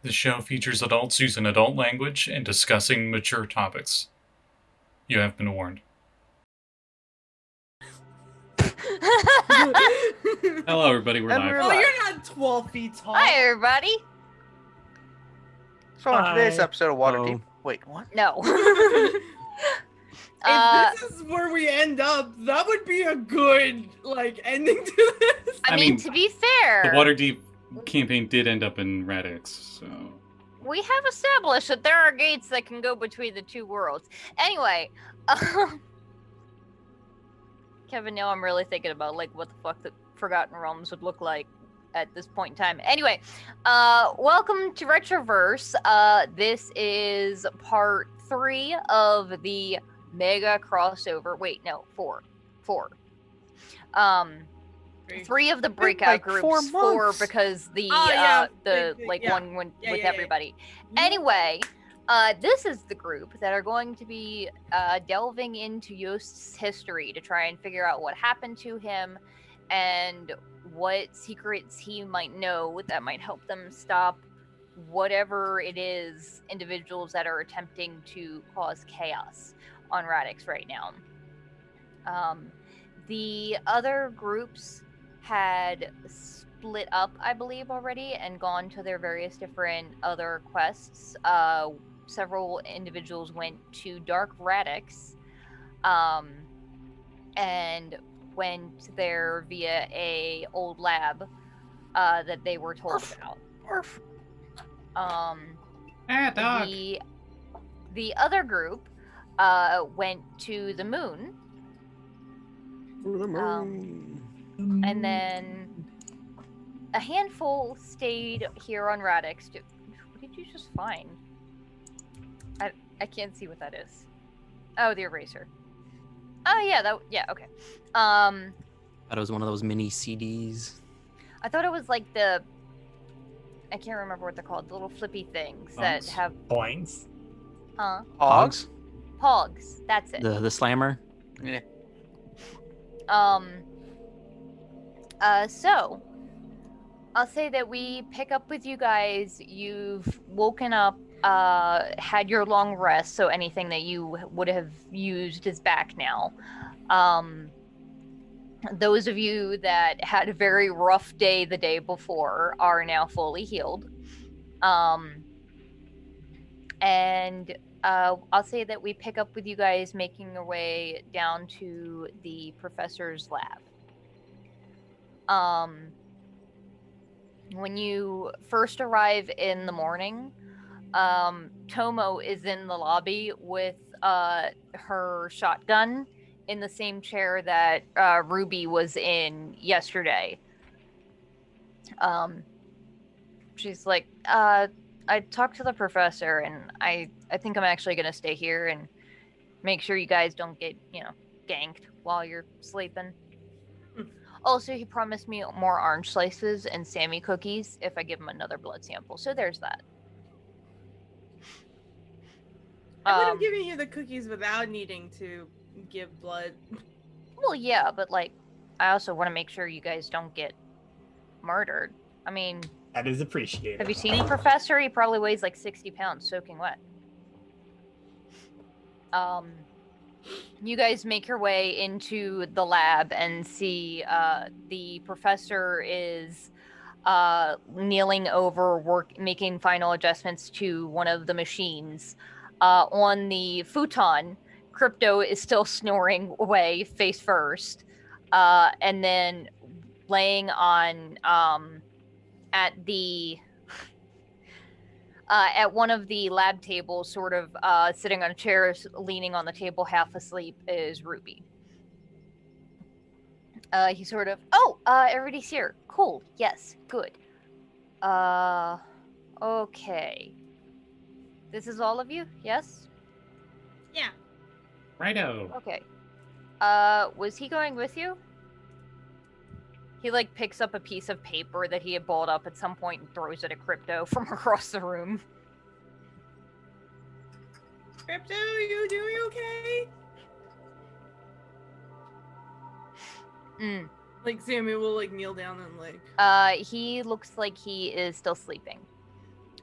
The show features adults using adult language and discussing mature topics. You have been warned. Hello, everybody. We're live. Oh, you're not 12 feet tall. Hi, everybody. So on today's episode of Waterdeep, wait, what? No. If this is where we end up, that would be a good, ending to this. I mean, to be fair, the Waterdeep campaign did end up in Radix, so... we have established that there are gates that can go between the two worlds. Anyway, Kevin, now I'm really thinking about, what the fuck the Forgotten Realms would look like at this point in time. Anyway, welcome to Retroverse. This is part 3 of the mega crossover. Wait, no, 4. 3 of the breakout groups. 4 because the one went with everybody. Anyway, this is the group that are going to be delving into Yost's history to try and figure out what happened to him and what secrets he might know that might help them stop whatever it is individuals that are attempting to cause chaos on Radix right now. The other groups had split up, I believe, already and gone to their various different other quests. Several individuals went to Dark Radix and went there via a old lab that they were told about. Dog. The other group went to the moon. And then a handful stayed here on Radix. What did you just find? I can't see what that is. Oh, the eraser. Oh yeah, okay. Thought it was one of those mini CDs. I thought it was like I can't remember what they're called. The little flippy things that have points. Huh? Hogs? Pogs. That's it. The slammer. Yeah. So I'll say that we pick up with you guys. You've woken up, had your long rest, so anything that you would have used is back now. Those of you that had a very rough day the day before are now fully healed. And I'll say that we pick up with you guys making our way down to the professor's lab. When you first arrive in the morning, Tomo is in the lobby with her shotgun in the same chair that Ruby was in yesterday. She's like, I talked to the professor, and I think I'm actually going to stay here and make sure you guys don't get, ganked while you're sleeping. Also, he promised me more orange slices and Sammi cookies if I give him another blood sample. So there's that. I would have given you the cookies without needing to give blood. Well, yeah, but I also want to make sure you guys don't get murdered. I mean, That is appreciated. have you seen the professor? He probably weighs 60 pounds soaking wet. You guys make your way into the lab and see the professor is kneeling over making final adjustments to one of the machines. On the futon, Crypto is still snoring away face first, and then laying on at one of the lab tables, sort of sitting on a chair, leaning on the table, half asleep, is Ruby. He sort of, everybody's here. Cool. Yes. Good. Okay. This is all of you? Yes? Yeah. Righto. Okay. Was he going with you? He picks up a piece of paper that he had balled up at some point and throws it at Crypto from across the room. Crypto, you doing okay? Mm. Sammy will kneel down and He looks like he is still sleeping.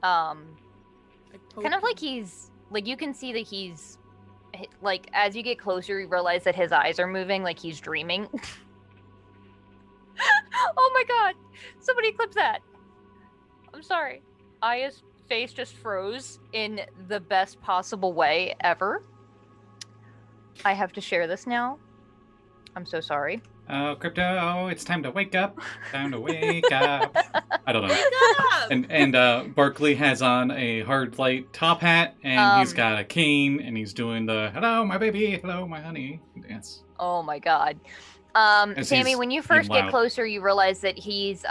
kind of like he's like you can see that he's like as you get closer, you realize that his eyes are moving, like he's dreaming. Oh my god! Somebody clip that. I'm sorry. Aya's face just froze in the best possible way ever. I have to share this now. I'm so sorry. Oh, Crypto, it's time to wake up. Time to wake up. I don't know. Wake up! And Barkley has on a hard light top hat, and he's got a cane, and he's doing the "Hello, my baby. Hello, my honey" dance. Oh my god. Sammy, when you first get closer, you realize that he's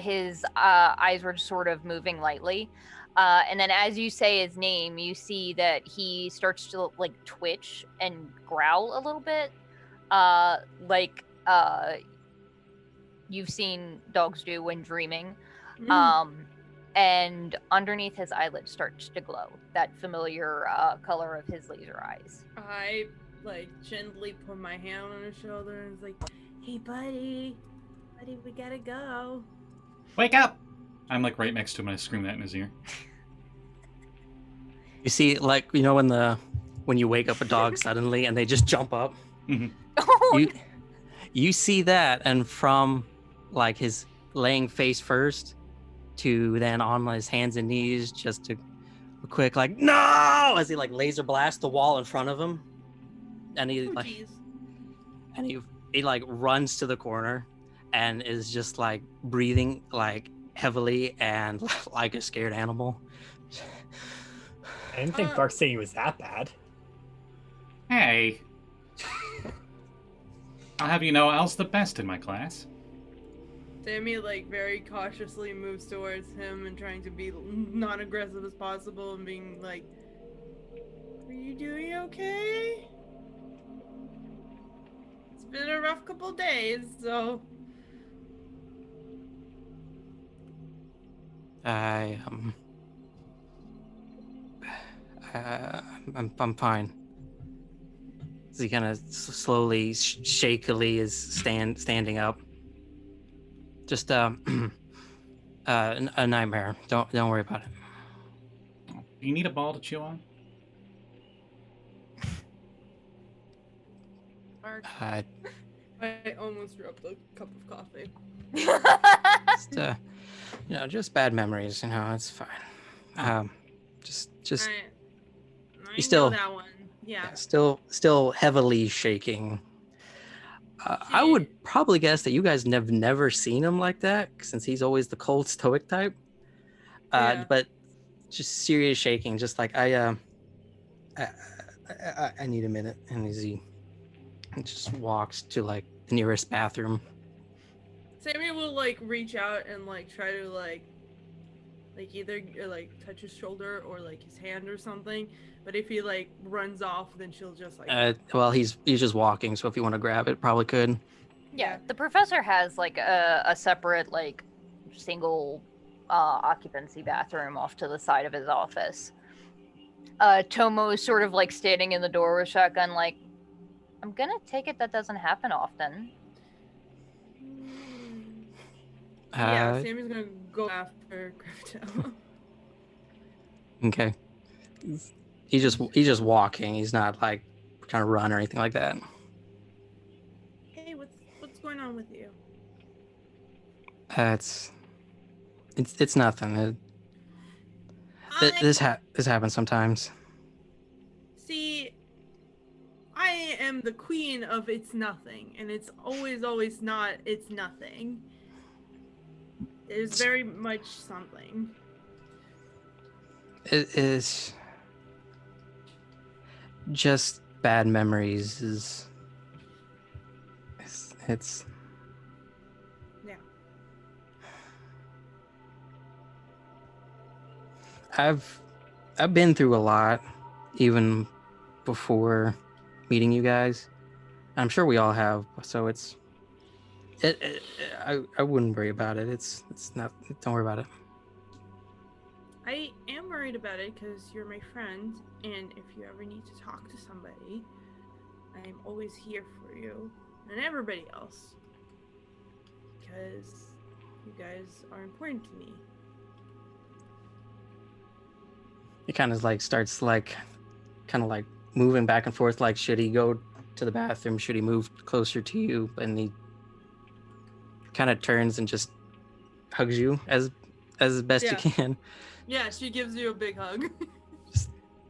his eyes were just sort of moving lightly. And then as you say his name, you see that he starts to like twitch and growl a little bit. Like you've seen dogs do when dreaming. And underneath his eyelids starts to glow, that familiar color of his laser eyes. I like gently put my hand on his shoulder and was like, "Hey buddy, we gotta go. Wake up!" I'm like right next to him and I scream that in his ear. You see, like, you know, when you wake up a dog suddenly and they just jump up? Mm-hmm. You see that, and from like his laying face first to then on his hands and knees, just a quick like no, as he like laser blasts the wall in front of him, and he he like runs to the corner and is just like breathing like heavily and like a scared animal. I didn't think Bark saying was that bad. Hey. I'll have you know I was the best in my class. Sammy like very cautiously moves towards him and trying to be non-aggressive as possible and being like, "Are you doing okay? It's been a rough couple days, so." I'm fine. He kind of slowly, shakily is standing up. Just a nightmare. Don't worry about it. Do you need a ball to chew on? I almost dropped a cup of coffee. Just, just bad memories. It's fine. Just. I know that one. Yeah. Still heavily shaking. I would probably guess that you guys have never seen him like that, since he's always the cold, stoic type. But just serious shaking, just like I need a minute, and he just walks to like the nearest bathroom. Sammy will like reach out and like try to like either like touch his shoulder or like his hand or something. But if he like runs off, then she'll just like. Well, he's just walking, so if you want to grab it, probably could. Yeah, the professor has like a separate like single occupancy bathroom off to the side of his office. Tomo is sort of like standing in the door with shotgun, like, I'm gonna take it that doesn't happen often. Yeah, Sammy's gonna go after Crypto. Okay. He's just walking. He's not like trying to run or anything like that. Hey, what's going on with you? It's nothing. This happens sometimes. See, I am the queen of it's nothing, and it's always not it's nothing. There's very much something. It is just bad memories. It's yeah. I've been through a lot, even before meeting you guys. I'm sure we all have. So I wouldn't worry about it. It's not. Don't worry about it. I am worried about it because you're my friend, and if you ever need to talk to somebody, I'm always here for you and everybody else. Because you guys are important to me. He kind of like starts like, moving back and forth. Like, should he go to the bathroom? Should he move closer to you? And he kind of turns and just hugs you as best you can. Yeah, she gives you a big hug.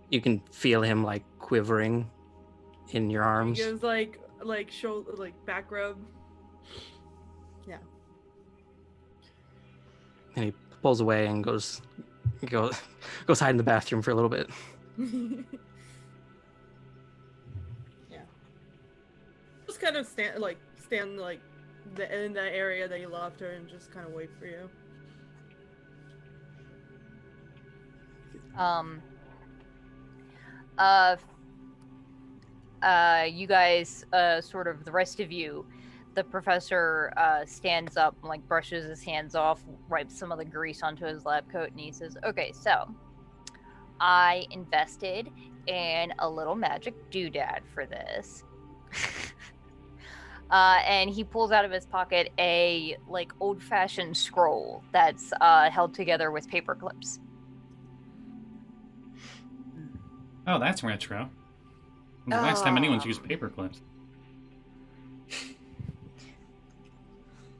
You can feel him like quivering in your arms. He gives like shoulder, like back rub. Yeah. And he pulls away and goes hide in the bathroom for a little bit. Yeah. Just kind of stand in that area that you left her and just kind of wait for you. You guys, sort of the rest of you, the professor stands up and like brushes his hands off, wipes some of the grease onto his lab coat, and he says, okay, so I invested in a little magic doodad for this. And he pulls out of his pocket a like old-fashioned scroll that's held together with paper clips. Oh, that's retro. The last time anyone's used paper clips.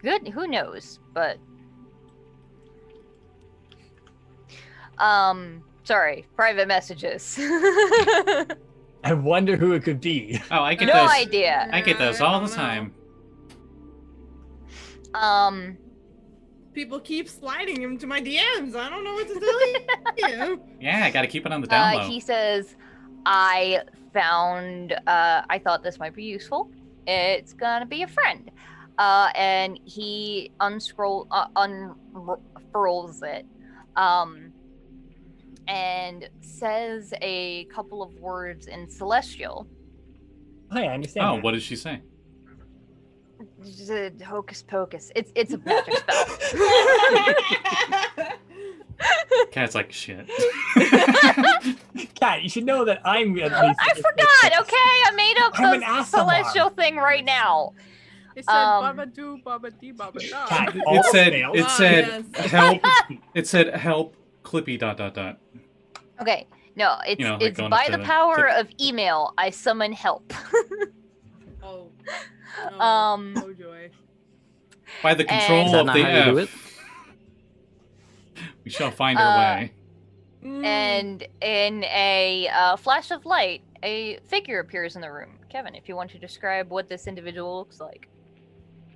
Good, who knows, but... sorry, private messages. I wonder who it could be. Oh, I get no those. idea. I get those all the time. People keep sliding him to my DMs. I don't know what to tell you. Yeah, I gotta keep it on the down low. He says, I thought this might be useful. It's gonna be a friend. And he unfurls it, and says a couple of words in Celestial. Oh, yeah, I understand. Oh, that. what did she say? Just a hocus pocus. It's a magic spell. Cat's like, shit. Cat, you should know that I'm at least... I forgot, okay? I made up I'm an the Aasimar. Celestial thing right now. It said baba do, baba dee, baba da. Cat, It said yes. help. It said help Clipp-E ... Okay, no, it's You know, like it's going by up the to power of email, I summon help. Oh. Oh joy. By the control Is that of not the how you do F. We shall find our way. And in a flash of light, a figure appears in the room. Kevin, if you want to describe what this individual looks like.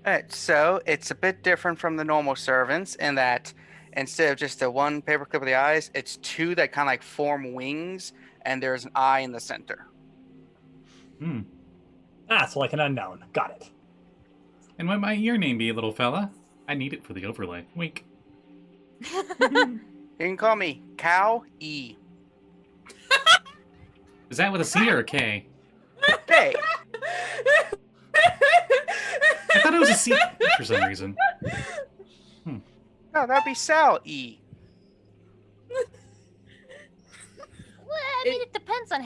Alright, so it's a bit different from the normal servants in that instead of just the one paperclip of the eyes, it's two that kind of like form wings, and there's an eye in the center. Hmm. Ah, so like an unknown. Got it. And what might your name be, little fella? I need it for the overlay. Wink. You can call me Kall-E. Is that with a C or a K? Hey, I thought it was a C for some reason. no, that'd be Sal-E. Well, I mean, it depends on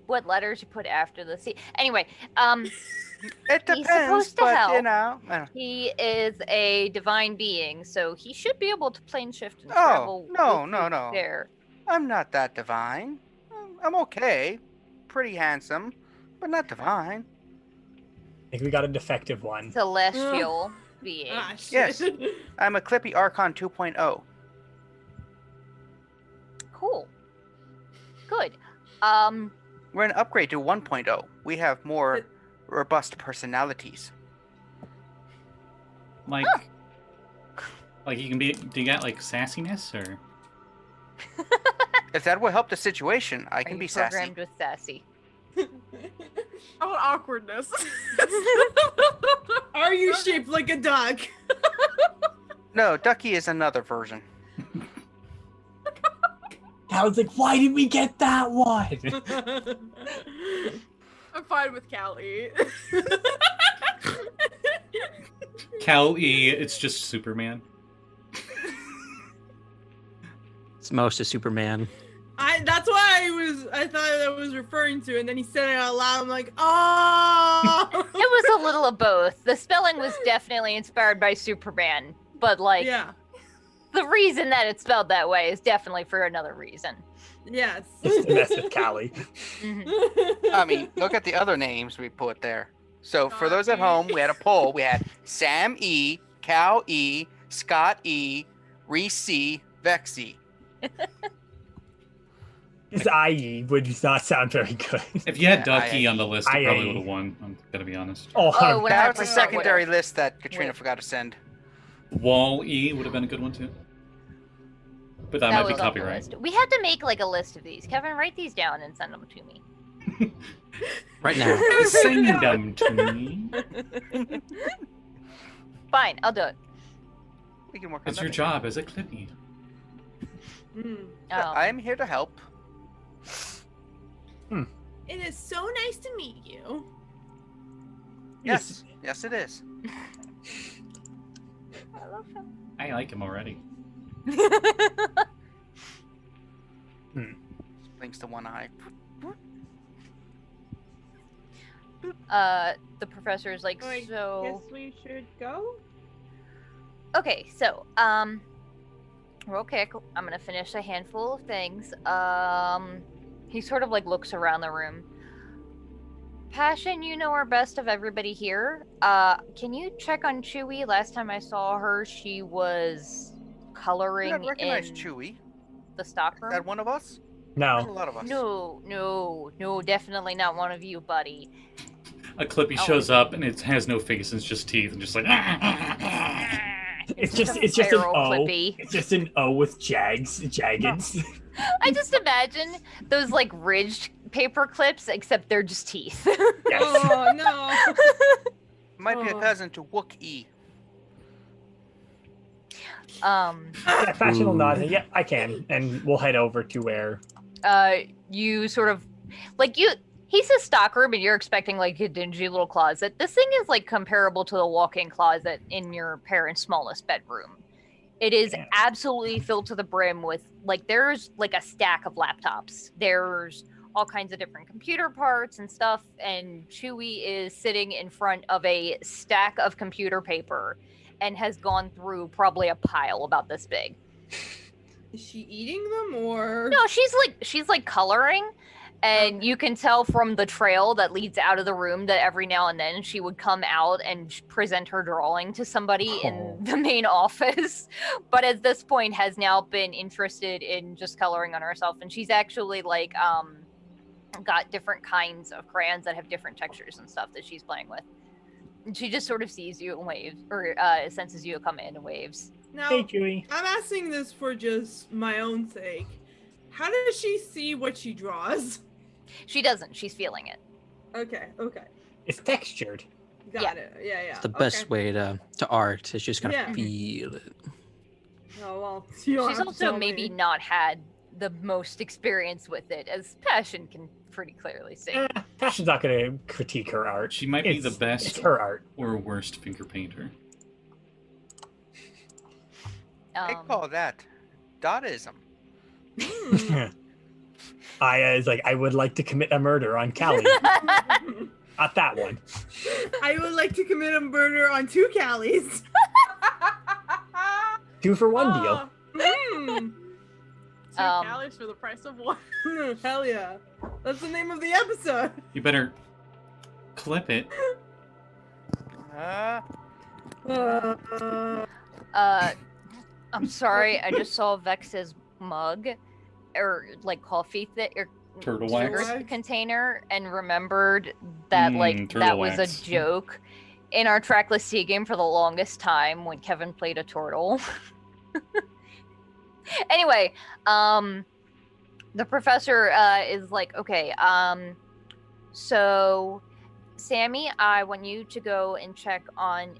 what letters you put after the C. Anyway, It He's depends, supposed to but help. you know. he is a divine being, so he should be able to plane shift and Oh, travel. no, with no, you no. There. I'm not that divine. I'm okay. Pretty handsome, but not divine. I think we got a defective one. Celestial being. Ah, shit. Yes. I'm a Clipp-E Archon 2.0. Cool. Good. We're an upgrade to 1.0. We have more robust personalities. Like you can be. Do you got like sassiness or? If that will help the situation, I can Are be you sassy. programmed with sassy? Oh, awkwardness. Are you shaped like a duck? No, Ducky is another version. I was like, why did we get that one? I'm fine with Callie. Kall-E, it's just Superman. It's most of Superman. That's why I thought I was referring to, and then he said it out loud. I'm like, oh. It was a little of both. The spelling was definitely inspired by Superman, but like, Yeah. the reason that it's spelled that way is definitely for another reason. Yes. Just to mess with Callie. I mean, look at the other names we put there. So for those at home, we had a poll. We had Sammi, Kall-E, Scotty, Reese, Vexy. This IE would not sound very good. If you had Ducky on the list, you probably IE. would have won. I'm gonna be honest. Oh, That was a 100% secondary would've. list that Katrina forgot to send. Wall E would have been a good one too. But that might be was on the copyright. list. We had to make like a list of these. Kevin, write these down and send them to me. Right now. Send them to me. Fine, I'll do it. We can work on It's your that. job as a Clipp-E. I am here to help. It is so nice to meet you. Yes, yes, it is. I love him. I like him already. Blinks to one eye. The professor is like, I so. guess we should go. Okay, so, real quick, I'm gonna finish a handful of things. He sort of like looks around the room. Passion, you know her best of everybody here. Can you check on Chewie? Last time I saw her, she was coloring I recognize in Chewie. the stock Is room. that one of us? No. A lot of us. No, definitely not one of you, buddy. A Clipp-E shows up and it has no face and it's just teeth and just like. It's just an feral O. Clipp-E. It's just an O with jaggeds. I just imagine those like ridged paper clips, except they're just teeth. Yes. Oh no. Might be a cousin to Wook-E. Yeah, Passion will nod. Yeah, I can, and we'll head over to where. You sort of like he says stockroom and you're expecting like a dingy little closet. This thing is like comparable to the walk-in closet in your parents' smallest bedroom. It is absolutely filled to the brim with like there's like a stack of laptops. There's all kinds of different computer parts and stuff, and Chewie is sitting in front of a stack of computer paper and has gone through probably a pile about this big. Is she eating them or? No, she's like coloring, and you can tell from the trail that leads out of the room that every now and then she would come out and present her drawing to somebody in the main office, but at this point has now been interested in just coloring on herself, and she's actually like got different kinds of crayons that have different textures and stuff that she's playing with. And she just sort of sees you and waves, or senses you come in and waves. Now, Hey, Chewie. I'm asking this for just my own sake. How does she see what she draws? She doesn't. She's feeling it. Okay. It's textured. Got it. Yeah. It's the best way to art. It's just gonna feel it. Oh, well. You don't She's have to also tell maybe me. not had the most experience with it, as Passion can pretty clearly see. Passion's not going to critique her art. She might be the best It's her art. or worst finger painter. I call that Dadaism. Aya is like, I would like to commit a murder on Callie. Not that one. I would like to commit a murder on 2 Callies. 2 for 1 deal. Mm. 2 Callies for the price of 1. Hell yeah. That's the name of the episode. You better clip it. I'm sorry, I just saw Vex's mug, or like coffee or Turtle sugar wax. container, and remembered that like turtle that was wax. a joke in our trackless Sea game for the longest time when Kevin played a turtle. Anyway, the professor is like, okay, so Sammi, I want you to go and check on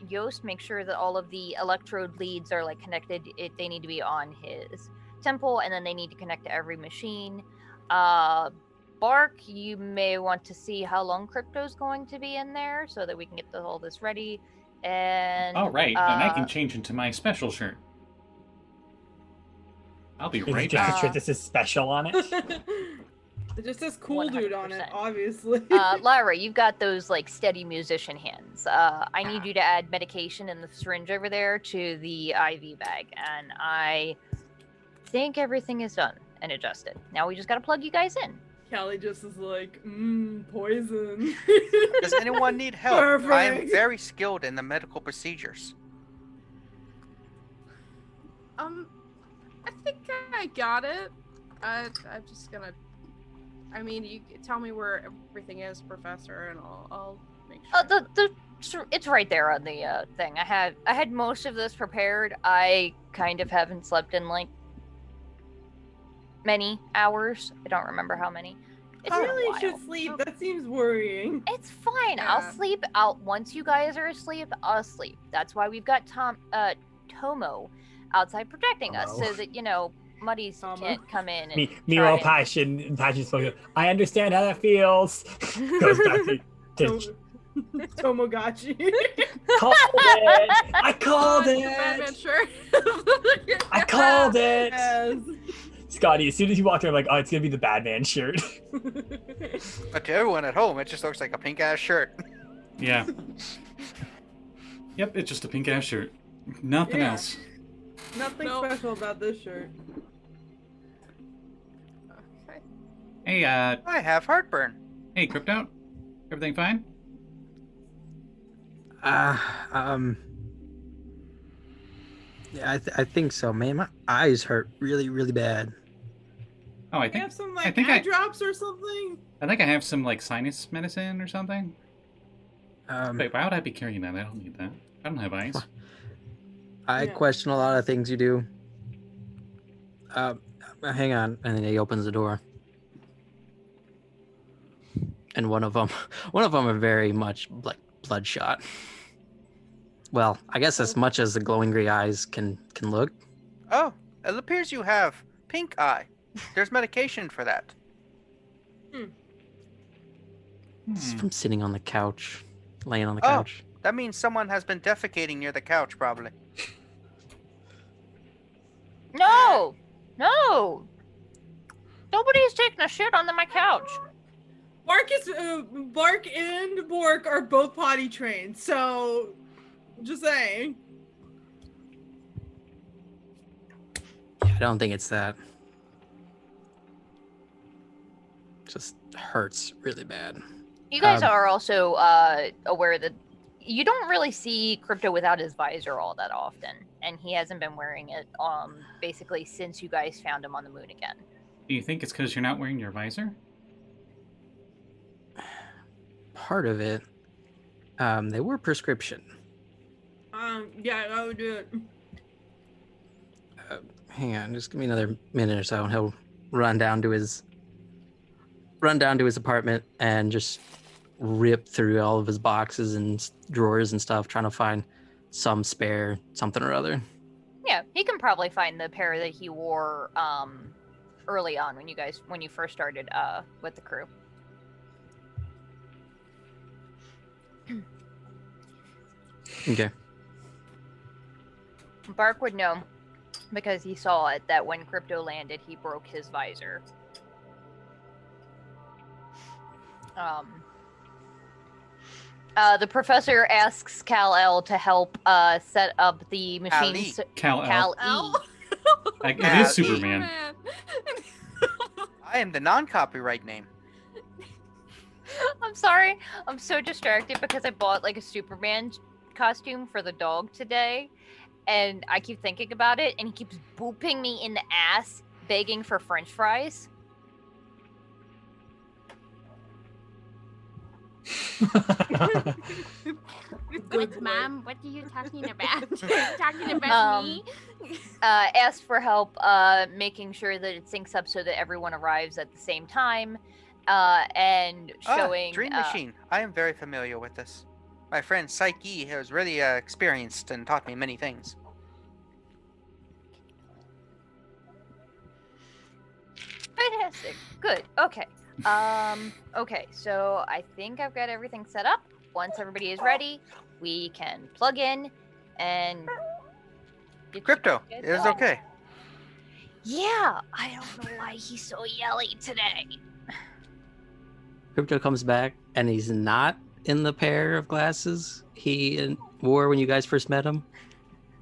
Yost, make sure that all of the electrode leads are like connected. They need to be on his temple, and then they need to connect to every machine. Bark, you may want to see how long Crypto's going to be in there so that we can get all this ready. And All right, and I can change into my special shirt. I'll be Is it right just back. a shirt that says special on it? It just says cool 100%. dude on it, obviously. Lyra, you've got those like steady musician hands. I need you to add medication in the syringe over there to the IV bag, and I think everything is done and adjusted. Now we just gotta plug you guys in. Callie just is like, poison. Does anyone need help? Perfect. I am very skilled in the medical procedures. I think I got it. I'm just gonna. I mean, you tell me where everything is, Professor, and I'll make sure. It's right there on the thing. I had most of this prepared. I kind of haven't slept in like many hours. I don't remember how many. It's I been a really while. should sleep. That seems worrying. It's fine. Yeah. I'll sleep out once you guys are asleep. I'll sleep. That's why we've got Tomo outside protecting us, so that Muddies can't come in. And Meanwhile, Passion's spoken. I understand how that feels. Goes back to Tomogachi. Called it. I called Batman it. shirt. I called it. Yes. Scotty, as soon as you walk in, I'm like, oh, it's gonna be the Batman shirt. But to everyone at home, it just looks like a pink ass shirt. Yeah. Yep, it's just a pink ass shirt. Nothing Yeah. else. Nothing special about this shirt. Okay. Hey, I have heartburn. hey, Crypto. Everything fine? Yeah, I think so, man. My eyes hurt really, really bad. Oh, I You think have some I like think eye drops or something? I think I have some like sinus medicine or something. Um, Wait, why would I be carrying that? I don't need that. I don't have eyes. I Yeah. question a lot of things you do. Hang on, and then he opens the door. And one of them are very much like bloodshot. Well, I guess as much as the glowing gray eyes can look. Oh, it appears you have pink eye. There's medication for that. It's from sitting on the couch, laying on the couch. That means someone has been defecating near the couch, probably. No! Nobody's taking a shit on my couch. Bark and Bork are both potty trained, so just saying. Yeah, I don't think it's that. Just hurts really bad. You guys are also aware that you don't really see Crypto without his visor all that often, and he hasn't been wearing it basically since you guys found him on the moon again. Do you think it's because you're not wearing your visor? Part of it, they were prescription. Yeah, I would do it. Hang on, just give me another minute or so, and he'll run down to his apartment and just rip through all of his boxes and drawers and stuff, trying to find some spare something or other. Yeah, he can probably find the pair that he wore early on when you first started with the crew. Okay. Bark would know because he saw it that when Crypto landed, he broke his visor. The professor asks Kal-El to help set up the machines. Kal-El. Kal-E. It Kal-E. is Superman. I am the non-copyright name. I'm sorry. I'm so distracted because I bought like a Superman costume for the dog today, and I keep thinking about it, and he keeps booping me in the ass, begging for French fries. What, Mom? What are you talking about? Talking about me? Asked for help making sure that it syncs up so that everyone arrives at the same time, and showing Dream Machine. I am very familiar with this. My friend Psyche has really experienced and taught me many things. Fantastic. Good. Okay. Okay, so I think I've got everything set up. Once everybody is ready, we can plug in and get Crypto, you it guys is going. okay. Yeah, I don't know why he's so yelly today. Crypto comes back and he's not in the pair of glasses he wore when you guys first met him.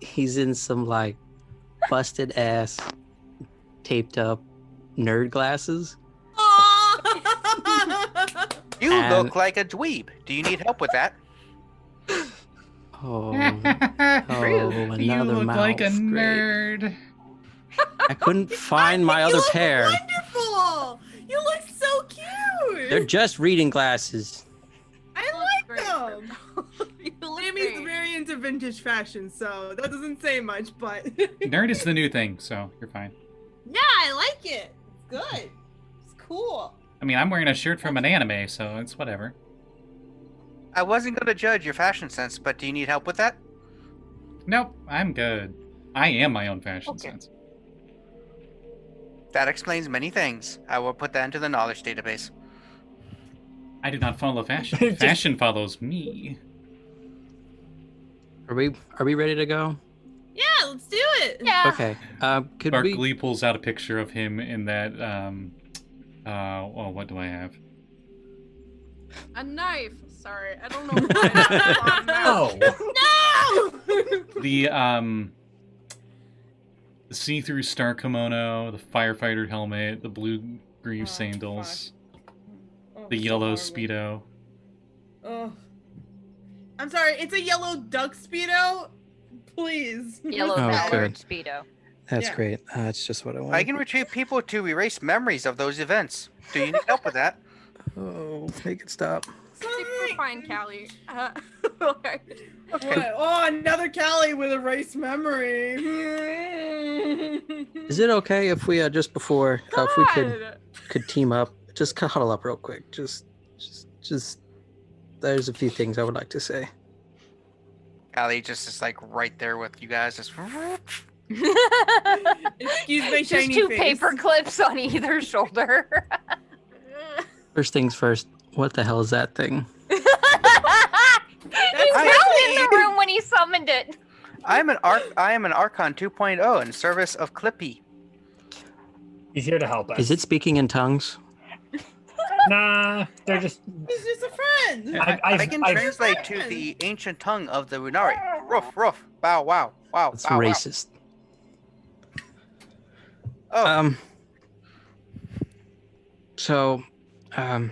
He's in some like busted ass, taped up nerd glasses. You look like a dweeb. Do you need help with that? Oh, you look like a nerd. Great. I couldn't find my other pair. Wonderful. You look so cute. They're just reading glasses. I like them. Sammy's very into vintage fashion, so that doesn't say much, but... Nerd is the new thing, so you're fine. Yeah, I like it. It's good. It's cool. I mean, I'm wearing a shirt from an anime, so it's whatever. I wasn't going to judge your fashion sense, but do you need help with that? Nope, I'm good. I am my own fashion sense. That explains many things. I will put that into the knowledge database. I do not follow fashion. Fashion follows me. Are we ready to go? Yeah, let's do it. Yeah. Okay. Could Barkley pulls out a picture of him in that. What do I have? A knife. Sorry, I don't know why. No! The see-through star kimono, the firefighter helmet, the blue greave sandals, the yellow speedo. Oh. I'm sorry, it's a yellow duck speedo? Please. Yellow good. speedo. That's great. That's just what I want. I can retrieve people to erase memories of those events. Do you need help with that? Oh, make it stop. You're fine, Callie. Okay. Oh, another Callie with erased memory. Is it okay if we just before if we could team up, just huddle up real quick? Just there's a few things I would like to say. Callie just is like right there with you guys. Just Excuse my Just shiny two face. paper clips on either shoulder. First things first, what the hell is that thing? He was in the room when he summoned it. I am an Archon 2.0 in service of Clipp-E. He's here to help us. Is it speaking in tongues? Nah, they're just... He's just a friend. I can translate to the ancient tongue of the Runari. Roof, roof, bow, wow, wow, That's bow, racist. wow. Oh. So, I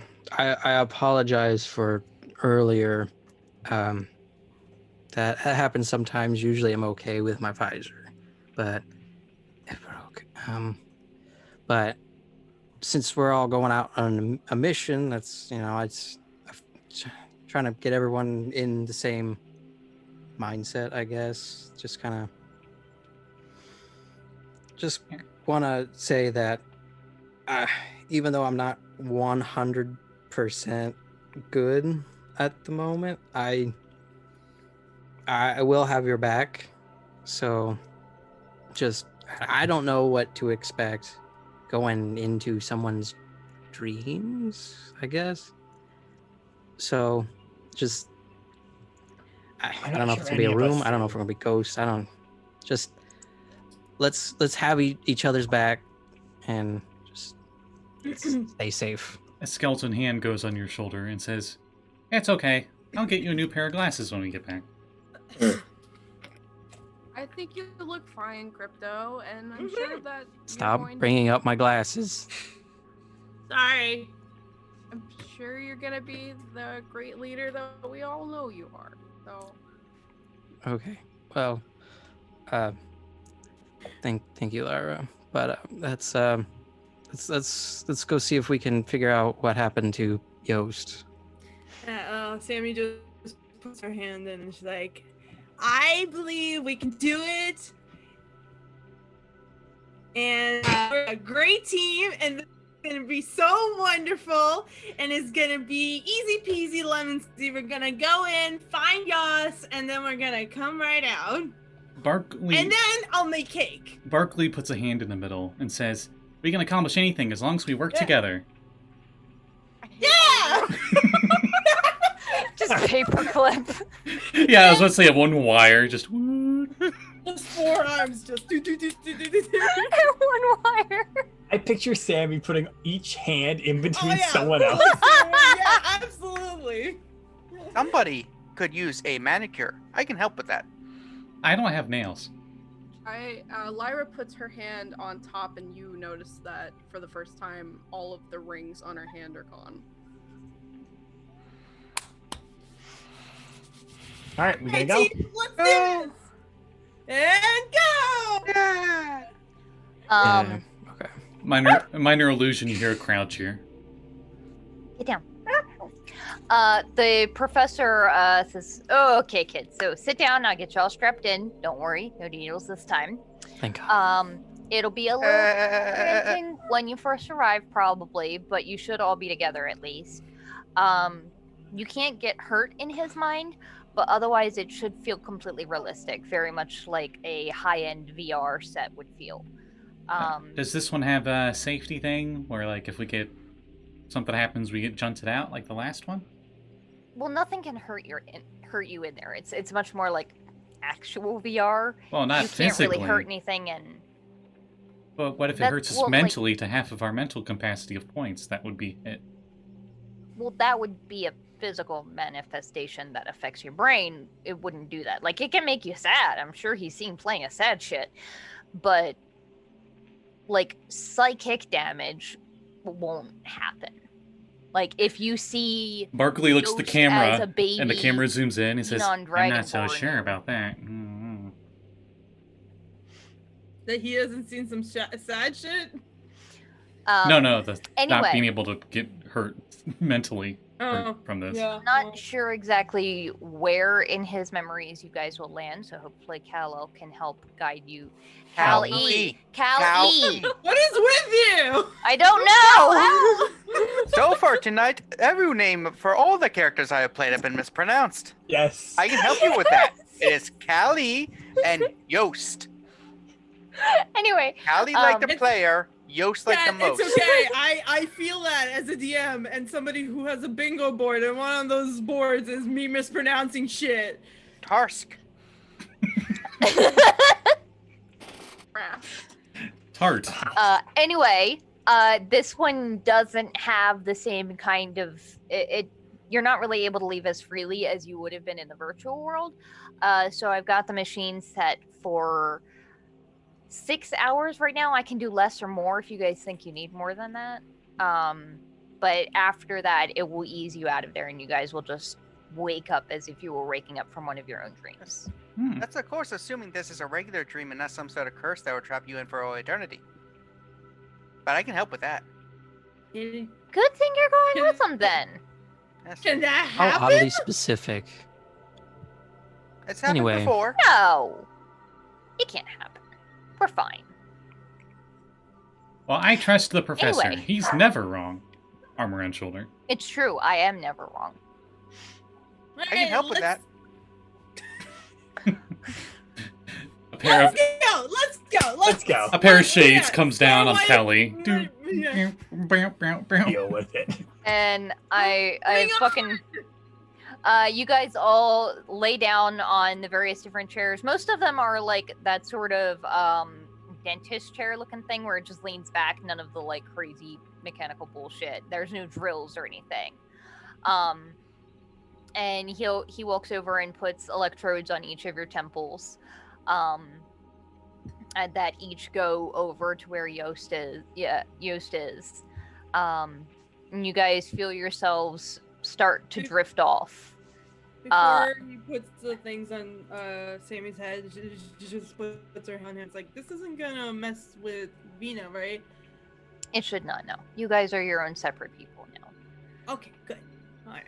apologize for earlier. That happens sometimes. Usually, I'm okay with my visor, but if we're okay, but since we're all going out on a mission, that's it's trying to get everyone in the same mindset, I guess. Just kind of want to say that even though I'm not 100% good at the moment, I will have your back. So I don't know what to expect going into someone's dreams, I guess. So I don't know if it's gonna be a room. I don't know if we're gonna be ghosts. I don't. Just let's have each other's back and just stay safe. A skeleton hand goes on your shoulder and says, "It's okay. I'll get you a new pair of glasses when we get back." I think you look fine, Crypto, and I'm sure that Stop bringing up my glasses. Sorry. I'm sure you're gonna be the great leader that we all know you are. So. Okay. Well, thank you, Lyra. But let's go see if we can figure out what happened to Yost. Sammy just puts her hand in and she's like, I believe we can do it. And we're a great team, and it's going to be so wonderful, and it's going to be easy peasy lemon squeezy. We're going to go in, find Yas, and then we're going to come right out. Barkley. And then I'll make cake. Barkley puts a hand in the middle and says, "We can accomplish anything as long as we work together." Yeah! Just paperclip. Yeah, I was about to say a one wire, just. Just 4 arms, just do. One wire. I picture Sammy putting each hand in between Oh, yeah. someone else. Somebody could use a manicure. I can help with that. I don't have nails. Lyra puts her hand on top, and you notice that for the first time, all of the rings on her hand are gone. All right, we gonna go. Let's do this. And go. Yeah. Okay. Minor illusion. You hear a crowd cheer. Get down. The professor says, "Oh, okay, kids. So sit down. I'll get you all strapped in. Don't worry, no needles this time. Thank God. It'll be a little disorienting when you first arrive, probably, but you should all be together at least. You can't get hurt in his mind, but otherwise it should feel completely realistic, very much like a high-end VR set would feel. Does this one have a safety thing where, like, if we get something happens, we get junted out like the last one? Well, nothing can hurt you in there. It's much more like actual VR. Well, not physically. You can't really hurt anything, and. But what if it hurts us mentally to half of our mental capacity of points? That would be it. Well, that would be a physical manifestation that affects your brain. It wouldn't do that. Like, it can make you sad. I'm sure he's seen plenty of sad shit. But, like, psychic damage won't happen. Like, if you see Barkley looks at the camera, as a baby, and the camera zooms in, he says, I'm not so Dragonborn. sure about that. Mm-hmm. That he hasn't seen some sad shit? No, anyway. not being able to get hurt mentally from this. Yeah. Not sure exactly where in his memories you guys will land, so hopefully Kall-E can help guide you. Kall-E! Kall-E! What is with you? I don't know! So far tonight, every name for all the characters I have played have been mispronounced. Yes. I can help you with that. It is Callie and Yost. Anyway. Callie like the player, Yost like the most. It's okay. I feel that as a DM and somebody who has a bingo board, and one of those boards is me mispronouncing shit. Tarsk. Tart. Anyway, this one doesn't have the same kind of you're not really able to leave as freely as you would have been in the virtual world. So I've got the machine set for 6 hours right now. I can do less or more if you guys think you need more than that. But after that, it will ease you out of there, and you guys will just wake up as if you were waking up from one of your own dreams. That's of course assuming this is a regular dream and not some sort of curse that will trap you in for all eternity. But I can help with that. Good thing you're going with them then. Can that How happen? oddly specific. It's happened Anyway. before. No, it can't happen. We're fine. Well, I trust the professor. Anyway. He's never wrong. Armor and shoulder. It's true. I am never wrong. I can help with that. A pair of Let's go. a pair of shades comes down on Callie. Yeah. Deal with it. And I fucking you guys all lay down on the various different chairs. Most of them are like that sort of dentist chair looking thing where it just leans back, none of the like crazy mechanical bullshit. There's no drills or anything. And he walks over and puts electrodes on each of your temples. And that each go over to where Yost is. Yeah, Yost is. And you guys feel yourselves start to drift off. Before he puts the things on Sammy's head, she just puts her hand. It's like, this isn't gonna mess with Vina, right? It should not, no. You guys are your own separate people now. Okay, good. All right.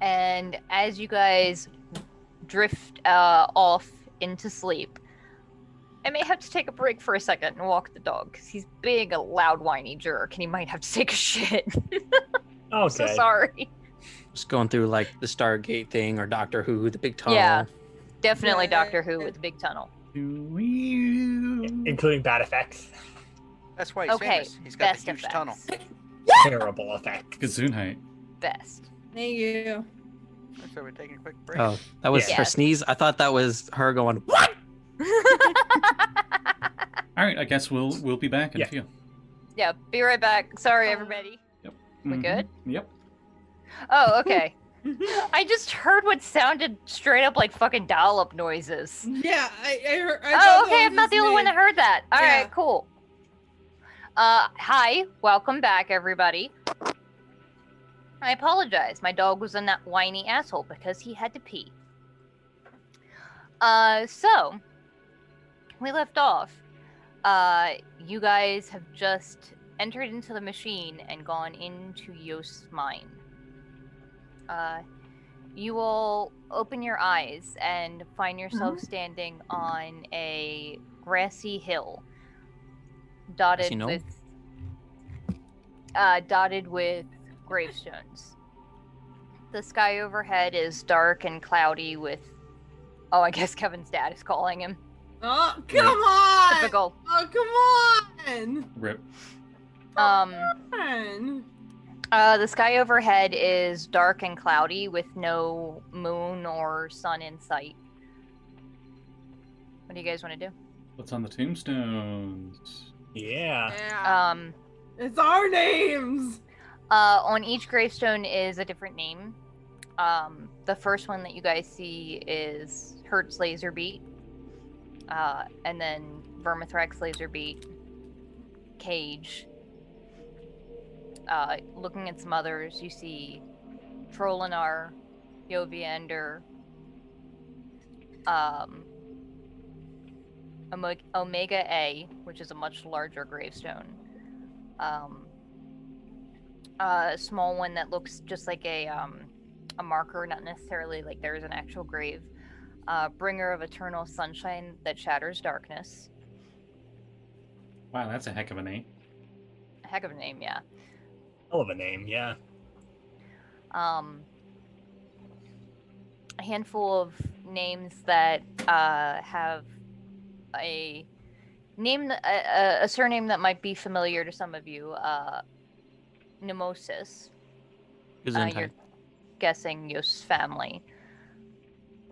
And as you guys drift off into sleep, I may have to take a break for a second and walk the dog because he's being a loud, whiny jerk, and he might have to take a shit. Okay. So sorry. Just going through like the Stargate thing or Doctor Who, the big tunnel. Yeah, definitely Yeah. Doctor Who with the big tunnel. Including bad effects. That's why he's Okay, famous. He's got best the huge effects. tunnel. Terrible effects. Gesundheit. Best. Thank you. So we're taking a quick break. Oh, that was Yeah. her sneeze. I thought that was her going, what? All right, I guess we'll be back in a few. Yeah, be right back. Sorry, everybody. We Mhm. good? Yep. Oh, okay. I just heard what sounded straight up like fucking dial-up noises. Yeah, I heard. Oh, okay. I'm not the only one that heard that. All right, cool. Hi, welcome back, everybody. I apologize. My dog was a whiny asshole because he had to pee. So we left off. You guys have just entered into the machine and gone into Yost's mind. You will open your eyes and find yourself standing on a grassy hill, dotted with gravestones. The sky overhead is dark and cloudy with... Oh, I guess Kevin's dad is calling him. Oh, come on! Typical. Oh, come on! Rip. Come on. The sky overhead is dark and cloudy with no moon or sun in sight. What do you guys want to do? What's on the tombstones? Yeah. It's our names! On each gravestone is a different name. The first one that you guys see is Hertz Laserbeat. And then Vermithrax Laserbeat. Cage. Looking at some others, you see Trollinar, Joviander, Omega A, which is a much larger gravestone. A small one that looks just like a marker, not necessarily like there's an actual grave. Bringer of Eternal Sunshine that shatters darkness. Wow, that's a heck of a name. A heck of a name, yeah. Hell of a name, yeah. A handful of names that have a name, a surname that might be familiar to some of you. Nemesis. You're guessing Yost's family.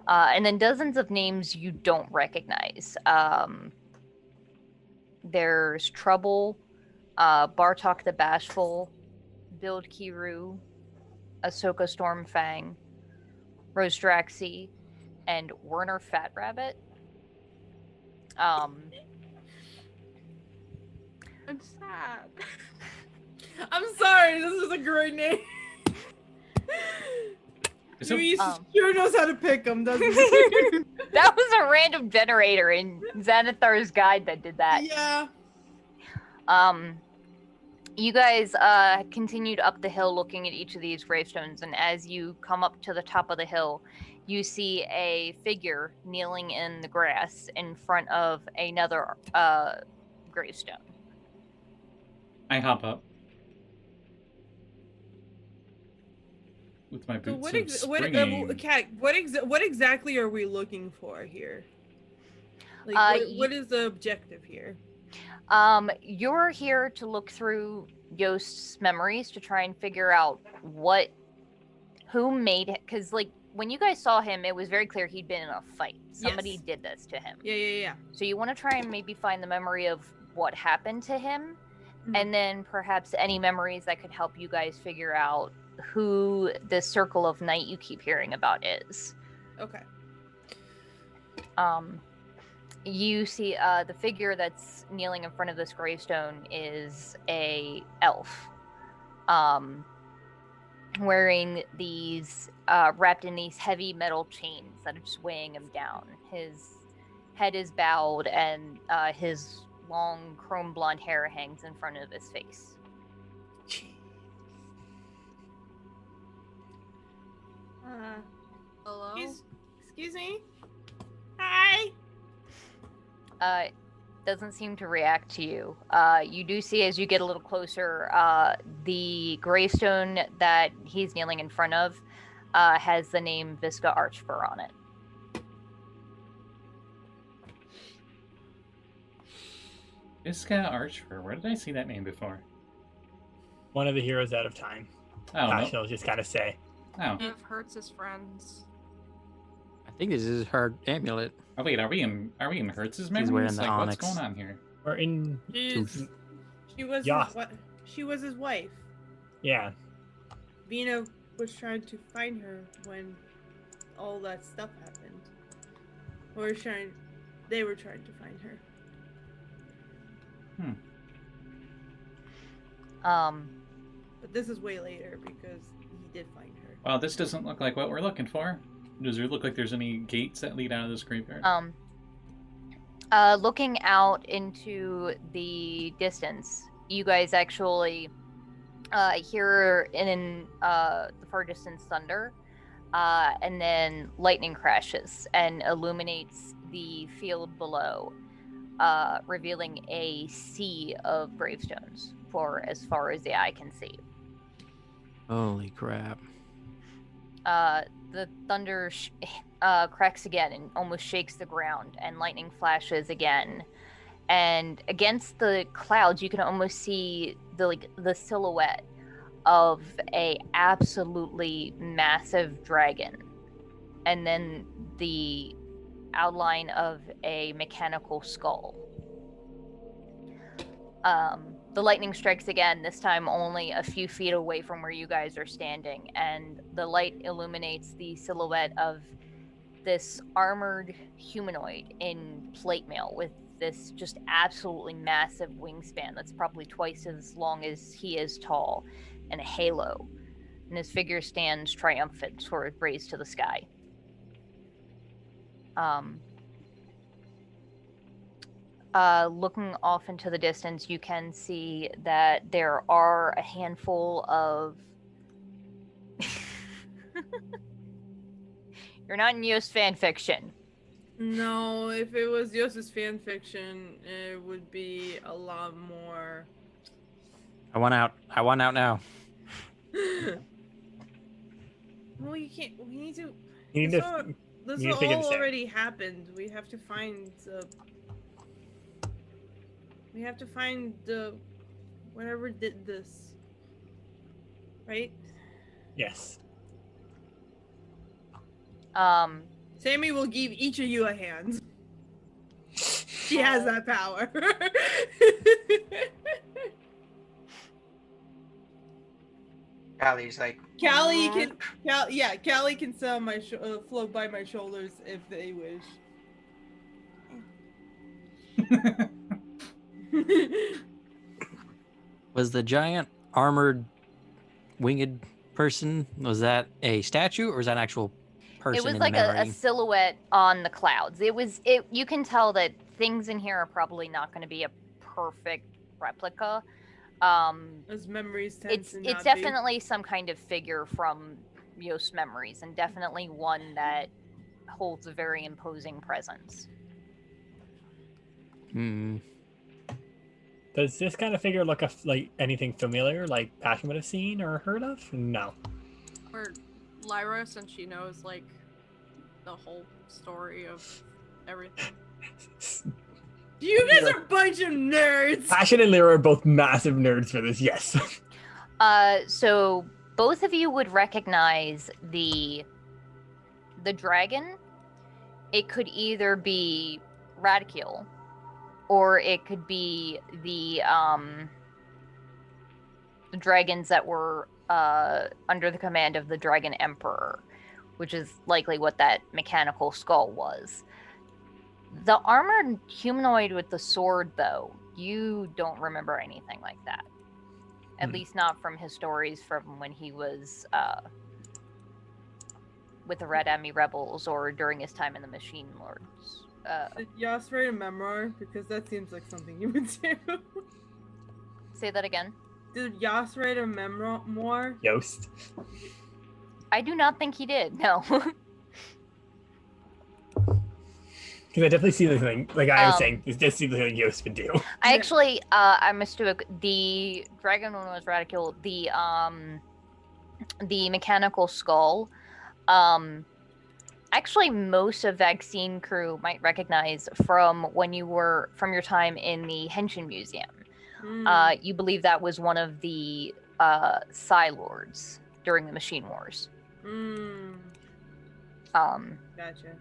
And then dozens of names you don't recognize. There's Trouble, Bartok the Bashful, Build Kiru, Ahsoka Stormfang, Rose Draxi, and Werner Fat Rabbit. I'm sad. I'm sorry, this is a great name. Reese sure knows how to pick them, doesn't he? That was a random generator in Xanathar's guide that did that. Yeah. You guys continued up the hill looking at each of these gravestones, and as you come up to the top of the hill, you see a figure kneeling in the grass in front of another gravestone. I hop up. With my boots what exactly are we looking for here? Like, what is the objective here? You're here to look through Yost's memories to try and figure out who made it. Because, like, when you guys saw him, it was very clear he'd been in a fight. Somebody did this to him. Yeah. So you want to try and maybe find the memory of what happened to him, and then perhaps any memories that could help you guys figure out who this Circle of Night you keep hearing about is. Okay. You see the figure that's kneeling in front of this gravestone is a elf, wearing these wrapped in these heavy metal chains that are just weighing him down. His head is bowed and his long chrome blonde hair hangs in front of his face. Hello? Excuse me? Hi! Doesn't seem to react to you. You do see as you get a little closer, the gravestone that he's kneeling in front of has the name Visca Archfur on it. Visca Archfur. Where did I see that name before? One of the heroes out of time. Oh, I shall just gotta say. Oh. If hurts his friends. I think this is her amulet. Oh wait, are we in Hertz's memories? He's wearing the like, onyx. What's going on here? We're in. She was Yeah. she was his wife. Yeah. Vina was trying to find her when all that stuff happened. They were trying to find her. But this is way later because he did find her. Well, this doesn't look like what we're looking for. Does it look like there's any gates that lead out of this graveyard? Looking out into the distance, you guys actually hear in the far distance thunder, and then lightning crashes and illuminates the field below, revealing a sea of gravestones for as far as the eye can see. Holy crap. The thunder cracks again and almost shakes the ground, and lightning flashes again. And against the clouds, you can almost see the silhouette of a absolutely massive dragon, and then the outline of a mechanical skull. The lightning strikes again, this time only a few feet away from where you guys are standing, and the light illuminates the silhouette of this armored humanoid in plate mail with this just absolutely massive wingspan that's probably twice as long as he is tall, and a halo. And his figure stands triumphant, sort of raised to the sky. Looking off into the distance, you can see that there are a handful of... You're not in Yost fanfiction. No, if it was Yost's fanfiction, it would be a lot more... I want out. I want out now. Well, you can't... We need to... This all already happened. We have to find whatever did this. Right? Yes. Sammi will give each of you a hand. She has that power. Callie's like... Callie can sit on my float by my shoulders if they wish. Was the giant armored winged person, was that a statue or was that an actual person? It was in like the a silhouette on the clouds. You can tell that things in here are probably not going to be a perfect replica. As memories it's definitely some kind of figure from Yost memories, and definitely one that holds a very imposing presence. Does this kind of figure look like anything familiar, like Passion would have seen or heard of? No. Or Lyra, since she knows like the whole story of everything. You guys are a bunch of nerds. Passion and Lyra are both massive nerds for this. Yes. So both of you would recognize the dragon. It could either be Radicule, or it could be the dragons that were under the command of the Dragon Emperor, which is likely what that mechanical skull was. The armored humanoid with the sword, though, you don't remember anything like that. At least not from his stories from when he was with the Red Army Rebels or during his time in the Machine Lords. Did Yost write a memoir? Because that seems like something you would do. Say that again. Did Yost write a memoir? Yost. I do not think he did, no. Because I definitely see the thing, like I was saying, it does seem like something Yost would do. I actually, I must do the dragon one was Radicule. The mechanical skull. Actually, most of Vaccine crew might recognize from your time in the Henshin Museum. You believe that was one of the Psy Lords during the Machine Wars. Gotcha.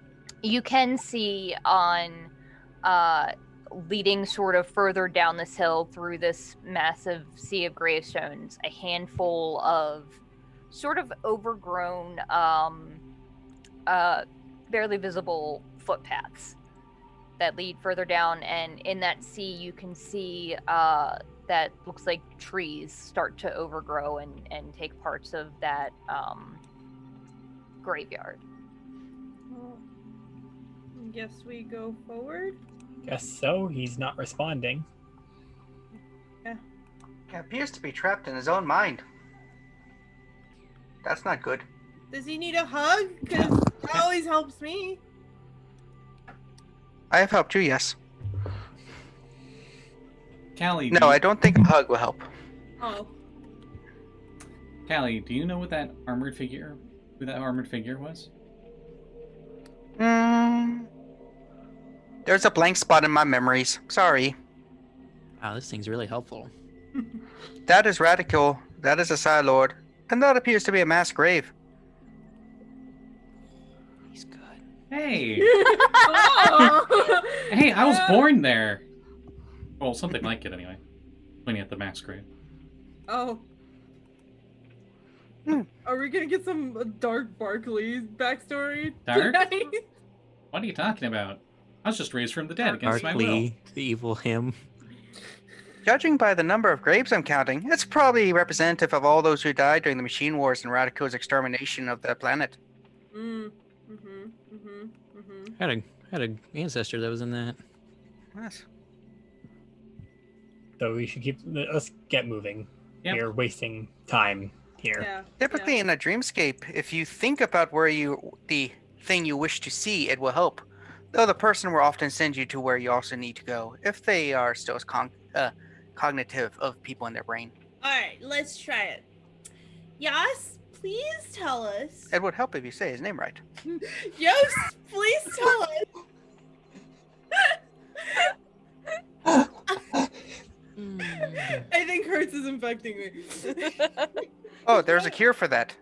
You can see on leading sort of further down this hill through this massive sea of gravestones, a handful of sort of overgrown, barely visible footpaths that lead further down, and in that sea you can see that looks like trees start to overgrow and take parts of that graveyard. Well, guess we go forward. Guess so. He's not responding. Yeah. He appears to be trapped in his own mind. That's not good. Does he need a hug? Because that always helps me. I have helped you, yes. Callie. No, I don't think a hug will help. Oh. Callie, do you know what that armored figure, who that armored figure was? There's a blank spot in my memories. Sorry. Wow, this thing's really helpful. That is Radical. That is a Side Lord. And that appears to be a mass grave. He's good. Hey! Oh. Hey, I was born there! Well, something like it anyway. Pointing at the mass grave. Oh. Are we gonna get some Dark Barkley backstory? Dark? tonight? What are you talking about? I was just raised from the dead against my will. Barkley, the evil him. Judging by the number of graves I'm counting, it's probably representative of all those who died during the Machine Wars and Radical's extermination of the planet. Had a ancestor that was in that. Yes. So we should let's get moving. Yep. We're wasting time here. Yeah. Typically in a dreamscape, if you think about where the thing you wish to see, it will help. Though the person will often send you to where you also need to go, if they are still as cognitive of people in their brain. Alright, let's try it. Yas, please tell us. It would help if you say his name right. Yos, please tell us. I think Hertz is infecting me. Oh, there's a cure for that.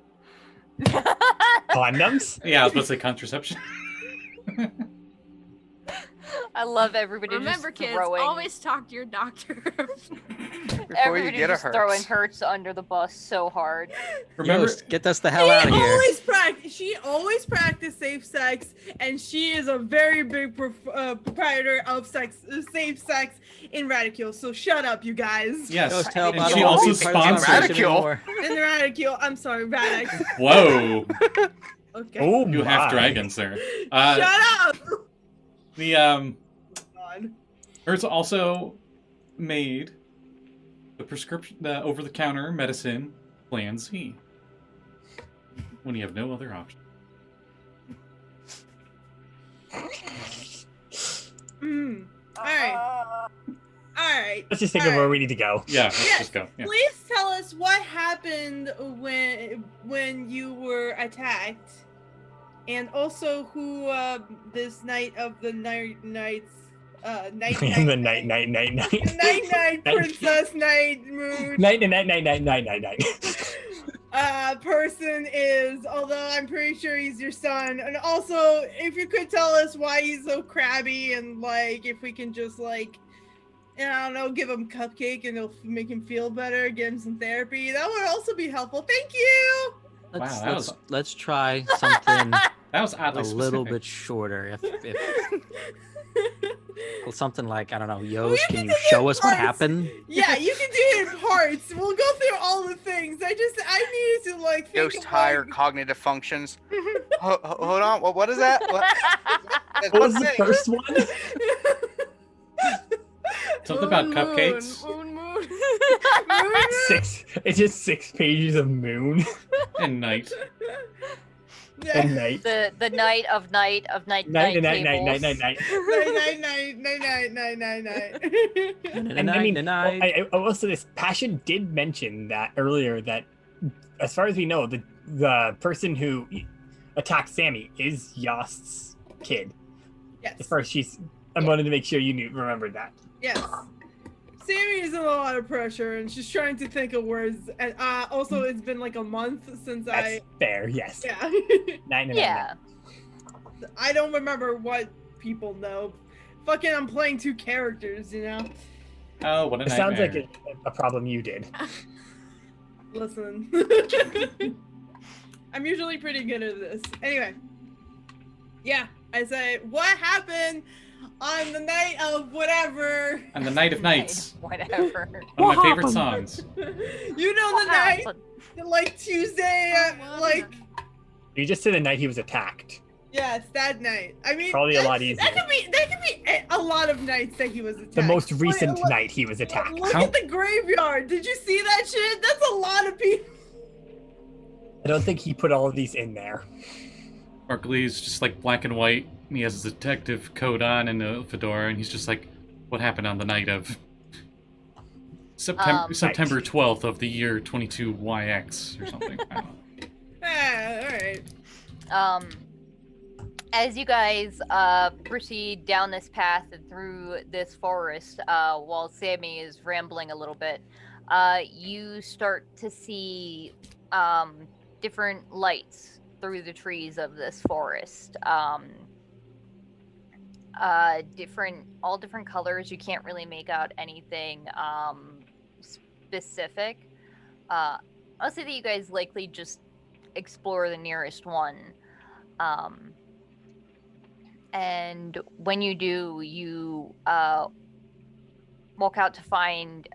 Condoms? Yeah, I was about to say contraception. I love everybody Remember, just kids, throwing... always talk to your doctor. Before Everybody you get a just Hertz. throwing Hertz under the bus so hard. Remember, Yost, get us the hell out of here. She always practiced safe sex, and she is a very big proprietor of safe sex in Radicule. So shut up, you guys. yes, Yost, help, and I she don't wanna also be part of this sponsored. conversation Radicule. anymore. In Radicule, I'm sorry, Radix. Whoa, Okay. Oh you my. half dragons there. Shut up. The God. Hertz also made the prescription, the over-the-counter medicine Plan Z. When you have no other option. Alright. Let's just think of where we need to go. Yeah, let's Yes, just go. Yeah. Please tell us what happened when you were attacked, and also who this night of the night The night princess night mood night. person is, although I'm pretty sure he's your son. And also, if you could tell us why he's so crabby, and like if we can just like, I don't know, give him cupcake and it'll make him feel better, give him some therapy, that would also be helpful. Thank you. Let's try something That was a oddly little specific. bit shorter. Well, something like, I don't know, Well, Yost, you can can you do it show us what parts. happened? Yeah, you can do it in parts. We'll go through all the things. I needed to like think Ghost of, higher like- cognitive functions. Hold on. What is that? What was the first one? Something about cupcakes Moon. It's just 6 pages of moon and night. and night. The night of night Night. And I mean, I will say this. Passion did mention that earlier, that as far as we know, the person who attacked Sammi is Yost's kid. Yes. As far as I wanted to make sure you remembered that. Yes. Sammi is in a lot of pressure, and she's trying to think of words. And also, it's been like a month since That's fair, yes. Yeah. Yeah. I don't remember what people know. Fucking, I'm playing 2 characters, you know? Oh, what a It nightmare. sounds like a problem you did. Listen. I'm usually pretty good at this. Anyway. Yeah, I say, what happened on the night of whatever? On the night of nights. Whatever. One of my favorite songs. You know the night, like Tuesday, like. You just said the night he was attacked. Yes, that night. I mean, probably a lot easier. That could be a lot of nights that he was attacked. The most recent night he was attacked. Look at the graveyard. Did you see that shit? That's a lot of people. I don't think he put all of these in there. Mark Lee's just like black and white. And he has his detective coat on and a fedora, and he's just like, what happened on the night of September 12th of the year 22YX or something. I don't know. Alright. As you guys proceed down this path and through this forest, while Sammi is rambling a little bit, you start to see different lights through the trees of this forest. All different colors. You can't really make out anything specific. I'll say that you guys likely just explore the nearest one. And when you do, you walk out to find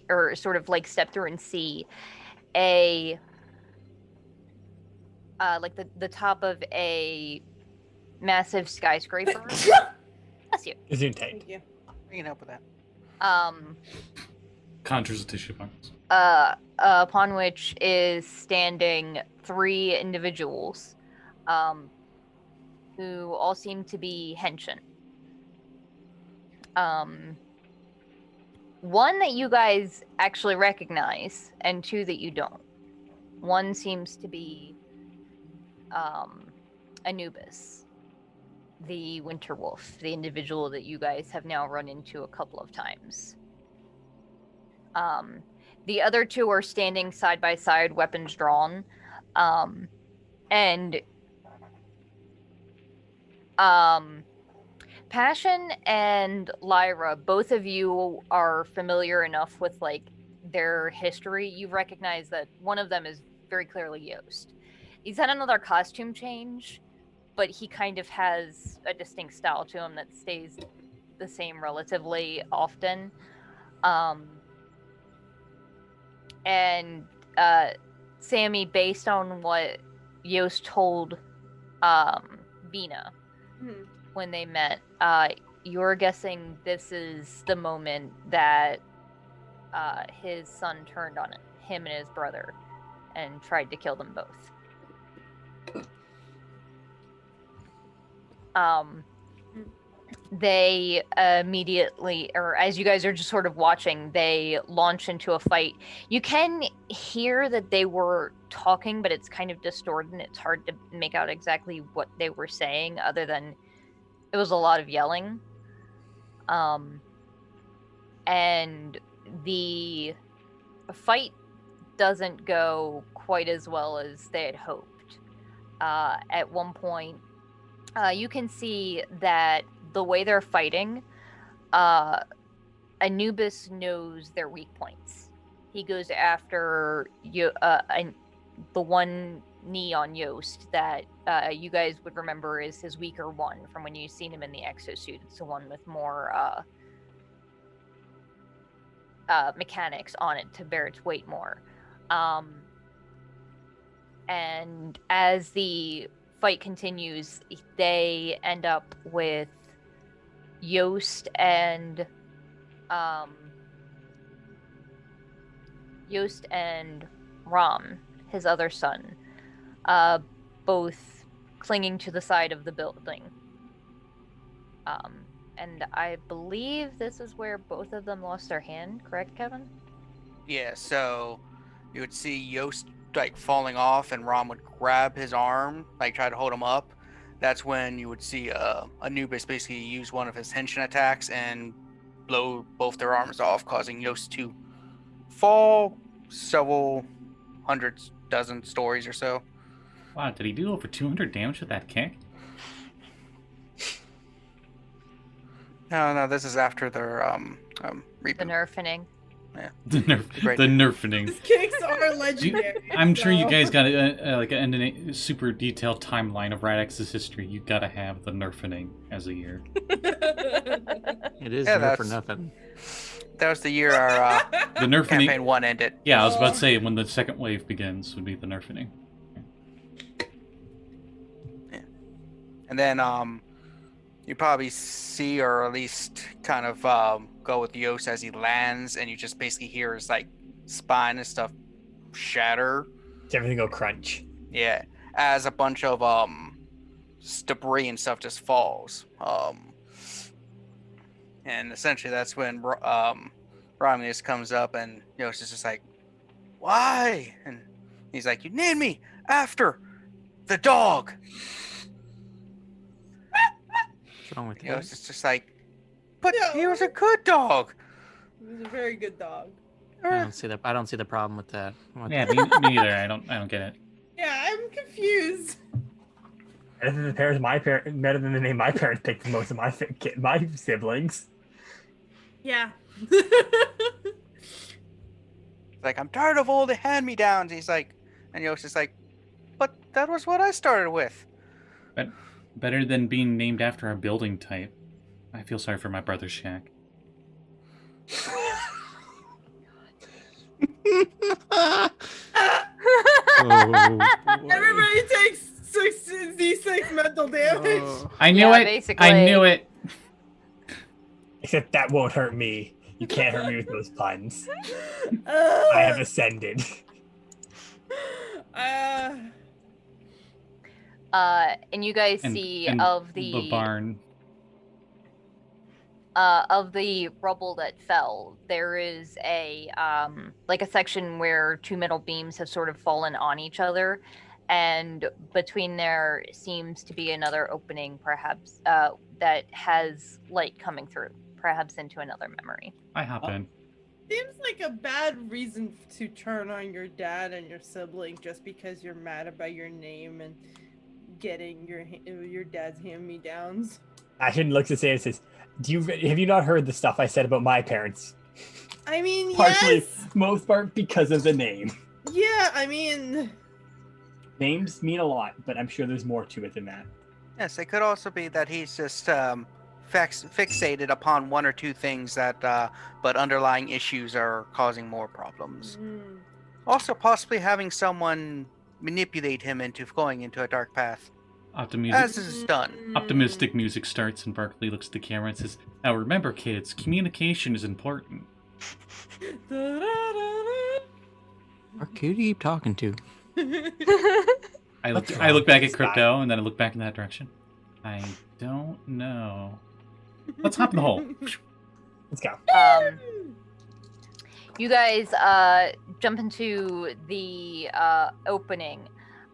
or sort of like step through and see like the top of a massive skyscraper. Bless you. Gesundheit. Thank you. I can help with that. Conjures a tissue box. Upon which is standing 3 individuals, who all seem to be Henshin. One that you guys actually recognize, and 2 that you don't. One seems to be Anubis, the Winter Wolf, the individual that you guys have now run into a couple of times. The other 2 are standing side by side, weapons drawn, and Passion and Lyra, both of you are familiar enough with like their history. You recognize that one of them is very clearly Yost. He's had another costume change, but he kind of has a distinct style to him that stays the same relatively often. And Sammi, based on what Yost told Vina when they met, you're guessing this is the moment that his son turned on him and his brother and tried to kill them both. They immediately, or as you guys are just sort of watching, they launch into a fight. You can hear that they were talking, but it's kind of distorted and it's hard to make out exactly what they were saying, other than it was a lot of yelling. And the fight doesn't go quite as well as they had hoped. At one point, you can see that the way they're fighting, Anubis knows their weak points. He goes after the one knee on Yost that you guys would remember is his weaker one from when you've seen him in the exosuit. It's the one with more mechanics on it to bear its weight more. And as the fight continues, they end up with Yost and Rhymn, his other son, both clinging to the side of the building. And I believe this is where both of them lost their hand, correct, Kevin? Yeah, so you would see Yost like falling off and Rhymn would grab his arm, like try to hold him up. That's when you would see Anubis basically use one of his Henshin attacks and blow both their arms off, causing Yost to fall several dozen stories or so. Wow, did he do over 200 damage with that kick? No, this is after their The nerfing. Yeah. The nerfening. His kicks are legendary. I'm sure you guys got a super detailed timeline of Radix's history. You gotta have the nerfening as a year. It is nerf for nothing. That was the year our the nerfening campaign 1 ended. Yeah, I was about to say when the second wave begins would be the nerfening. Yeah. And then you probably see, or at least kind of go with Yos as he lands, and you just basically hear his like spine and stuff shatter. Everything go crunch. Yeah, as a bunch of debris and stuff just falls. And essentially that's when Romulus comes up, and Yos is just like, "Why?" And he's like, "You named me after the dog." What's wrong with Yos is just like, "But he was a good dog." He was a very good dog. I don't see the problem with that. Yeah, me neither. I don't get it. Yeah, I'm confused. Better than better than the name my parents picked for most of my siblings. Yeah. Like, "I'm tired of all the hand-me-downs." He's like, and Yos is like, "But that was what I started with." But better than being named after a building type. I feel sorry for my brother Shaq. Everybody takes 6d6 mental damage. I knew it. Basically. I knew it. Except that won't hurt me. You can't hurt me with those puns. I have ascended. And you guys see of the barn. Of the rubble that fell, there is a like a section where two metal beams have sort of fallen on each other, and between there seems to be another opening, perhaps that has light coming through, perhaps into another memory. I hop in. Seems like a bad reason to turn on your dad and your sibling just because you're mad about your name and getting your dad's hand-me-downs. Ashen looks at Sam and says, have you not heard the stuff I said about my parents? I mean, Partially, yes. most part because of the name. Yeah, I mean... Names mean a lot, but I'm sure there's more to it than that. Yes, it could also be that he's just fixated upon one or two things that, but underlying issues are causing more problems. Mm. Also, possibly having someone manipulate him into going into a dark path. As is done. Optimistic music starts, and Barkley looks at the camera and says, "Now remember, kids, communication is important." Or who do you keep talking to? I look back at Crypto, and then I look back in that direction. I don't know. Let's hop in the hole. Let's go. You guys jump into the opening.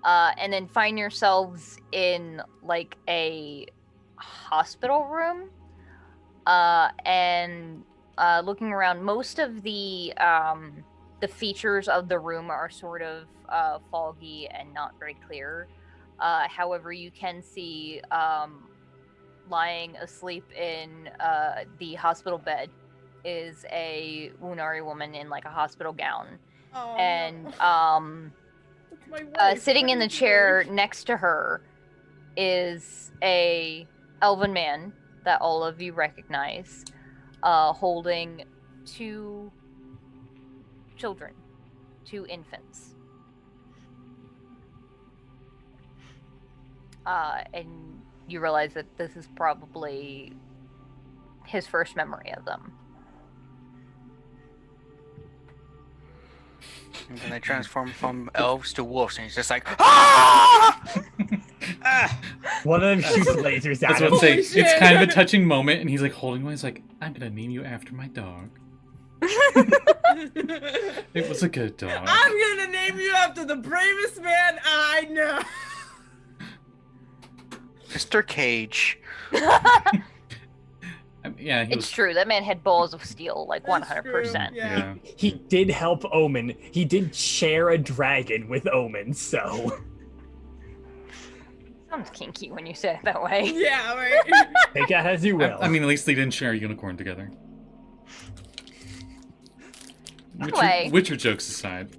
And then find yourselves in like a hospital room, and looking around. Most of the features of the room are sort of foggy and not very clear. However, you can see lying asleep in the hospital bed is a Wunari woman in like a hospital gown, and sitting in the chair next to her is a elven man that all of you recognize, holding two children, two infants. And you realize that this is probably his first memory of them. And then they transform from elves to wolves, and he's just like, "Ah!" One of them shoots lasers at him. It's kind of a touching moment, and he's like holding one. He's like, "I'm gonna name you after my dog." It was a good dog. I'm gonna name you after the bravest man I know. Mr. Cage. Yeah, it's true. That man had balls of steel, like 100%. Yeah. He did help Omen. He did share a dragon with Omen, so... Sounds kinky when you say it that way. Yeah, right. Take that as you will. I mean, at least they didn't share a unicorn together. Anyway. Witcher jokes aside.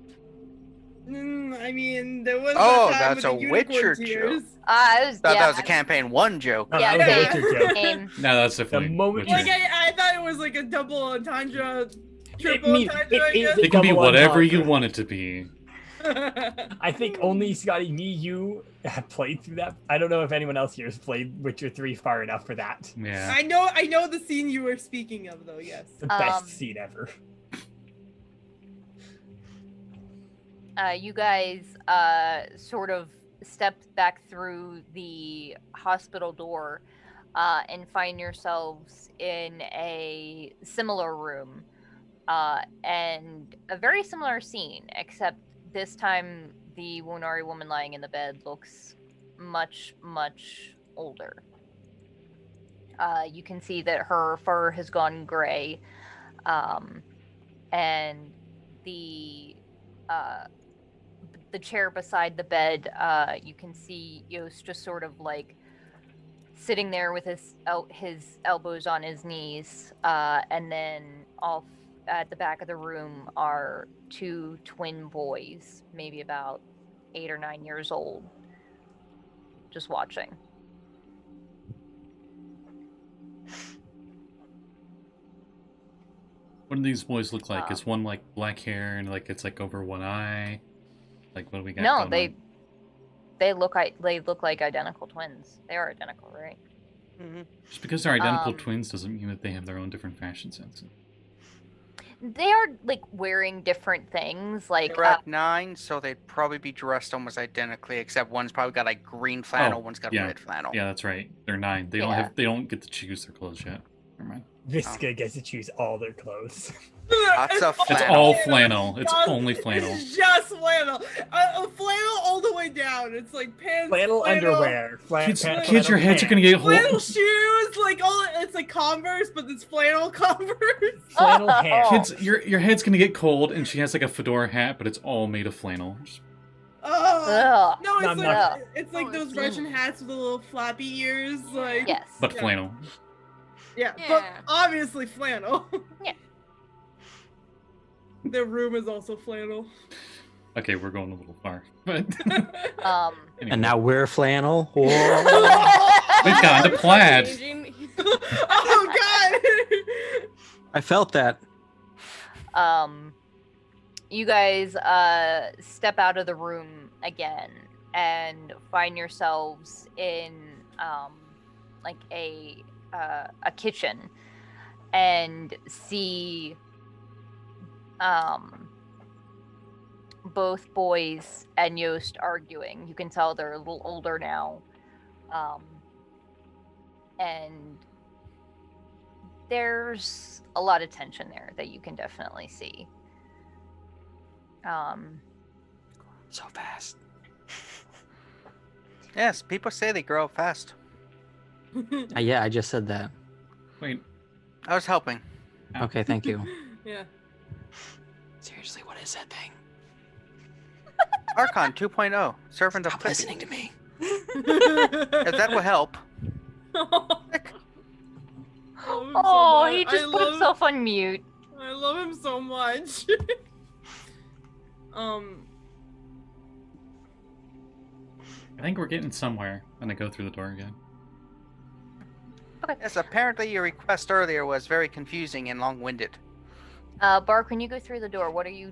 I mean, there was that's a Witcher joke. That was a campaign 1 joke. Yeah, that was a Witcher joke. No, that's definitely The moment- Witcher. Like I thought it was like a double entendre, triple entendre. I guess. It can be whatever you want it to be. I think only Scotty, me, you have played through that. I don't know if anyone else here has played Witcher 3 far enough for that. Yeah. I know the scene you were speaking of, though. Yes. The best scene ever. You guys sort of stepped back through the hospital door and find yourselves in a similar room and a very similar scene, except this time the Wunari woman lying in the bed looks much, much older. You can see that her fur has gone gray, and the chair beside the bed, you can see Yost just sort of like sitting there with his elbows on his knees, and then off at the back of the room are 2 twin boys, maybe about 8 or 9 years old, just watching. What do these boys look like? Is one like black hair and like it's like over one eye? Like what do we got? No, they look like identical twins. They are identical, right? Mm-hmm. Just because they're identical twins doesn't mean that they have their own different fashion sense. They are like wearing different things. Like they're at 9, so they'd probably be dressed almost identically, except one's probably got like green flannel, one's got red flannel. Yeah, that's right. They're 9. They don't get to choose their clothes yet. Never mind. Visca gets to choose all their clothes. Lots of flannel. It's all flannel. It's only flannel. It's just flannel. Flannel all the way down. It's like pants. Flannel underwear. Kids, your heads are gonna get flannel shoes. Like it's like Converse, but it's flannel Converse. Flannel hair. Kids, your head's gonna get cold, and she has like a fedora hat, but it's all made of flannel. No, it's like those Russian hats with the little flappy ears. Like yes, but flannel. Yeah, but obviously flannel. Yeah. Their room is also flannel. Okay, we're going a little far, but anyway. And now we're flannel. We've gone to plaid. Oh God! I felt that. You guys step out of the room again and find yourselves in like a kitchen and see both boys and Yost arguing. You can tell they're a little older now, and there's a lot of tension there that you can definitely see. So fast. Yes, people say they grow up fast. Yeah, I just said that. Wait. I was helping. Okay, thank you. Yeah. Seriously, what is that thing? Archon 2.0. Servant of Stop Clipp-E. listening to me. If that will help. Oh, he just put himself on mute. I love him so much. I think we're getting somewhere, and I go through the door again. Okay. Yes, apparently your request earlier was very confusing and long-winded. Bark, when you go through the door, what are you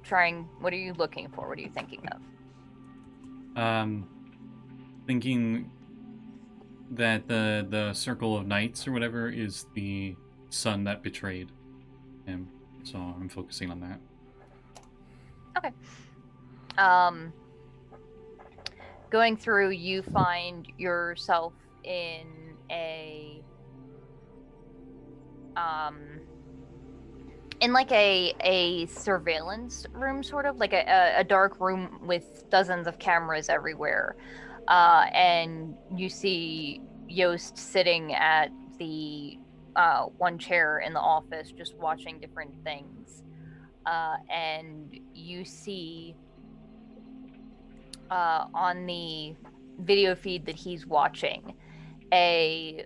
looking for? What are you thinking of? Thinking that the circle of knights or whatever is the son that betrayed him. So I'm focusing on that. Okay. Going through, you find yourself in a surveillance room, sort of like a dark room with dozens of cameras everywhere, and you see Yost sitting at the one chair in the office just watching different things, and you see on the video feed that he's watching a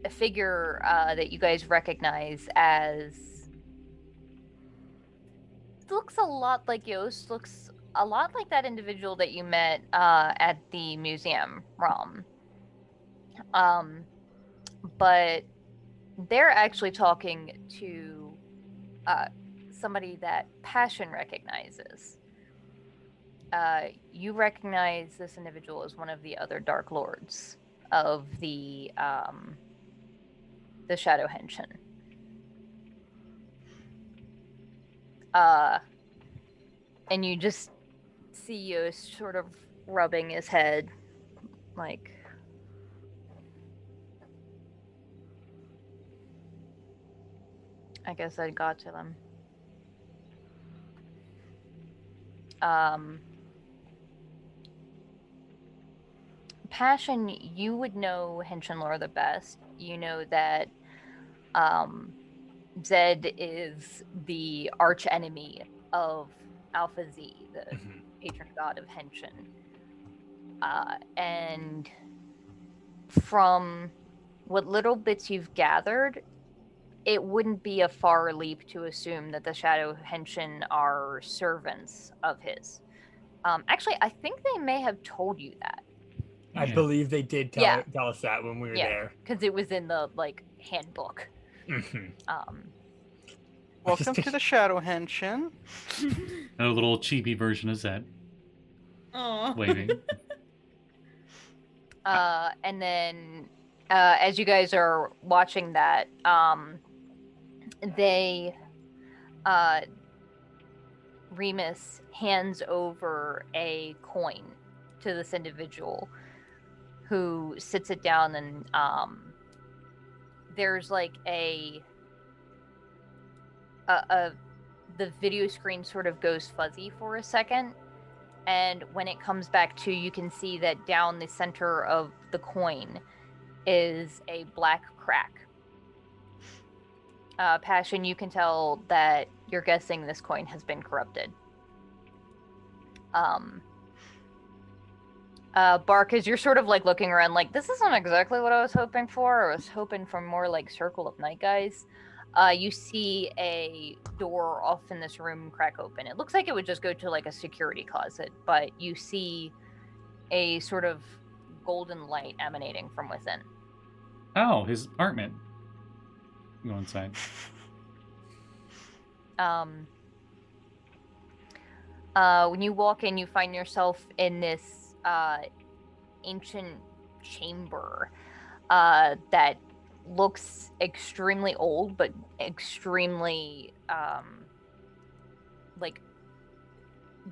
figure that you guys recognize as looks a lot like Yost. Looks a lot like that individual that you met at the museum, Rhymn. But they're actually talking to somebody that Passion recognizes. You recognize this individual as one of the other Dark Lords of the Shadow Henshin. And you just see Yost sort of rubbing his head, like, I guess I got to them. Passion, you would know Henshin lore the best. You know that Zed is the arch enemy of Alpha Z, the patron god of Henshin. And from what little bits you've gathered, it wouldn't be a far leap to assume that the Shadow Henshin are servants of his. Actually, I think they may have told you that. I believe they did tell us that when we were there. Because it was in the handbook. Welcome to the Shadow Henshin. A little chibi version of Zed. Aww. Waving. And then, as you guys are watching that, Remus hands over a coin to this individual who sits it down, and there's the video screen sort of goes fuzzy for a second, and when it comes back to, you can see that down the center of the coin is a black crack. Passion, you can tell that you're guessing this coin has been corrupted. Bark, as you're sort of looking around, this isn't exactly what I was hoping for. I was hoping for more Circle of Night Guys. You see a door off in this room crack open. It looks like it would just go to a security closet, but you see a sort of golden light emanating from within. Oh, his apartment. Go inside. When you walk in, you find yourself in this ancient chamber that looks extremely old, but extremely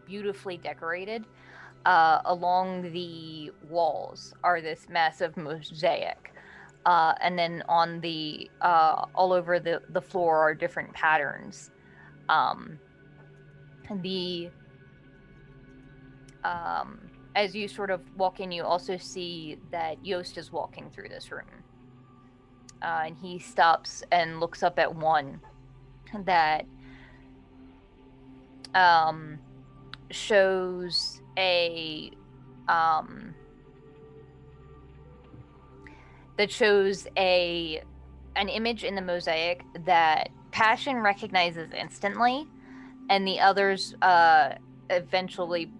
beautifully decorated. Along the walls are this massive mosaic, and then on the all over the floor are different patterns. As you sort of walk in, you also see that Yost is walking through this room. And he stops and looks up at one that shows an image in the mosaic that Passion recognizes instantly, and the others eventually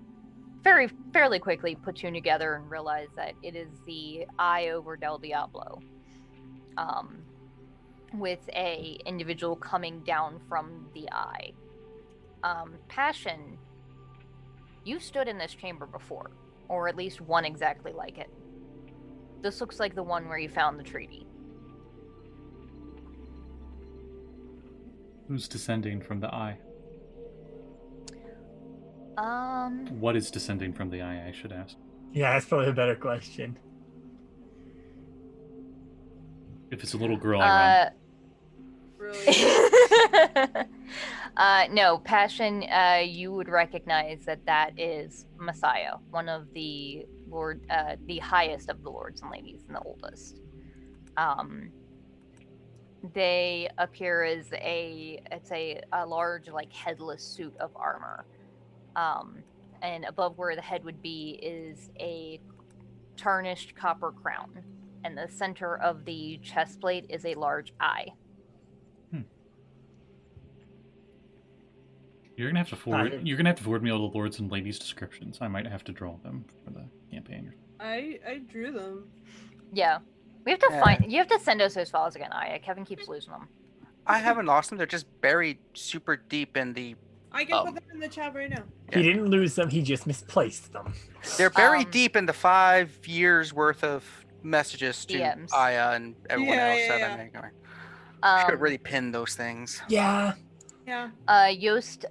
fairly quickly put two together and realize that it is the Eye over Del Diablo, with a individual coming down from the eye. Passion, you stood in this chamber before, or at least one exactly like it. This looks like the one where you found the treaty. Who's descending from the eye? What is descending from the eye, I should ask. Yeah, that's probably a better question. If it's a little girl, I Really? No, Passion, you would recognize that is Messiah, one of the the highest of the lords and ladies and the oldest. They appear as a large, headless suit of armor. And above where the head would be is a tarnished copper crown. And the center of the chest plate is a large eye. You're gonna have to forward. You're gonna have to forward me all the lords and ladies descriptions. I might have to draw them for the campaign. I drew them. Yeah, we have to find. You have to send us those files again. Kevin keeps losing them. I haven't lost them. They're just buried super deep in the. I can put them in the chat right now. He didn't lose them. He just misplaced them. They're buried deep in the 5 years worth of messages to DMs. Aya and everyone else. Should have really pinned those things. Yeah. Yeah. Yost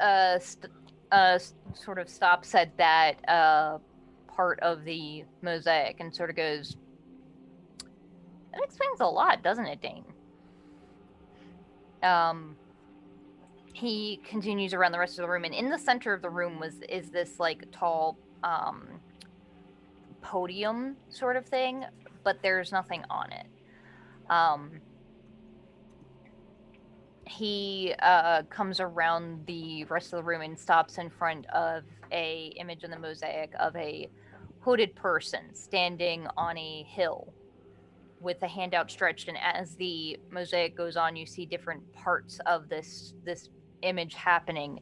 sort of stops at that part of the mosaic and sort of goes, that explains a lot, doesn't it, Dane? He continues around the rest of the room, and in the center of the room is this like tall podium sort of thing, but there's nothing on it. He comes around the rest of the room and stops in front of a image in the mosaic of a hooded person standing on a hill with a hand outstretched, and as the mosaic goes on, you see different parts of this image happening,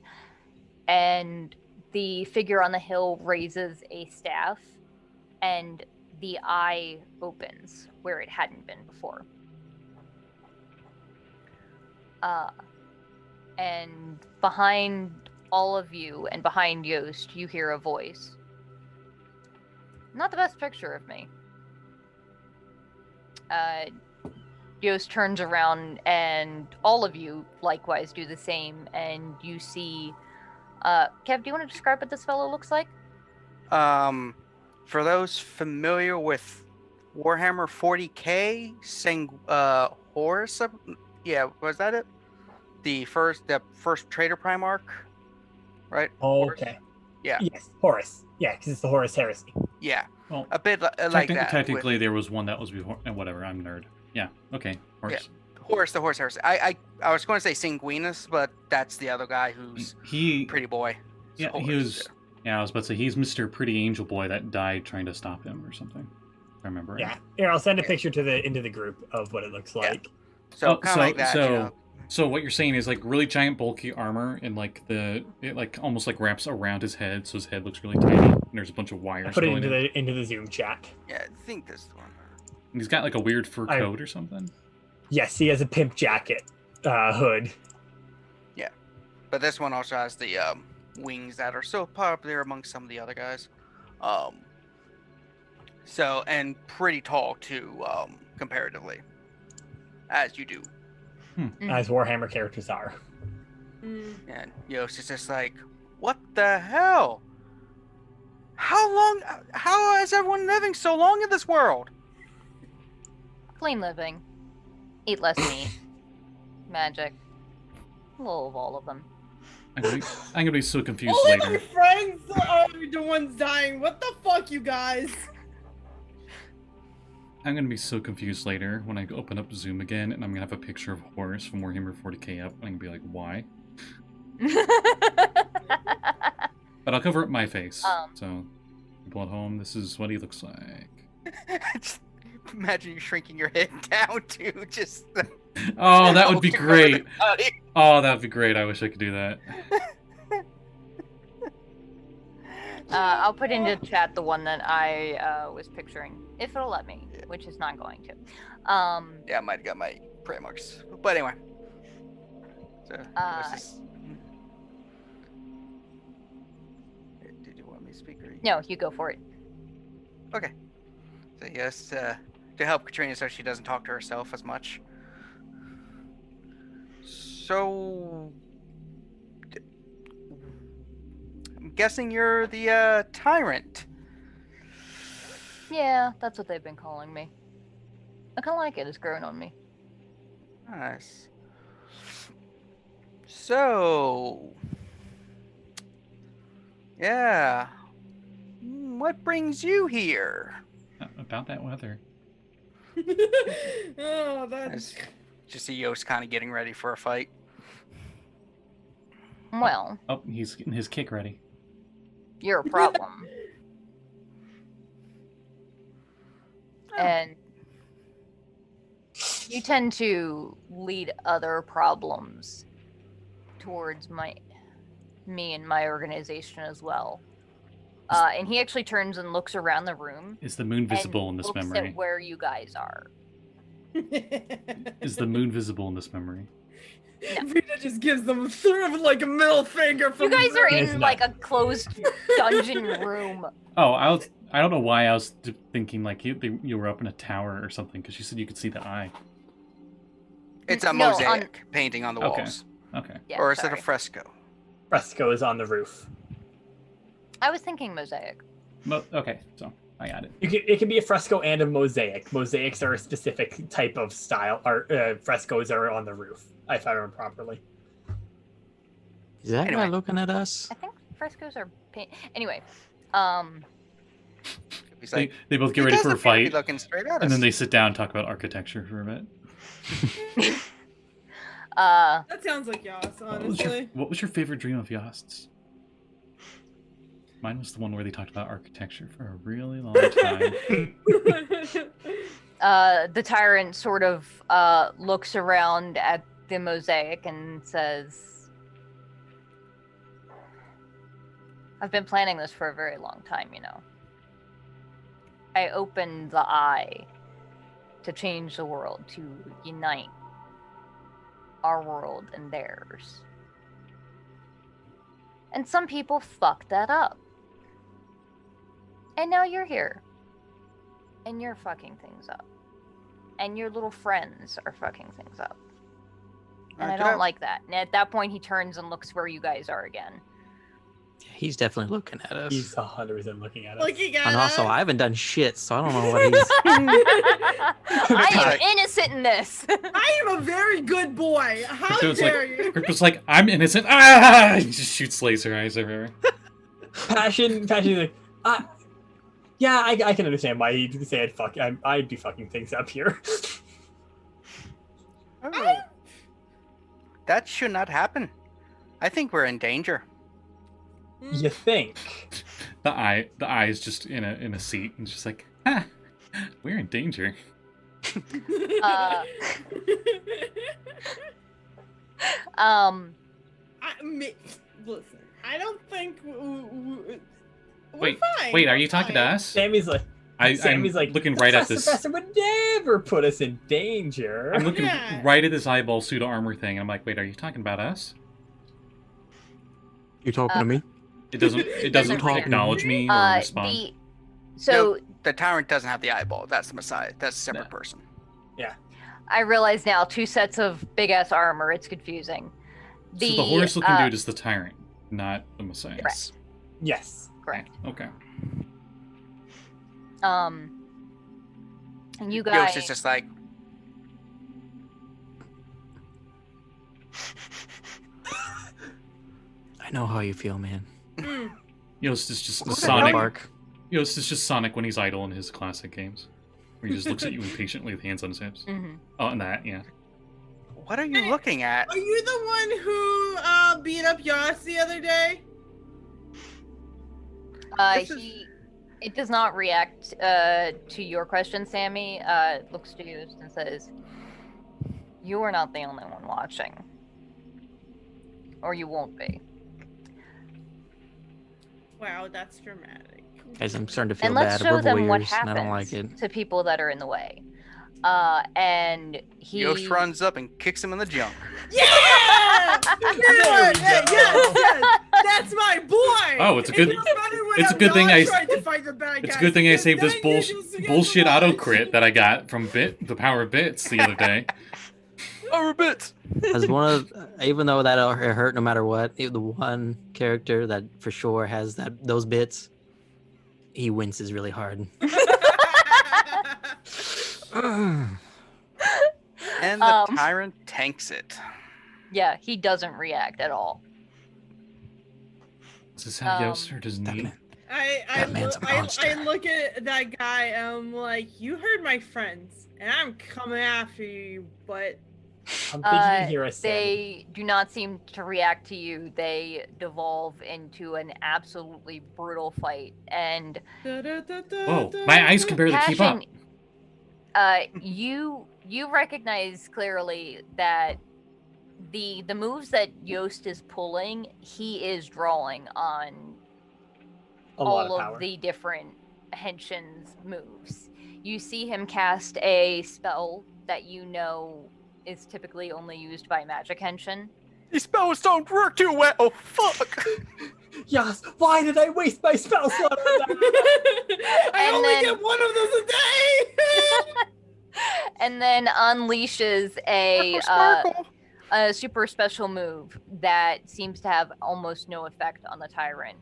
and the figure on the hill raises a staff and the eye opens where it hadn't been before. And behind all of you and behind Yost, you hear a voice. Not the best picture of me. Yost turns around and all of you likewise do the same, and you see Kev, do you want to describe what this fellow looks like? For those familiar with Warhammer 40k, Horus, was that it? The first Trader Primarch, right? Oh, Horus? okay. Yeah. Yes, Horus. Yeah, because it's the Horus heresy. Yeah. Well, a bit like that. Technically, there was one that was before. Whatever, I'm a nerd. Yeah. Okay. Horus. Yeah. Horus, the Horus heresy. I was going to say Sanguinus, but that's the other guy who's pretty boy. Yeah, Horus, he was. Yeah, I was about to say he's Mr. Pretty Angel Boy that died trying to stop him or something. If I remember right. Yeah. Here, I'll send a picture into the group of what it looks like. So kind of like that. So what you're saying is like really giant bulky armor, and like it like almost like wraps around his head, so his head looks really tiny. And there's a bunch of wires. Put it into the Zoom chat. Yeah, I think this is the one. And he's got like a weird fur coat or something. Yes, he has a pimp jacket hood. Yeah, but this one also has the wings that are so popular amongst some of the other guys. So and pretty tall too, comparatively, as you do. As Warhammer characters are. And Yost is just like, what the hell? How has everyone living so long in this world? Clean living. Eat less meat. Magic. A little of all of them. I'm gonna be so confused Only later. my friends are the ones dying. What the fuck, you guys? I'm gonna be so confused later when I open up Zoom again, and I'm gonna have a picture of Horus from Warhammer 40k up, and I'm gonna be like, why? But I'll cover up my face. So, people at home, this is what he looks like. Just imagine you shrinking your head down to just. Oh, that would be great. Oh, that would be great. I wish I could do that. I'll put into chat the one that I was picturing, if it'll let me, which is not going to. Yeah, I might have got my Primarchs. But anyway. So, did you want me to speak? Or No, you go for it. Okay. So yes, to help Katrina so she doesn't talk to herself as much. So... I'm guessing you're the tyrant. Yeah, that's what they've been calling me. I kind of like it. It's growing on me. Nice. So... Yeah. What brings you here? About that weather. Oh, that's... Just see Yost kind of getting ready for a fight. Well... Oh, he's getting his kick ready. You're a problem. And you tend to lead other problems towards my me and my organization as well. And he actually turns and looks around the room. Is the moon visible in this looks memory? at where you guys are. Is the moon visible in this memory? No. Vita just gives them sort of like a middle finger from You guys are in like a closed dungeon room. Oh, I don't know why I was thinking like you were up in a tower or something, because you said you could see the eye. It's a mosaic painting on the walls. Okay. Yeah, or is it a fresco? Fresco is on the roof. I was thinking mosaic. Okay, so I got it. It can be a fresco and a mosaic. Mosaics are a specific type of style. Frescoes are on the roof, if I remember properly. Is that guy looking at us? I think frescoes are paint. Anyway, He's like, they both get ready for a fight, looking straight at us. and then they sit down and talk about architecture for a bit. That sounds like Yost, honestly. What was your favorite dream of Yost's? Mine was the one where they talked about architecture for a really long time. The tyrant sort of looks around at the mosaic and says, I've been planning this for a very long time, you know. I opened the eye to change the world, to unite our world and theirs. And some people fucked that up. And now you're here. And you're fucking things up. And your little friends are fucking things up. And I don't like that. And at that point, he turns and looks where you guys are again. He's definitely looking at us. He's 100% looking at us. Looking at And also, us. I haven't done shit, so I don't know what he's... I am innocent in this. I am a very good boy. How dare you? Crypto's like, I'm innocent. Ah! He just shoots laser eyes everywhere. Passion is like, yeah, I can understand why he'd say I'd be fucking things up here. Oh. That should not happen. I think we're in danger. You think? The eye is just in a seat and just like, we're in danger. Listen, I don't think we're Wait, fine. wait, are you talking to us? Sammy's like, I'm looking right at this. Professor would never put us in danger. I'm looking right at this eyeball pseudo armor thing. I'm like, wait, are you talking about us? You talking to me? It doesn't acknowledge me or respond. No, the tyrant doesn't have the eyeball. That's the Messiah. That's a separate person. Yeah. I realize now, 2 sets of big ass armor. It's confusing. So the horse looking dude is the tyrant, not the Messiah. Correct. Yes. Correct. Okay. And you guys. Yost is just like, I know how you feel, man. Yost is just Look at Sonic. Mark. Yost is just Sonic when he's idle in his classic games. Where he just looks at you impatiently with hands on his hips. Mhm. Oh, and that, yeah. what are you looking at? Are you the one who beat up Yost the other day? It does not react to your question, Sammy. It looks to you and says, "You are not the only one watching, or you won't be." Wow, that's dramatic. Guys, I'm starting to feel And let's bad. show We're them what voyeurs, and I don't like happens it. to people that are in the way. And he. Yost runs up and kicks him in the junk. Yeah! Yes, that's my boy. Oh, it's a good thing It's a good thing I saved this bullshit auto crit that I got from the Power of Bits the other day. Power of Bits. As one of, even though that it hurt no matter what, the one character that for sure has those bits, he winces really hard. And the tyrant tanks it. Yeah, he doesn't react at all. Is this how Yost hurt his knee? I look at that guy and I'm like, you heard my friends, and I'm coming after you, but I'm thinking here they do not seem to react to you. They devolve into an absolutely brutal fight, and Whoa, my eyes can barely keep up. You recognize clearly that the moves that Yost is pulling, he is drawing on all of the different Henshin's moves. You see him cast a spell that you know is typically only used by magic Henshin. These spells don't work too well. Oh, fuck. Yes, why did I waste my spell slot on that? I only get one of those a day! And then unleashes a super special move that seems to have almost no effect on the tyrant.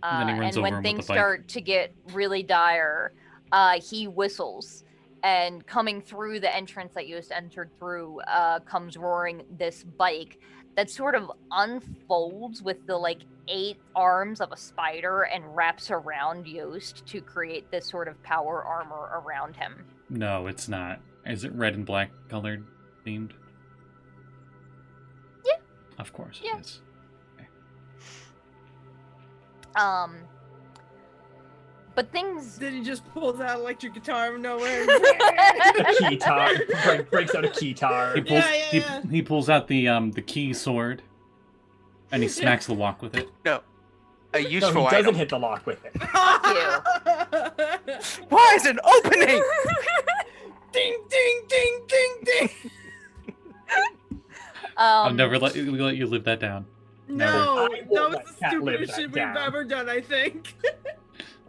And when things start to get really dire, he whistles, and coming through the entrance that you just entered through comes roaring this bike that sort of unfolds with the 8 arms of a spider and wraps around Yost to create this sort of power armor around him. No, it's not. Is it red and black colored themed? Yeah. Of course it is. Okay. But things... Then he just pulls out electric guitar from nowhere. Keytar. Breaks out a keytar. He pulls out the key sword, and he smacks the lock with it. No. A useful he doesn't item. hit the lock with it. Why is it opening? Ding, ding, ding, ding, ding. I'll never let you live that down. No, Never. that was the stupidest shit we've ever done, I think.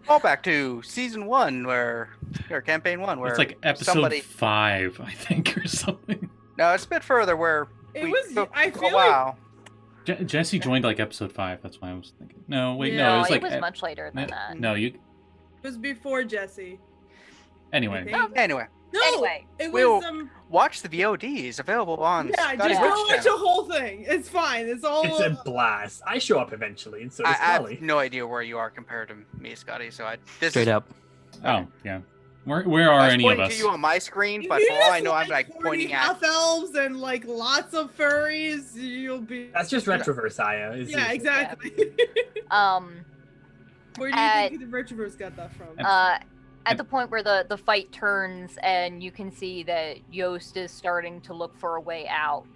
Call back to season 1 or campaign 1 where it's like episode 5, I think, or something. No, it's a bit further where I feel like Jesse joined episode 5. That's why I was thinking. No, wait, no, it was was much later than that. No, it was before Jesse. Anyway. Anyway. No, anyway, it was watch the VODs available on Scotty Scotty just go watch the whole thing. It's fine. It's a blast. I show up eventually, and so does I Callie. have no idea where you are compared to me, Scotty. So Straight up. Oh yeah. Where are any of us? I was pointing to you on my screen, but for all I know, I'm pointing at half elves and lots of furries. You'll be. That's just Retroverse, Aya. Yeah, exactly. Where do you think the Retroverse got that from? At the point where the fight turns and you can see that Yost is starting to look for a way out,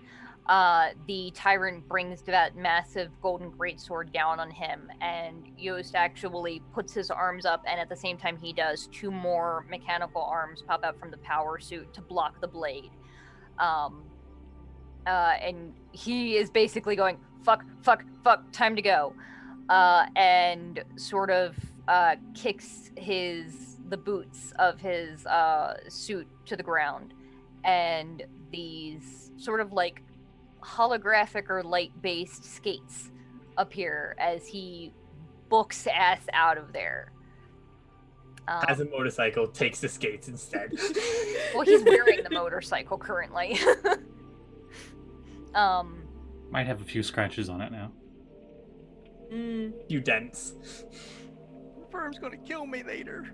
the tyrant brings that massive golden greatsword down on him, and Yost actually puts his arms up, and at the same time he does, 2 more mechanical arms pop out from the power suit to block the blade. And he is basically going, fuck, time to go. And sort of kicks the boots of his suit to the ground, and these sort of holographic or light-based skates appear as he books ass out of there. As a motorcycle, takes the skates instead. Well, he's wearing the motorcycle currently. Might have a few scratches on it now. You dents. Firm's gonna kill me later.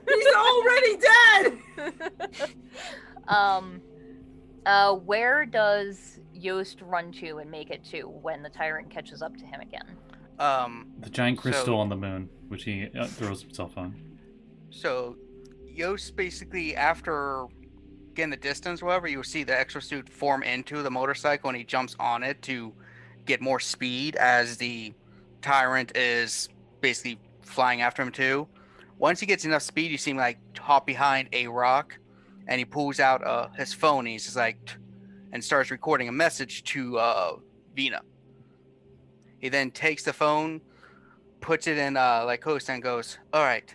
He's already dead. Where does Yost run to and make it to when the tyrant catches up to him again? The giant crystal on the moon, which he throws himself on. So, Yost basically, after getting the distance, whatever, you'll see the exosuit form into the motorcycle, and he jumps on it to get more speed as the tyrant is basically flying after him too. Once he gets enough speed, you see him hop behind a rock, and he pulls out his phone, and he's just and starts recording a message to Vina. He then takes the phone, puts it in host, and goes, "All right,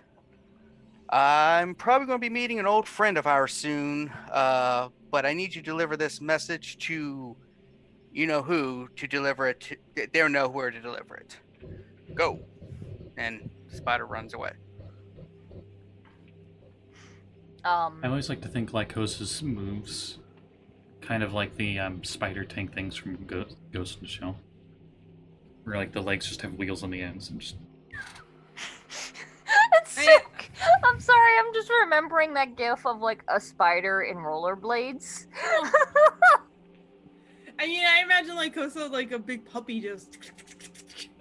I'm probably going to be meeting an old friend of ours soon, but I need you to deliver this message to you know who to deliver it to. They'll know where to deliver it. Go." And Spider runs away. I always like to think Lycosa's moves kind of like the spider tank things from Ghost in the Shell. Where the legs just have wheels on the ends and just... It's sick. I'm sorry, I'm just remembering that gif of a spider in rollerblades. I imagine Lycosa a big puppy just...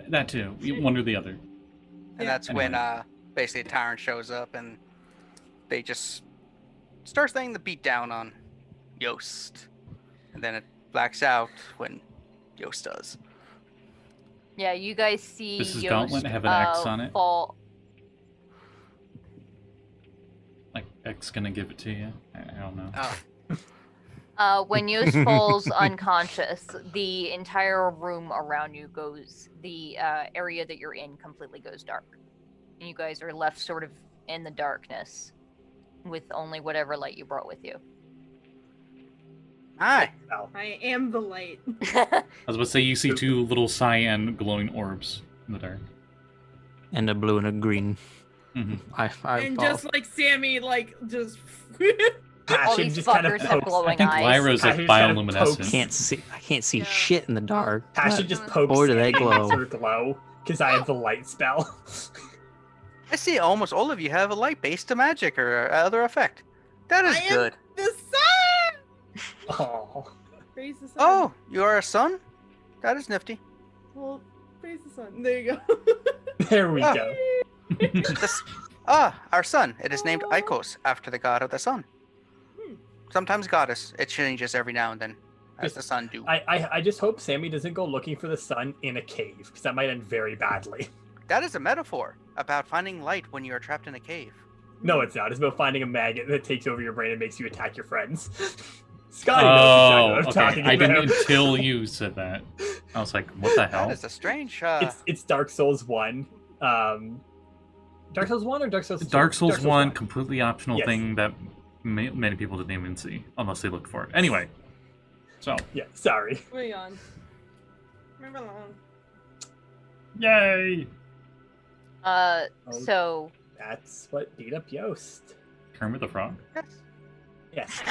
That too. One or the other. And that's when basically a tyrant shows up, and they just start laying the beat down on Yost. And then blacks out when Yost does. Yeah, you guys see This is Yost, Gauntlet have an X on it? fall. Like, X gonna give it to you? I don't know. When Yost falls unconscious, the entire room around you goes, the area that you're in completely goes dark. And you guys are left sort of in the darkness with only whatever light you brought with you. Hi. I am the light. I was about to say, you see two little cyan glowing orbs in the dark. And a blue and a green. Mm-hmm. And just like Sammy, like, just... All these just kind of fuckers have pokes. glowing I think eyes. Lyra's like Passion kind of bioluminescent. I can't see shit in the dark. Passion just pokes. Boy, do they glow. Her glow, because I have the light spell. I see almost all of you have a light-based magic or other effect. That is good. The sun! Oh. Praise the sun. Oh, you are a sun? That is nifty. Well, praise the sun. There you go. There we go. Our sun. It is named Ikos, after the god of the sun. Sometimes goddess. It changes every now and then, as the sun do. I just hope Sammy doesn't go looking for the sun in a cave, because that might end very badly. That is a metaphor about finding light when you are trapped in a cave. No, it's not. It's about finding a maggot that takes over your brain and makes you attack your friends. Scotty knows what I'm talking I about. didn't until you said that. I was like, what the hell? That is a strange... It's Dark Souls 1. Dark Souls 1 or Dark Souls 2? Dark Souls 1, completely optional Yes. thing that many people didn't even see, unless they looked for it. Anyway, so. Yeah, sorry. Moving on. Remember long. Yay! So... That's what beat up Yost. Kermit the Frog? Yes.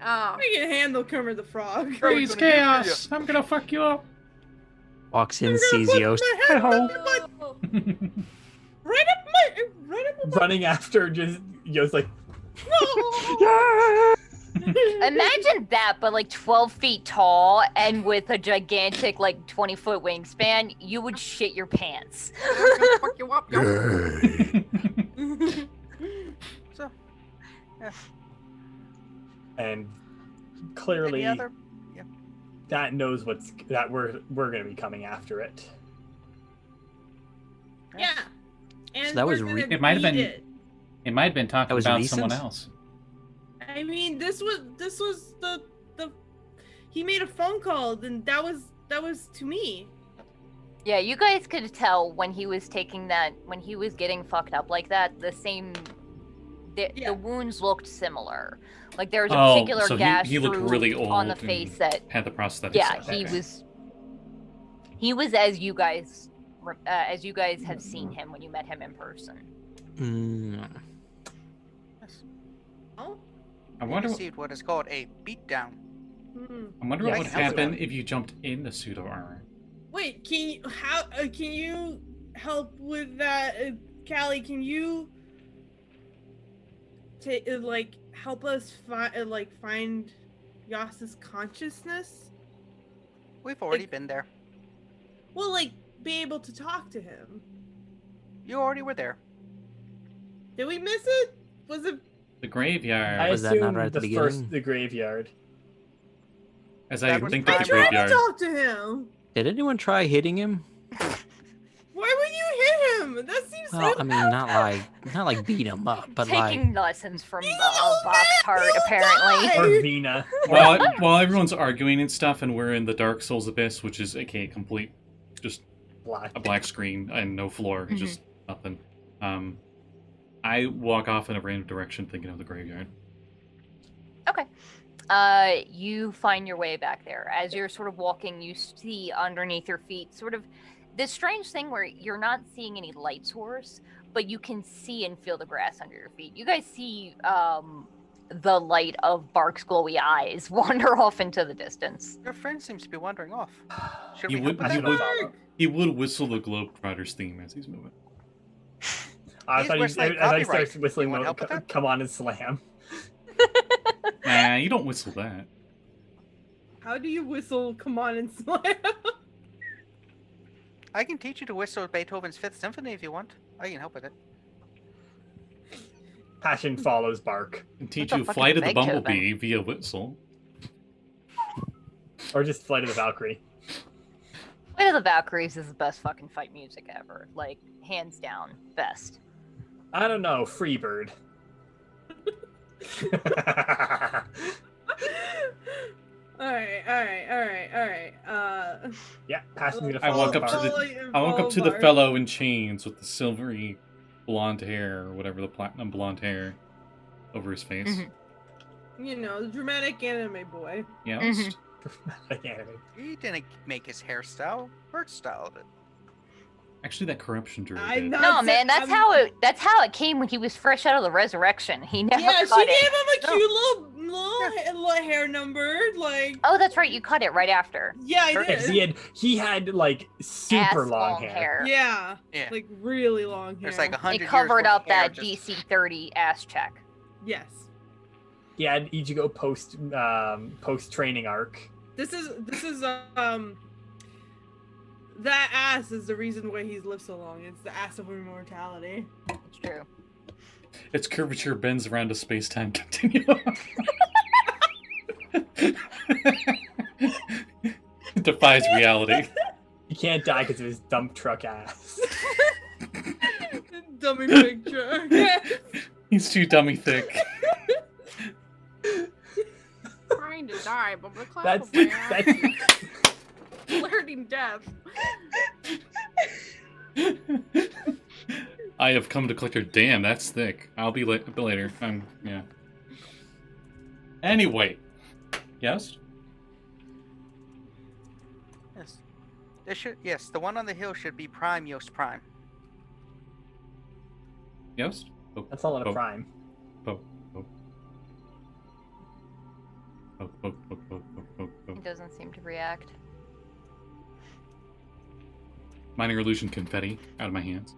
Oh. We can handle Kermit the Frog. Freeze chaos! I'm gonna fuck you up! Walks in, sees Yost. Hello. Right up my Running after just Yost like, Imagine that, but like 12 feet tall and with a gigantic, like 20-foot wingspan, you would shit your pants. Fuck you up, yo. So, yeah. and clearly Any other? that knows that we're gonna be coming after it. Yeah. And So that was we're gonna It might have beat been- it. It might have been talking That was about recent? someone else. I mean, this was the he made a phone call, and that was to me. Yeah, you guys could tell when he was when he was getting fucked up like that, the wounds looked similar. Like there was a particular so gash he looked through really old on the and face that, had the prosthetic. yeah, stuff. he Okay. was as you guys have seen him when you met him in person. Oh. I You wonder. received what is called a beatdown. I wonder Yeah, what would I can help happen with if you jumped in the pseudo armor. Wait, can you help with that, Callie? Can you help us find Yas's consciousness? We've already been there. Well, be able to talk to him. You already were there. Did we miss it? Was it? The graveyard. I Was that not assumed right at the the beginning? graveyard. As That I was think fine. of I the tried to graveyard. talk to him. Did anyone try hitting him? Why would you hit him? That seems Well, so I mean, not like beat him up, but Taking lessons from Box Tart, little apparently. guy. Or Vina. While everyone's arguing and stuff, and we're in the Dark Souls Abyss, which is a complete, just Black. a black screen and no floor, Mhm. just nothing. I walk off in a random direction, thinking of the graveyard. Okay. You find your way back there. As you're sort of walking, you see underneath your feet sort of this strange thing where you're not seeing any light source, but you can see and feel the grass under your feet. You guys see the light of Bark's glowy eyes wander off into the distance. Your friend seems to be wandering off. Should He we would- help he with would- that? He would whistle the Globetrotters theme as he's moving. I He's thought whistling as I copyright. started whistling, You want help with that? come on and slam. Nah, you don't whistle that. How do you whistle? Come on and slam. I can teach you to whistle Beethoven's Fifth Symphony if you want. I can help with it. Passion follows Bark. And teach What the you fuck Flight is of the Beethoven? Bumblebee via whistle. Or just Flight of the Valkyrie. Flight of the Valkyries is the best fucking fight music ever. Like, hands down, best. I don't know, Freebird. Alright. Yeah, passing me the I walk up to the fellow in chains with the silvery blonde hair, or whatever, the platinum blonde hair over his face. Mm-hmm. You know, the dramatic anime boy. Yes. Dramatic anime. He didn't make his hairstyle. Bert styled it. Actually, that corruption drew. No, man, that's how it came when he was fresh out of the resurrection. He never cut she it. gave him a cute little hair number, like. Oh, that's right, you cut it right after. Yeah, I did. He had like super Ass long hair. Yeah, like really long hair. There's like 100 It covered up that just... DC 30 ass check. Yes. Yeah, Ichigo post training arc. This is that ass is the reason why he's lived so long. It's the ass of immortality. It's true. Its curvature bends around a space-time continuum. It defies reality. He can't die because of his dump truck ass. Dummy picture. He's too dummy thick. Trying to die, but we're clapping. That's Flirting death. I have come to collect her. Damn, that's thick. I'll be later. Yeah. Anyway. Yes? Yes. The one on the hill should be Prime Yost Prime. Yes? Oh, that's all in a prime. It doesn't seem to react. Minor illusion confetti out of my hands.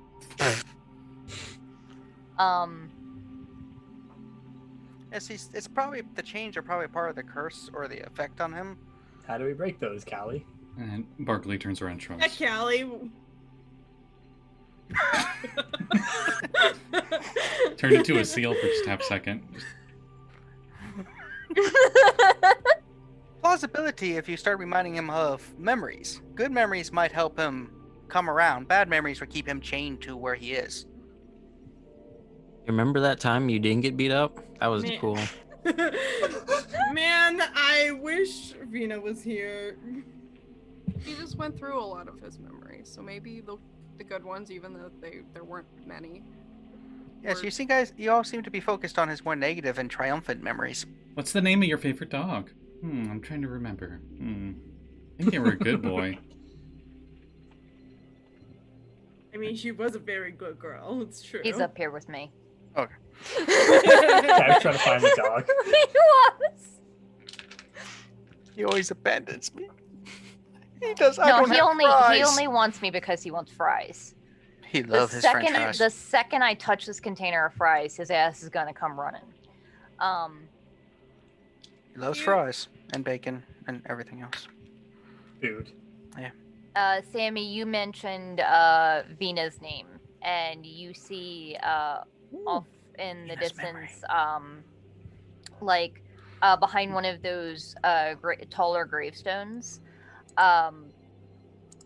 It's probably the change are probably part of the curse or the effect on him. How do we break those, Callie? And Barkley turns around and shrugs. Yeah, Callie. Turned into a seal for just half a second. Plausibility if you start reminding him of memories. Good memories might help him come around. Bad memories would keep him chained to where he is. You remember that time you didn't get beat up? That was cool. Man, I wish Vina was here. He just went through a lot of his memories, so maybe the good ones, even though there weren't many. Yes, you see, guys, you all seem to be focused on his more negative and triumphant memories. What's the name of your favorite dog? I'm trying to remember. I think they were a good boy. I mean, she was a very good girl. It's true. He's up here with me. Okay. I was trying to find the dog. He was. He always abandons me. He does. No, he only wants me because he wants fries. He loves his French fries. The second I touch this container of fries, his ass is gonna come running. He loves fries and bacon and everything else. Food. Yeah. Sammy, you mentioned Vina's name, and you see off in the distance, behind one of those taller gravestones.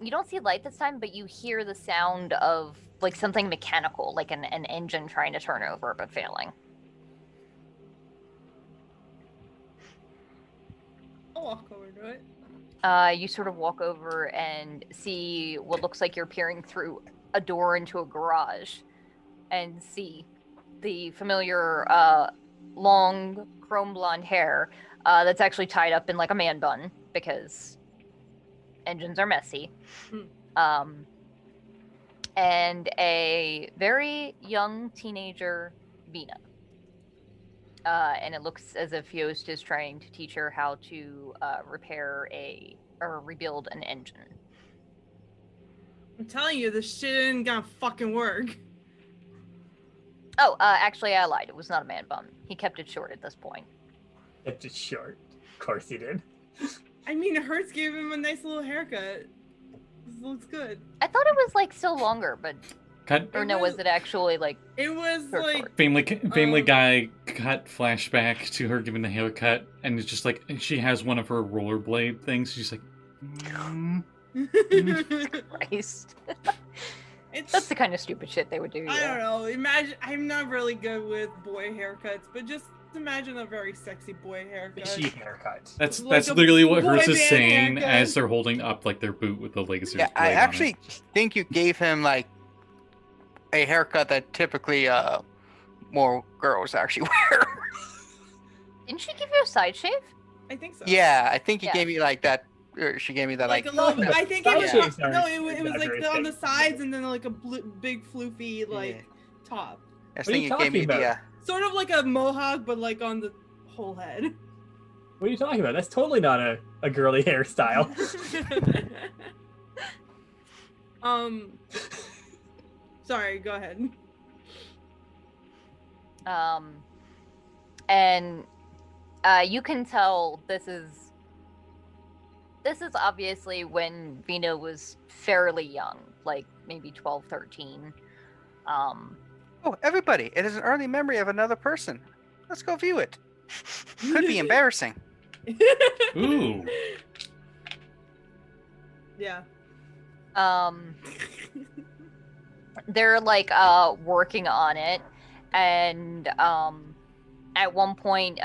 You don't see light this time, but you hear the sound of like something mechanical, like an engine trying to turn over but failing. I'll walk over to it. You sort of walk over and see what looks like you're peering through a door into a garage and see the familiar long chrome blonde hair that's actually tied up in like a man bun because engines are messy. And a very young teenager, Vina. And it looks as if Yost is trying to teach her how to rebuild an engine. I'm telling you, this shit ain't gonna fucking work. Oh, actually, I lied. It was not a man bun. He kept it short at this point. Kept it short. Of course he did. I mean, Hertz gave him a nice little haircut. This looks good. I thought it was like still longer, but Cut. Or no, was it actually like? It was like Family Guy cut flashback to her giving the haircut, and it's just like she has one of her rollerblade things. She's like, Christ. That's the kind of stupid shit they would do. I don't know. Imagine, I'm not really good with boy haircuts, but just imagine a very sexy boy haircut. Sheep haircut. That's Like literally what boy hers is band saying haircut. as they're holding up like their boot with the laser. Yeah, I actually think you gave him like a haircut that typically more girls actually wear. Didn't she give you a side shave? I think so. Yeah, I think he gave me like that. Or she gave me that Like like. a little bit. I think it was Yeah. no. It was like on the sides and then like a big floofy like top. I What are think you you gave me talking the. about? Sort of like a mohawk, but like on the whole head. What are you talking about? That's totally not a girly hairstyle. Sorry, go ahead. And you can tell this is obviously when Vina was fairly young, like maybe 12, 13. Oh, everybody! It is an early memory of another person. Let's go view it. Could be embarrassing. Ooh. Yeah. They're like working on it, and at one point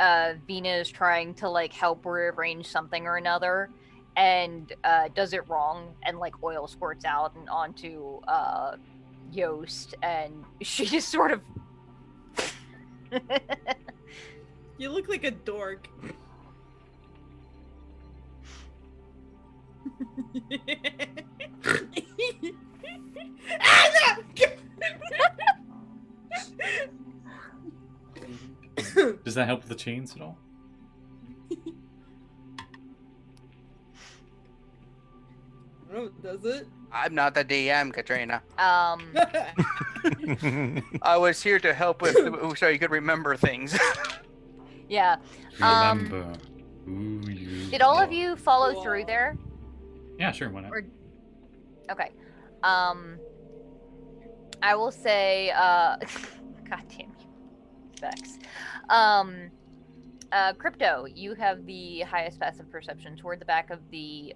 Vina is trying to like help rearrange something or another, and does it wrong, and like oil squirts out and onto Yost, and she just sort of You look like a dork. Does that help with the chains at all? Oh, does it? I'm not the DM, Katrina. um I was here to help with so you could remember things. yeah. Remember who you Did all of are. you follow through there? Yeah, sure. Why not? Or- Okay. I will say, God damn you, Vex. Crypto, you have the highest passive perception. Toward the back of the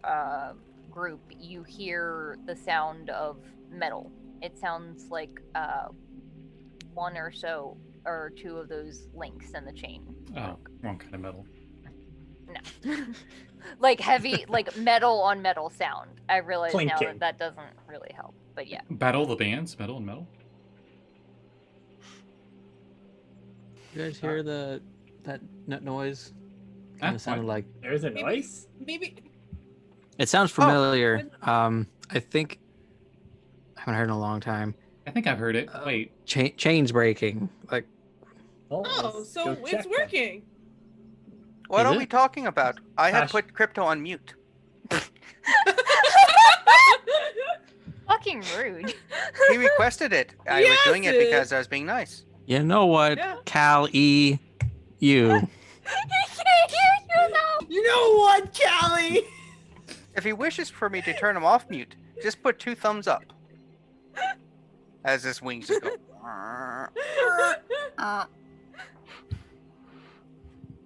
group, you hear the sound of metal. It sounds like one or two of those links in the chain. Oh, wrong kind of metal. No. Like heavy, like metal on metal sound. I realize now Clinking. that doesn't really help, but yeah. Battle of the Bands, metal and metal. You guys hear that noise? Ah, Kind of sounded what? like. There's a noise? Maybe. It sounds familiar. I think I haven't heard in a long time. I think I've heard it. Wait. Chains breaking. Like. Oh, let's so go it's check then. working. What Is are it? we talking about? I have Ash. put crypto on mute. Fucking rude. He requested it. I was doing it because I was being nice. You know what, Yeah. Kall-E, you. You know what, Callie? If he wishes for me to turn him off mute, just put 2 thumbs up. As his wings just go.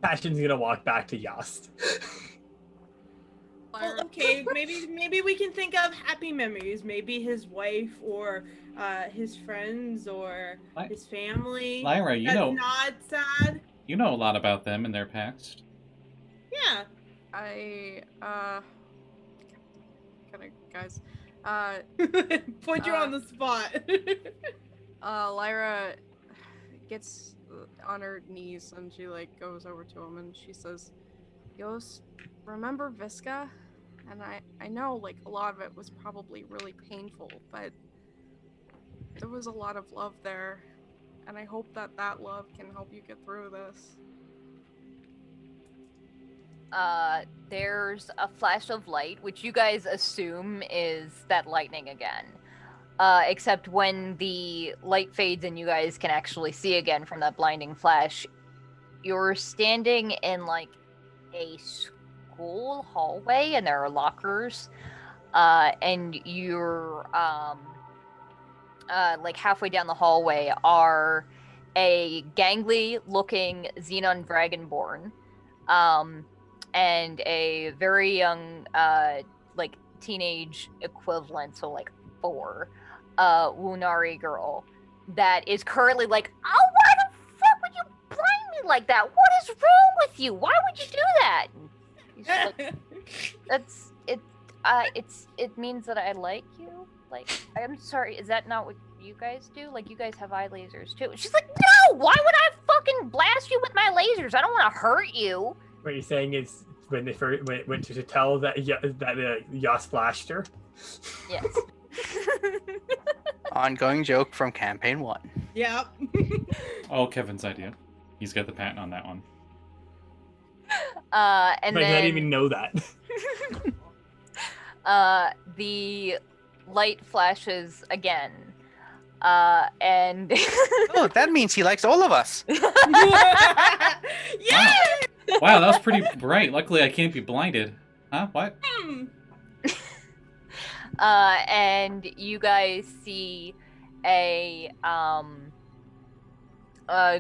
Passion's gonna walk back to Yost. Well, okay, maybe we can think of happy memories. Maybe his wife or his friends or his family. Lyra, you That's know. not sad. You know a lot about them and their past. Yeah. Guys, Put you on the spot. Lyra gets on her knees and she like goes over to him and she says, Yost, remember Visca? And I know like a lot of it was probably really painful, but there was a lot of love there, and I hope that love can help you get through this. There's a flash of light, which you guys assume is that lightning again. Except when the light fades and you guys can actually see again from that blinding flash, you're standing in like a school hallway and there are lockers. And you're like halfway down the hallway, are a gangly-looking Xenon Dragonborn, and a very young, like teenage equivalent, so like 4, Wunari girl that is currently like, oh, why the fuck would you blind me like that? What is wrong with you? Why would you do that? He's like, that's it. It means that I like you. Like, I'm sorry. Is that not what you guys do? Like, you guys have eye lasers too. She's like, no. Why would I fucking blast you with my lasers? I don't want to hurt you. What you're saying is when they first went to tell that Yas flashed her. Yes. Ongoing joke from campaign 1. Yep. Oh, Kevin's idea. He's got the patent on that one. And then I didn't even know that. the light flashes again. And Oh, that means he likes all of us. Yeah. Wow, that was pretty bright. Luckily, I can't be blinded. Huh? What? And you guys see a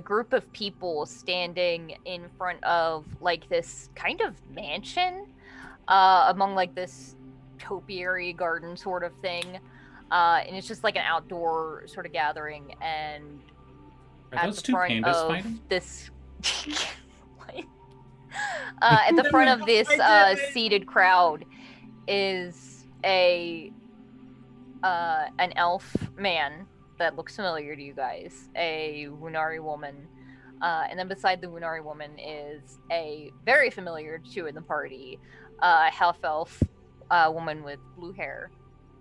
group of people standing in front of like this kind of mansion, among like this topiary garden sort of thing, and it's just like an outdoor sort of gathering. And Are those two pandas fighting? This, what? At the front of this seated crowd is an elf man that looks familiar to you guys, a Wunari woman, and then beside the Wunari woman is a very familiar to in the party, half elf woman with blue hair,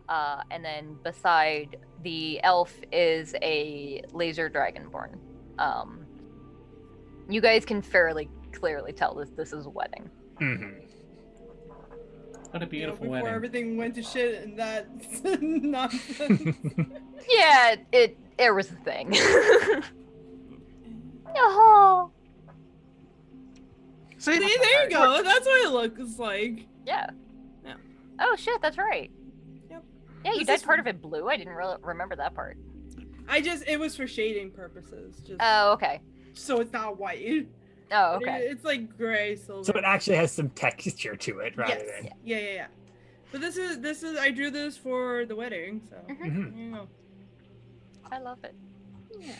and then beside the elf is a laser dragonborn. You guys can fairly clearly tell this is a wedding. Mm-hmm. What a beautiful before wedding. everything went to shit and that nonsense. Yeah, it was a thing. Oh. See, there you go. That's what it looks like. Yeah. Yeah. Oh shit, that's right. Yep. Yeah, you dyed part of it blue. I didn't really remember that part. It was for shading purposes. Just Oh, okay. so it's not white. Oh, okay. It's like gray, silver. So it actually has some texture to it, rather than. Yeah. But this is I drew this for the wedding, so Mm-hmm. you know. I love it. Yeah.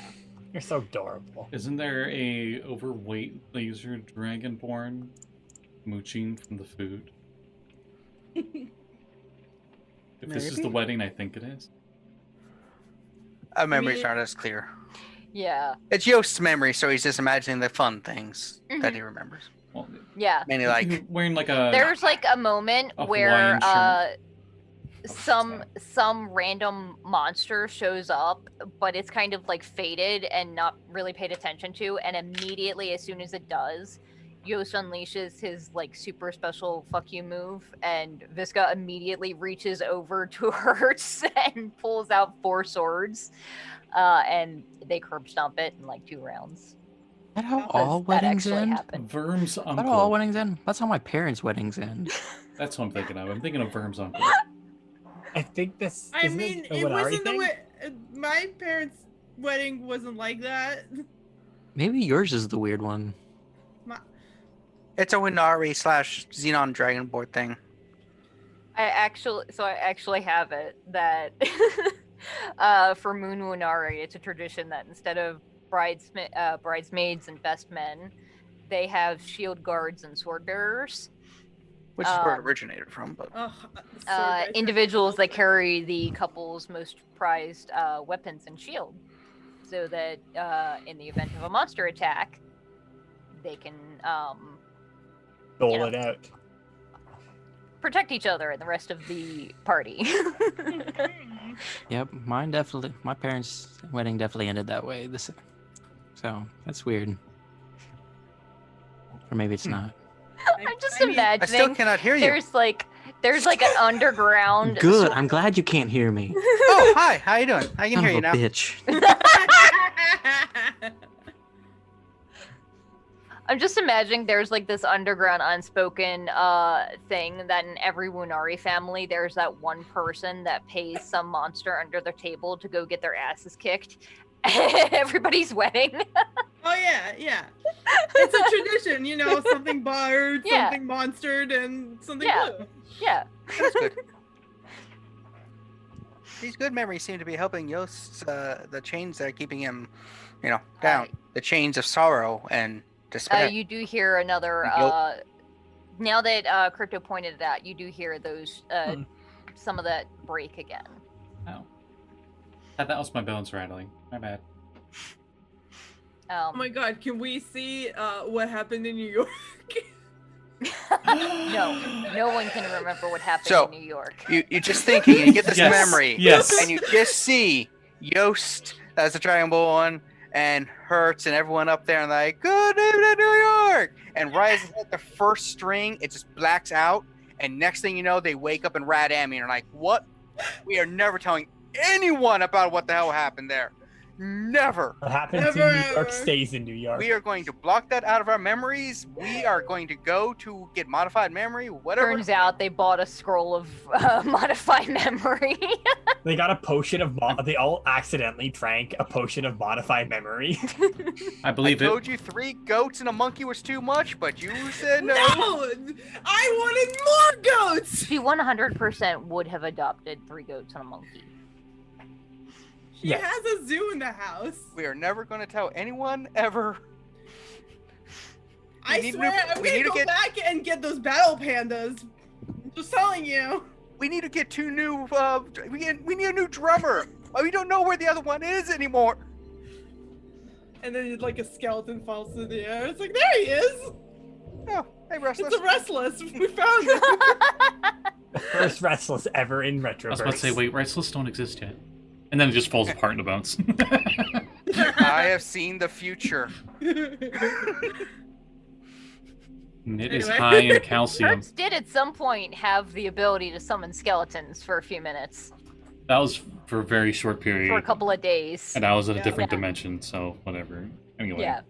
You're so adorable. Isn't there a overweight laser dragonborn mooching from the food? If this is the wedding, I think it is. Our memories aren't as clear. Yeah. It's Yost's memory, so he's just imagining the fun things that he remembers. Well, Yeah. Mainly like wearing like a. There's like a moment a where Hawaiian some random monster shows up, but it's kind of like faded and not really paid attention to, and immediately as soon as it does, Yost unleashes his like super special fuck you move, and Visca immediately reaches over to her and pulls out 4 swords, and they curb stomp it in like 2 rounds. Is that how all weddings end? Verm's Is that uncle. how all weddings end? That's how my parents' weddings end. That's what I'm thinking of. I'm thinking of Verm's uncle. I think this. I mean, it Wunari wasn't the thing? way. My parents' wedding wasn't like that. Maybe yours is the weird one. it's a Wunari / Xenon Dragonborn thing. I actually have it that for Moon Wunari, it's a tradition that instead of bridesmaids and best men, they have shield guards and sword bearers. Which is where it originated from, but Individuals that carry the couple's most prized weapons and shield, so that in the event of a monster attack, they can dole it out. Protect each other and the rest of the party. Yep, my parents' wedding definitely ended that way. So that's weird. Or maybe it's not. I'm just imagining. I still cannot hear you. There's like an underground. Good. I'm glad you can't hear me. Oh, hi. How you doing? I can Son hear of you a now. bitch. I'm just imagining there's like this underground unspoken thing that in every Wunari family there's that one person that pays some monster under their table to go get their asses kicked at everybody's wedding. Oh yeah. It's a tradition, you know, something barred, something monstered, and something blue. Yeah. That's good. These good memories seem to be helping Yost, the chains that are keeping him, down. The chains of sorrow and despair. You do hear another, now that Crypto pointed it out, you do hear those, some of that break again. Oh. That was my bones rattling. My bad. Oh my god, can we see what happened in New York? No one can remember what happened in New York. You just thinking, you get this memory, yes, and you just see Yost as the Dragon Ball one, and Hertz and everyone up there, and like, good evening, New York! And right as at the first string, it just blacks out, and next thing you know, they wake up in Rad Ami and are like, what? We are never telling anyone about what the hell happened there. Never. What happens in New York stays in New York. We are going to block that out of our memories. We are going to go to get modified memory, whatever. Turns out they bought a scroll of modified memory. They got a potion of they all accidentally drank a potion of modified memory. I believe I told you 3 goats and a monkey was too much, but you said no. No! I wanted more goats! She 100% would have adopted 3 goats and a monkey. She has a zoo in the house. We are never going to tell anyone ever. I swear, I'm going to go back and get those battle pandas. I'm just telling you. We need to get 2 new, we need a new drummer. We don't know where the other one is anymore. And then like a skeleton falls through the air. It's like, there he is. Oh, hey, Restless. It's a Restless. We found him. The first Restless ever in Retroverse. I was about to say, wait, Restless don't exist yet. And then it just falls apart into bones. I have seen the future. It is high in calcium. Hertz did at some point have the ability to summon skeletons for a few minutes. That was for a very short period. For a couple of days. And I was at a different dimension, so whatever. Anyway. Yeah.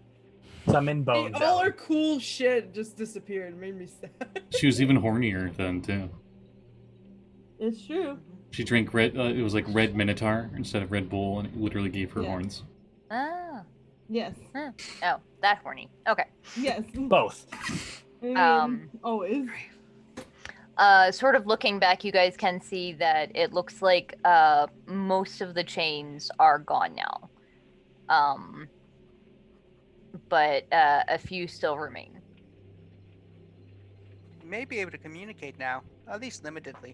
Summon bones. All our cool shit just disappeared. It made me sad. She was even hornier then, too. It's true. She drank red, it was like Red Minotaur instead of Red Bull, and it literally gave her horns. Oh. Yes. Oh, that horny. Okay. Yes. Both. Always. Sort of looking back, you guys can see that it looks like most of the chains are gone now. But a few still remain. You may be able to communicate now, at least limitedly.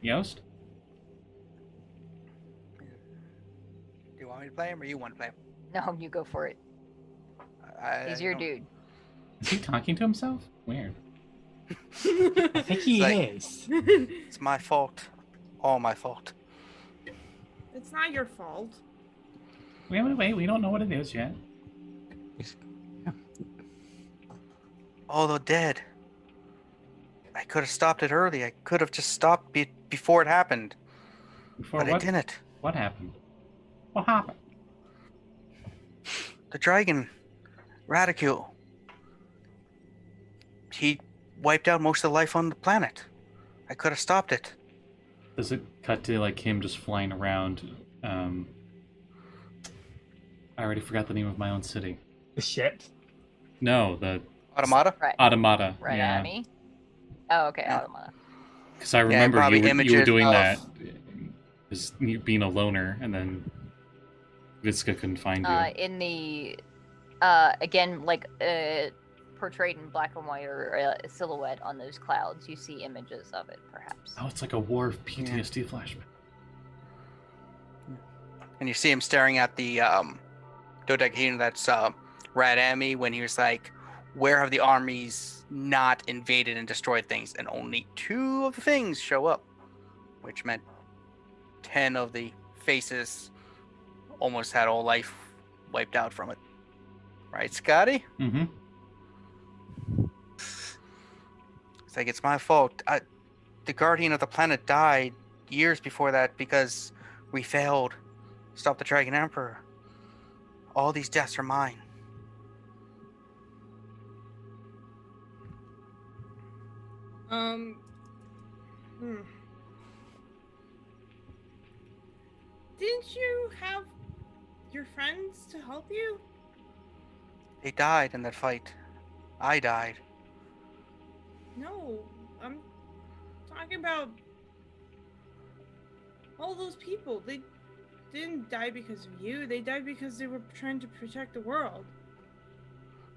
Yost? Do you want me to play him, or you want to play him? No, you go for it. He's your dude. Is he talking to himself? Weird. I think he is. It's my fault. All my fault. It's not your fault. Wait, we don't know what it is yet. Although dead. I could have stopped it early. I could have just stopped before it happened. But I didn't. What happened? What happened? The dragon, Radicule. He wiped out most of the life on the planet. I could have stopped it. Does it cut to like him just flying around? I already forgot the name of my own city. The ship? No, the Automata? Right. Automata. Right, yeah. Ami? Oh, okay, Yeah. Automata. Because I remember you were doing of... that, as you being a loner, and then Vitska couldn't find you. In the, again, like, portrayed in black and white or silhouette on those clouds, you see images of it, perhaps. Oh, it's like a War of PTSD flashback. And you see him staring at the dodecahedron that's Rad Ami when he was like, where have the armies not invaded and destroyed things? And only 2 of the things show up, which meant 10 of the faces almost had all life wiped out from it. Right, Scotty? Mm-hmm. It's like, it's my fault. The Guardian of the Planet died years before that because we failed. Stop the Dragon Emperor. All these deaths are mine. Didn't you have your friends to help you? They died in that fight. I died. No, I'm talking about all those people. They didn't die because of you. They died because they were trying to protect the world.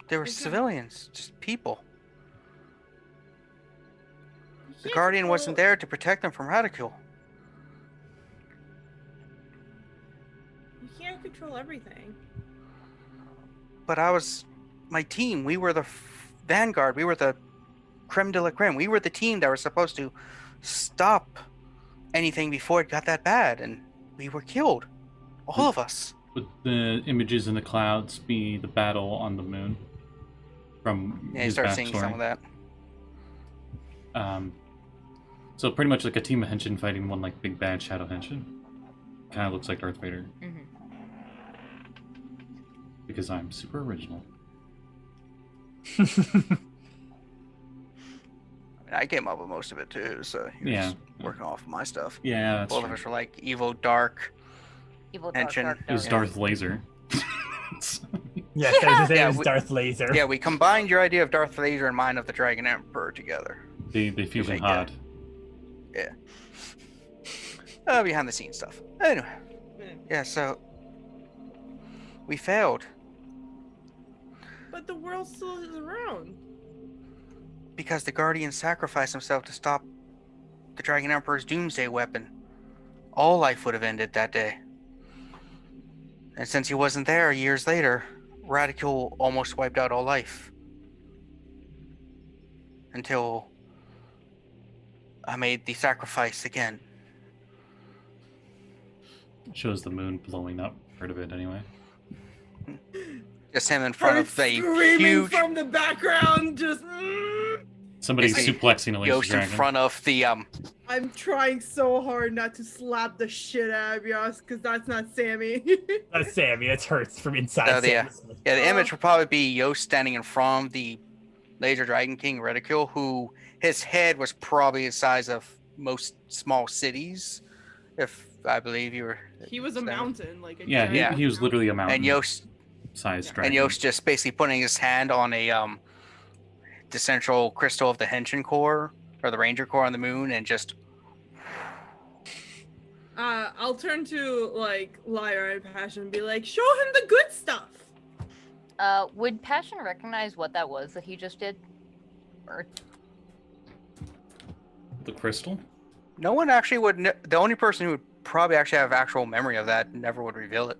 They were civilians, just people. The Guardian wasn't there to protect them from ridicule. You can't control everything. But my team, we were the vanguard. We were the creme de la creme. We were the team that were supposed to stop anything before it got that bad, and we were killed. All of us. Would the images in the clouds be the battle on the moon? From yeah, you his start backstory? seeing some of that. So pretty much like a team of Henshin fighting one like big bad shadow Henshin. Kind of looks like Darth Vader. Mm-hmm. Because I'm super original. I came up with most of it too, so he was working off of my stuff. Yeah, that's both true. of us were like evil, dark. Henshin. It was Darth Laser. Yes, it was Darth Laser. Yeah, we combined your idea of Darth Laser and mine of the Dragon Emperor together. They fusion hard. Yeah. Behind the scenes stuff. Anyway. Yeah, so we failed. But the world still is around. Because the Guardian sacrificed himself to stop the Dragon Emperor's doomsday weapon. All life would have ended that day. And since he wasn't there years later, Ridicule almost wiped out all life. Until I made the sacrifice again. Shows the moon blowing up, part of it anyway. Just him in front of the screaming from the background, just. Somebody's suplexing a laser Yost dragon. in front of the I'm trying so hard not to slap the shit out of Yost, because that's not Sammi. That's Sammi. It hurts from inside. The image would probably be Yost standing in front of the Laser Dragon King Ridicule, who his head was probably the size of most small cities, if I believe you were. He was a mountain, like a he was literally a mountain. And Yost size dragon. And Yost just basically putting his hand on the central crystal of the Henshin core or the Ranger core on the moon, and just. I'll turn to like Lyra and Passion and be like, show him the good stuff. Would Passion recognize what that was that he just did? Or... The crystal? No one actually would. The only person who would probably actually have actual memory of that never would reveal it.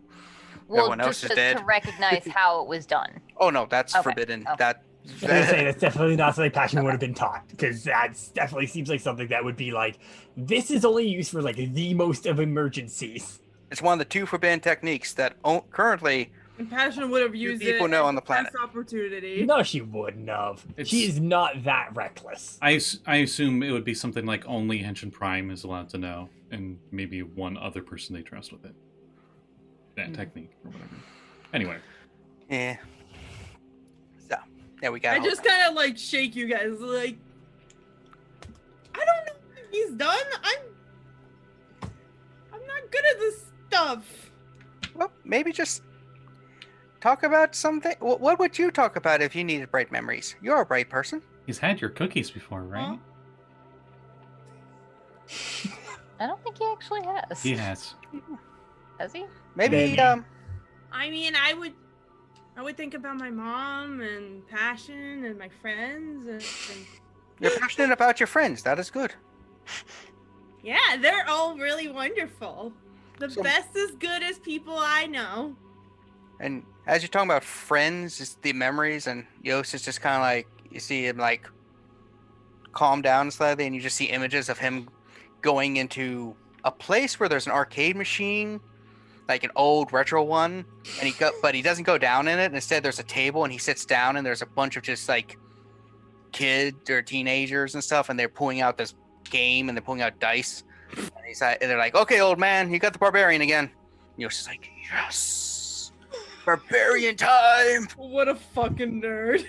Well, Everyone else just is dead. To recognize how it was done. Oh no, that's Okay. forbidden. Oh. That. I was gonna say that's definitely not something Passion would have been taught, because that definitely seems like something that would be like, this is only used for like the most of emergencies. It's one of the 2 forbidden techniques that currently. And Passion would have used people it know as on the planet. best opportunity. No, she wouldn't have. She is not that reckless. I assume it would be something like only Henshin Prime is allowed to know, and maybe one other person they trust with it. That technique or whatever. Anyway. Yeah. So, yeah, we got. I just kind of like shake you guys, like. I don't know what he's done. I'm not good at this stuff. Well, maybe just talk about something. What would you talk about if you needed bright memories? You're a bright person. He's had your cookies before, right? I don't think he actually has. He has. Has he? Maybe. I mean, I would think about my mom and Passion and my friends and You're passionate about your friends. That is good. yeah, they're all really wonderful. The best as good as people I know. And as you're talking about friends, it's the memories, and Yost is just kind of like, you see him like calm down slightly, and you just see images of him going into a place where there's an arcade machine, like an old retro one, and but he doesn't go down in it. Instead, there's a table, and he sits down, and there's a bunch of just like kids or teenagers and stuff, and they're pulling out this game, and they're pulling out dice, and they're like, "Okay, old man, you got the barbarian again." And Yost is like, "Yes, barbarian time! What a fucking nerd!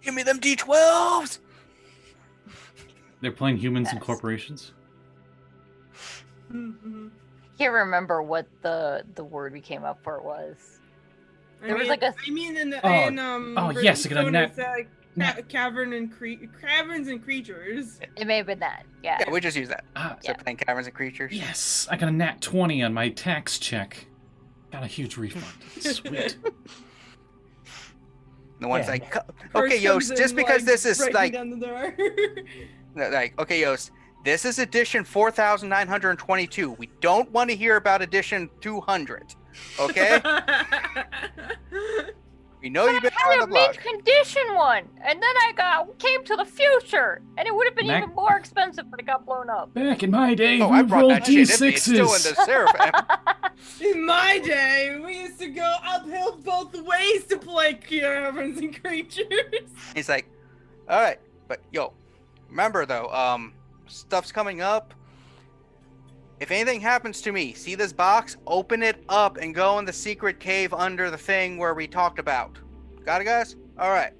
Give me them D12s!" They're playing humans and Yes. corporations. Can't remember what the word we came up for was. There was like a. I mean, yes, I got a nat. Caverns and creatures. It may have been that. Yeah. Yeah, we just use that. Ah, So playing caverns and creatures. yes, I got a nat 20 on my tax check. Got a huge refund. Sweet. The one's Yeah. like, okay, First Yost, comes just in, because this is breaking like, down the door. like, okay, Yost, this is edition 4,922. We don't want to hear about edition 200. Okay? We know you've been I on had the a block. mint condition one, and then I came to the future, and it would have been Mac- even more expensive, but it got blown up. Back in my day, Oh, we I brought rolled that shit. It's still in D6s. the seraphim. In my day, we used to go uphill both ways to play caverns and creatures. He's like, all right, but yo, remember though, stuff's coming up. If anything happens to me, see this box? Open it up and go in the secret cave under the thing where we talked about. Got it, guys? All right.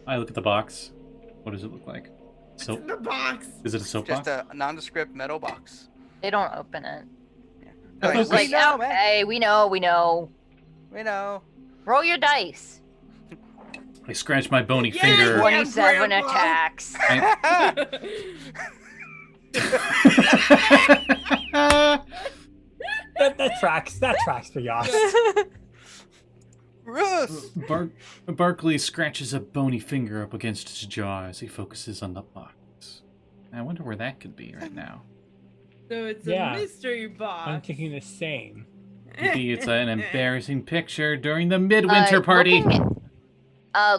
I look at the box. What does it look like? What's in the box? Is it a soap Just box? a nondescript metal box. They don't open it. They're It's like, like, okay, we know. We know. Roll your dice. I scratch my bony Yeah, finger. 27 Grandpa. attacks. That tracks for Yost. Russ! Barkley scratches a bony finger up against his jaw as he focuses on the box. I wonder where that could be right now. So it's Yeah. a mystery box. I'm thinking the same. Maybe it's an embarrassing picture during the midwinter party.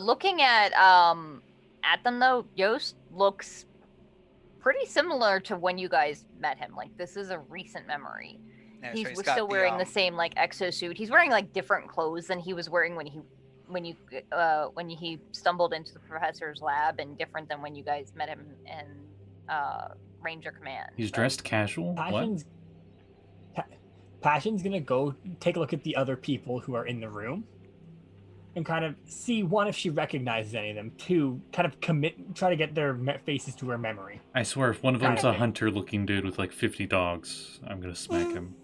Looking at them though, Yost looks pretty similar to when you guys met him. Like this is a recent memory. Yeah, He's so was got still wearing the same like exosuit. He's wearing like different clothes than he was wearing when he stumbled into the professor's lab, and different than when you guys met him in Ranger Command. He's But- dressed casual. What? Passion's gonna go take a look at the other people who are in the room and kind of see, one, if she recognizes any of them, two, kind of try to get their faces to her memory. I swear, if one of them's a Okay. hunter-looking dude with like 50 dogs, I'm gonna smack him.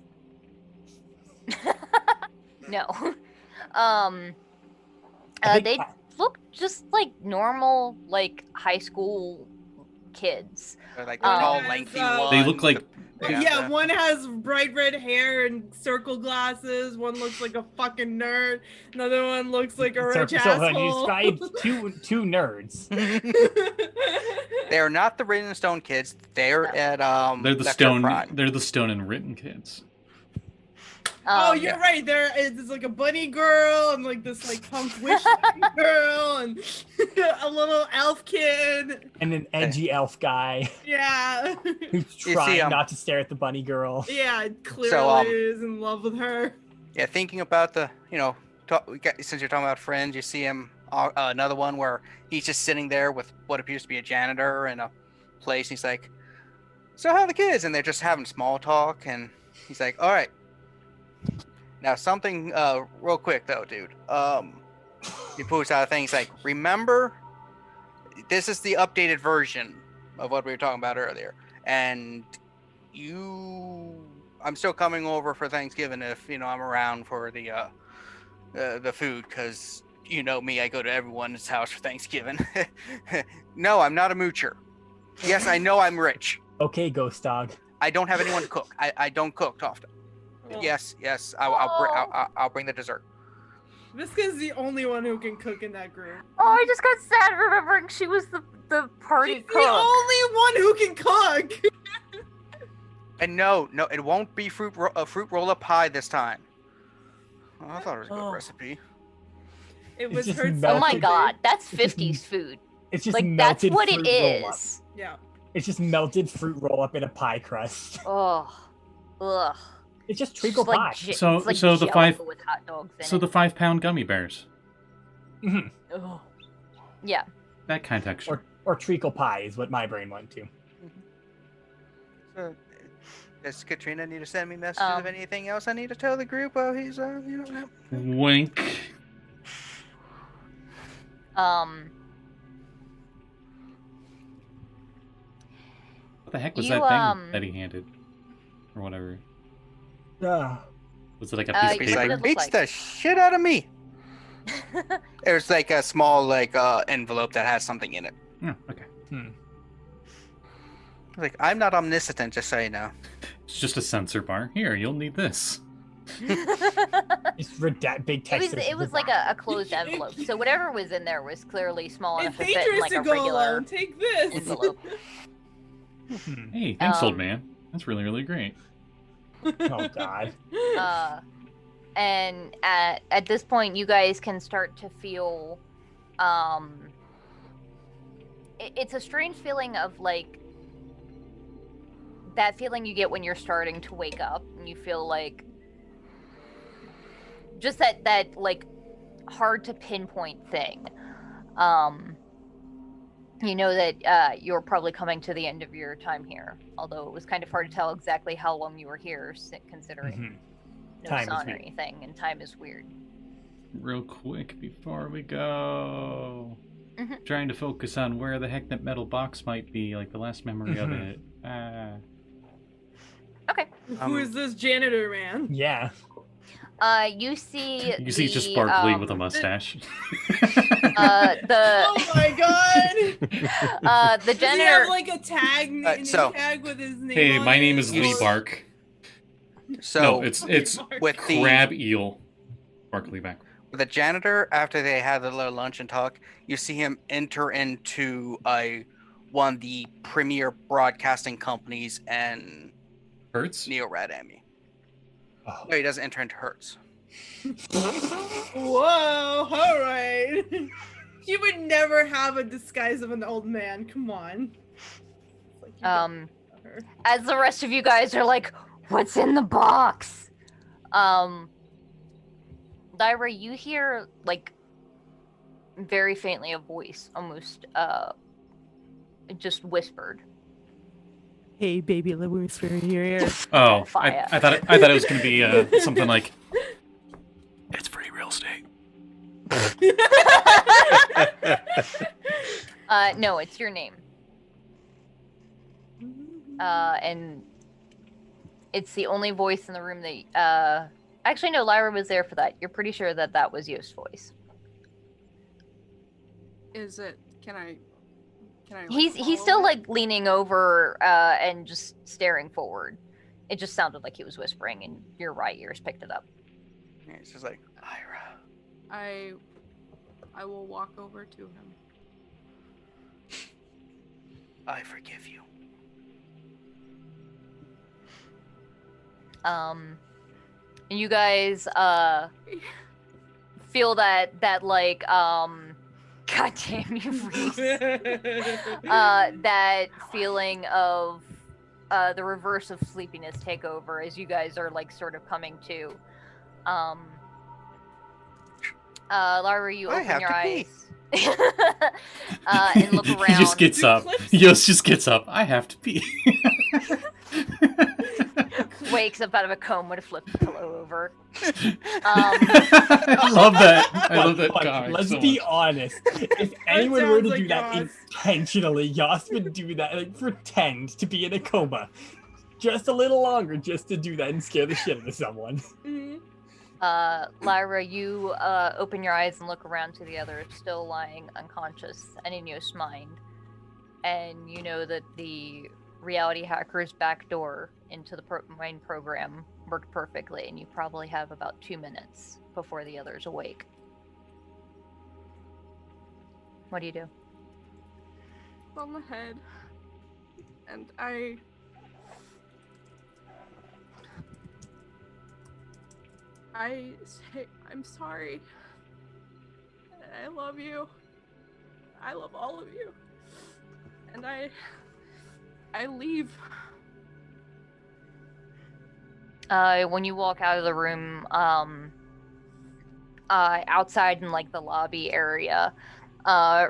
No. I think They look just like normal, like high school kids. They're like the tall, Yes, lengthy they ones. They look like- Yeah, one has bright red hair and circle glasses. One looks like a fucking nerd. Another one looks like a rich so you asshole. described two nerds. They are not the Written Stone kids. They're at They're the Lecter stone. Prime. They're the stone and written kids. Oh, you're right. There's like a bunny girl and like this like punk witch girl and a little elf kid. And an edgy elf guy Yeah. who's see, trying not to stare at the bunny girl. Yeah, clearly is in love with her. Yeah, thinking about the, since you're talking about friends, you see him, another one where he's just sitting there with what appears to be a janitor in a place. He's like, so how are the kids? And they're just having small talk. And he's like, all right. Now something real quick though, dude. He pulls out a thing. He's like, remember, this is the updated version of what we were talking about earlier. And I'm still coming over for Thanksgiving if I'm around for the food, because you know me, I go to everyone's house for Thanksgiving. No, I'm not a moocher. Yes, I know I'm rich. Okay, Ghost Dog. I don't have anyone to cook. I don't cook often. Yes, I'll bring the dessert. Visca's the only one who can cook in that group. Oh, I just got sad remembering she was the party She's cook. the only one who can cook. And no, it won't be fruit roll-up pie this time. Oh, I thought it was a good recipe. It It's was just her. melted. Oh my god, that's It's just- 50s food. It's just Like that's melted what it fruit roll-up. is. Yeah. It's just melted fruit roll up in a pie crust. Oh, ugh. It's just It's treacle like pie. So- it's like so the Jello 5 with hot dogs in So it. the 5-pound gummy bears. Mhm. Ugh. Yeah. That kind of texture. Or treacle pie is what my brain went to. So, does Katrina need to send me messages of anything else I need to tell the group while he's Wink. What the heck was that thing that he handed? Or whatever. Was it like a piece of He's paper? like, beats the shit out of me. There's like a small like envelope that has something in it. Oh, okay. Like, I'm not omniscient, just so you know. It's just a sensor bar. Here, you'll need this. It's big text. It was like a closed envelope, so whatever was in there was clearly small enough It's to fit in dangerous like to a go regular alone. Take this. envelope. Hey, thanks, old man. That's really, really great. Oh God. And at this point, you guys can start to feel, it's a strange feeling of like that feeling you get when you're starting to wake up and you feel like just that like hard to pinpoint thing. You know that you're probably coming to the end of your time here, although it was kind of hard to tell exactly how long you were here, considering no Time sun is or weird. anything, and time is weird. Real quick before we go. Trying to focus on where the heck that metal box might be, like the last memory of it. Okay. Who is this janitor man? Yeah. You see. You see just Sparkly with a mustache. The. Oh my god! The Does he janitor. have like a tag, name tag with his name? Hey, on my it? name is Lee Bark. So No, it's with the crab eel. Sparkly back. the janitor, after they had a little lunch and talk, you see him enter into one of the premier broadcasting companies and Hertz? Neo-Rad-Amy. Oh. No, he doesn't enter into Hertz. Whoa! All right. You would never have a disguise of an old man. Come on. Like you don't know her. As the rest of you guys are like, what's in the box? Lyra, you hear like very faintly a voice, almost just whispered. Hey, baby, let me whisper in your ear. Oh, I thought it was going to be something like, it's free real estate. No, it's your name. And it's the only voice in the room that actually no, Lyra was there for that. You're pretty sure that was Yost's voice. Is it? Can I? Like, He's still like leaning over and just staring forward. It just sounded like he was whispering, and your right ears picked it up. Yeah, it's just like, Lyra. I will walk over to him. I forgive you. And you guys feel that like God damn you, Reese. That feeling of the reverse of sleepiness take over as you guys are like sort of coming to. Lyra, you open your eyes and look around. He just gets up. Yost just gets up. I have to pee. Wakes up out of a coma with a flip pillow over. I love that. I love that guy. Let's so be much. honest. If anyone were to sounds do like that Yost. intentionally, Yost would do that. Like, pretend to be in a coma. Just a little longer, just to do that and scare the shit out of someone. Lyra, you open your eyes and look around to the others, still lying unconscious and in Yost's mind. And you know that the reality hacker's back door into the main program worked perfectly, and you probably have about 2 minutes before the others awake. What do you do? On the head, and I say, I'm sorry. I love you. I love all of you. And I leave. When you walk out of the room, outside in like the lobby area,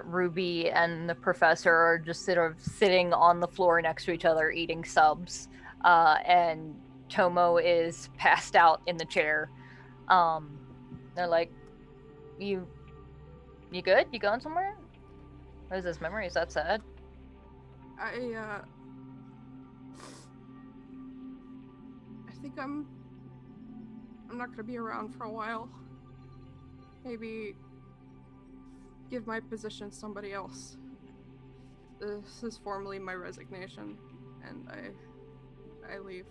Ruby and the professor are just sort of sitting on the floor next to each other eating subs, and Tomo is passed out in the chair. They're like, you good? You going somewhere? What is this memory? Is that sad? think I'm not gonna be around for a while. Maybe give my position to somebody else. This is formally my resignation, and I leave.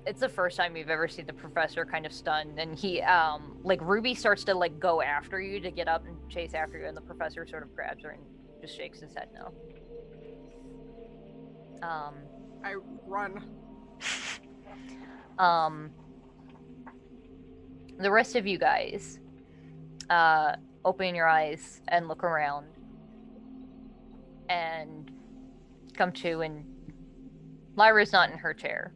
It's the first time you've ever seen the professor kind of stunned, and he, like, Ruby starts to, like, go after you to get up and chase after you, and the professor sort of grabs her and just shakes his head no. I run. The rest of you guys, open your eyes and look around, and come to, and Lyra's not in her chair.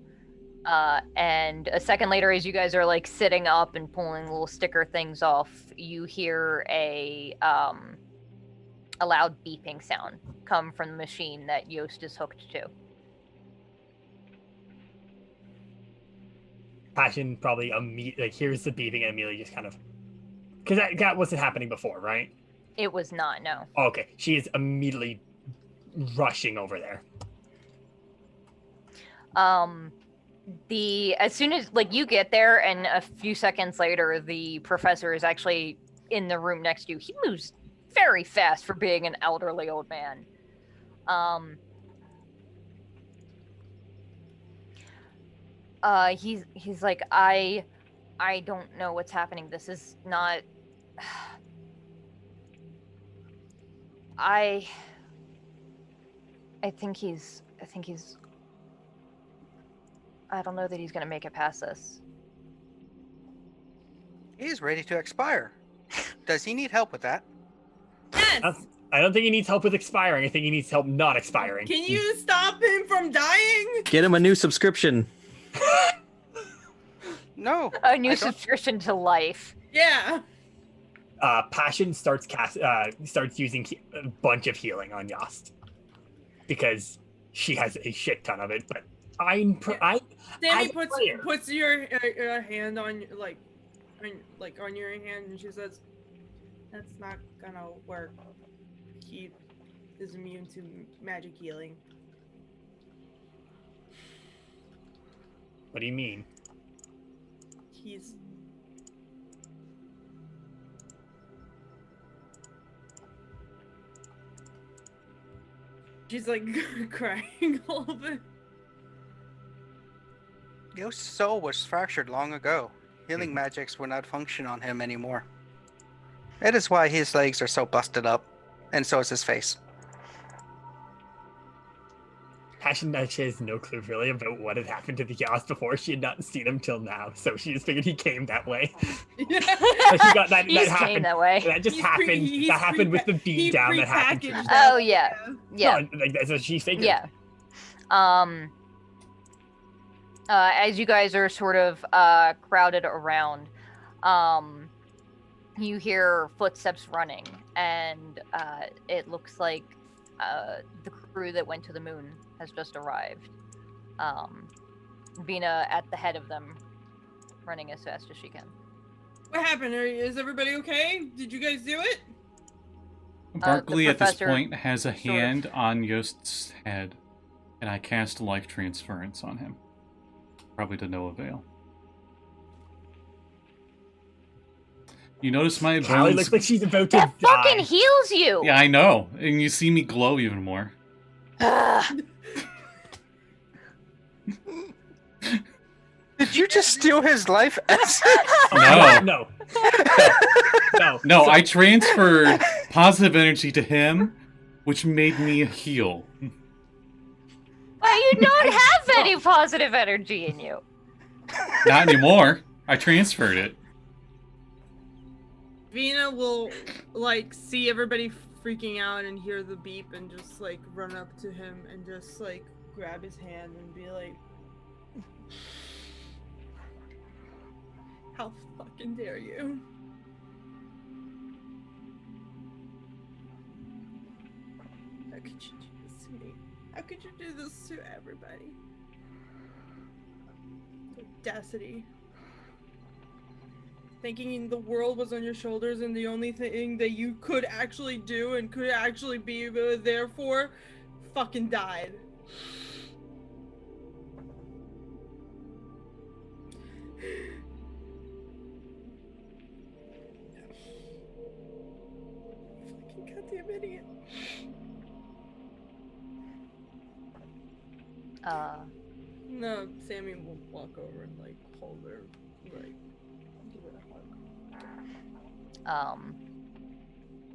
And a second later, as you guys are like sitting up and pulling little sticker things off, you hear a loud beeping sound come from the machine that Yost is hooked to. Passion probably like hears the beeping and immediately just kind of, because that wasn't happening before, right? It was not, no. Oh, okay, she is immediately rushing over there. As soon as like you get there, and a few seconds later, the professor is actually in the room next to you. He moves very fast for being an elderly old man. He's like, I don't know what's happening. This is not. I think he's. I don't know that he's gonna make it past this. He's ready to expire. Does he need help with that? Yes! I don't think he needs help with expiring. I think he needs help not expiring. Can you stop him from dying? Get him a new subscription. No. A new subscription to life. Yeah. Passion starts using a bunch of healing on Yost because she has a shit ton of it. But Sammi puts your hand on on your hand, and she says, "That's not gonna work. He is immune to magic healing." What do you mean? She's like crying a little bit. Yost's soul was fractured long ago. Healing magics will not function on him anymore. That is why his legs are so busted up, and so is his face. Passion has no clue really about what had happened to the Yost before. She had not seen him till now, so she just figured he came that way. Like he got that. That happened. Came that way. That just happened. That happened with the beat down that happened. Oh yeah, yeah. No, like that's what she figured. Yeah. As you guys are sort of crowded around, you hear footsteps running, and it looks like the crew that went to the moon has just arrived. Vina at the head of them, running as fast as she can. What happened? Is everybody okay? Did you guys do it? Barkley at this point has a hand on Yost's head, and I cast life transference on him. Probably to no avail. You notice my bones... Callie looks like she's about to die. That fucking heals you! Yeah, I know. And you see me glow even more. Did you just steal his life essence? No. No, I transferred positive energy to him, which made me heal. Well, you don't have any positive energy in you. Not anymore. I transferred it. Vina will, like, see everybody freaking out and hear the beep and just, like, run up to him and just, like, grab his hand and be like, how fucking dare you? How could you do this to me? How could you do this to everybody? Audacity. Thinking the world was on your shoulders and the only thing that you could actually do and could actually be there for fucking died. Fucking goddamn idiot. No, Sammi will walk over and like hold her, like give it a hug.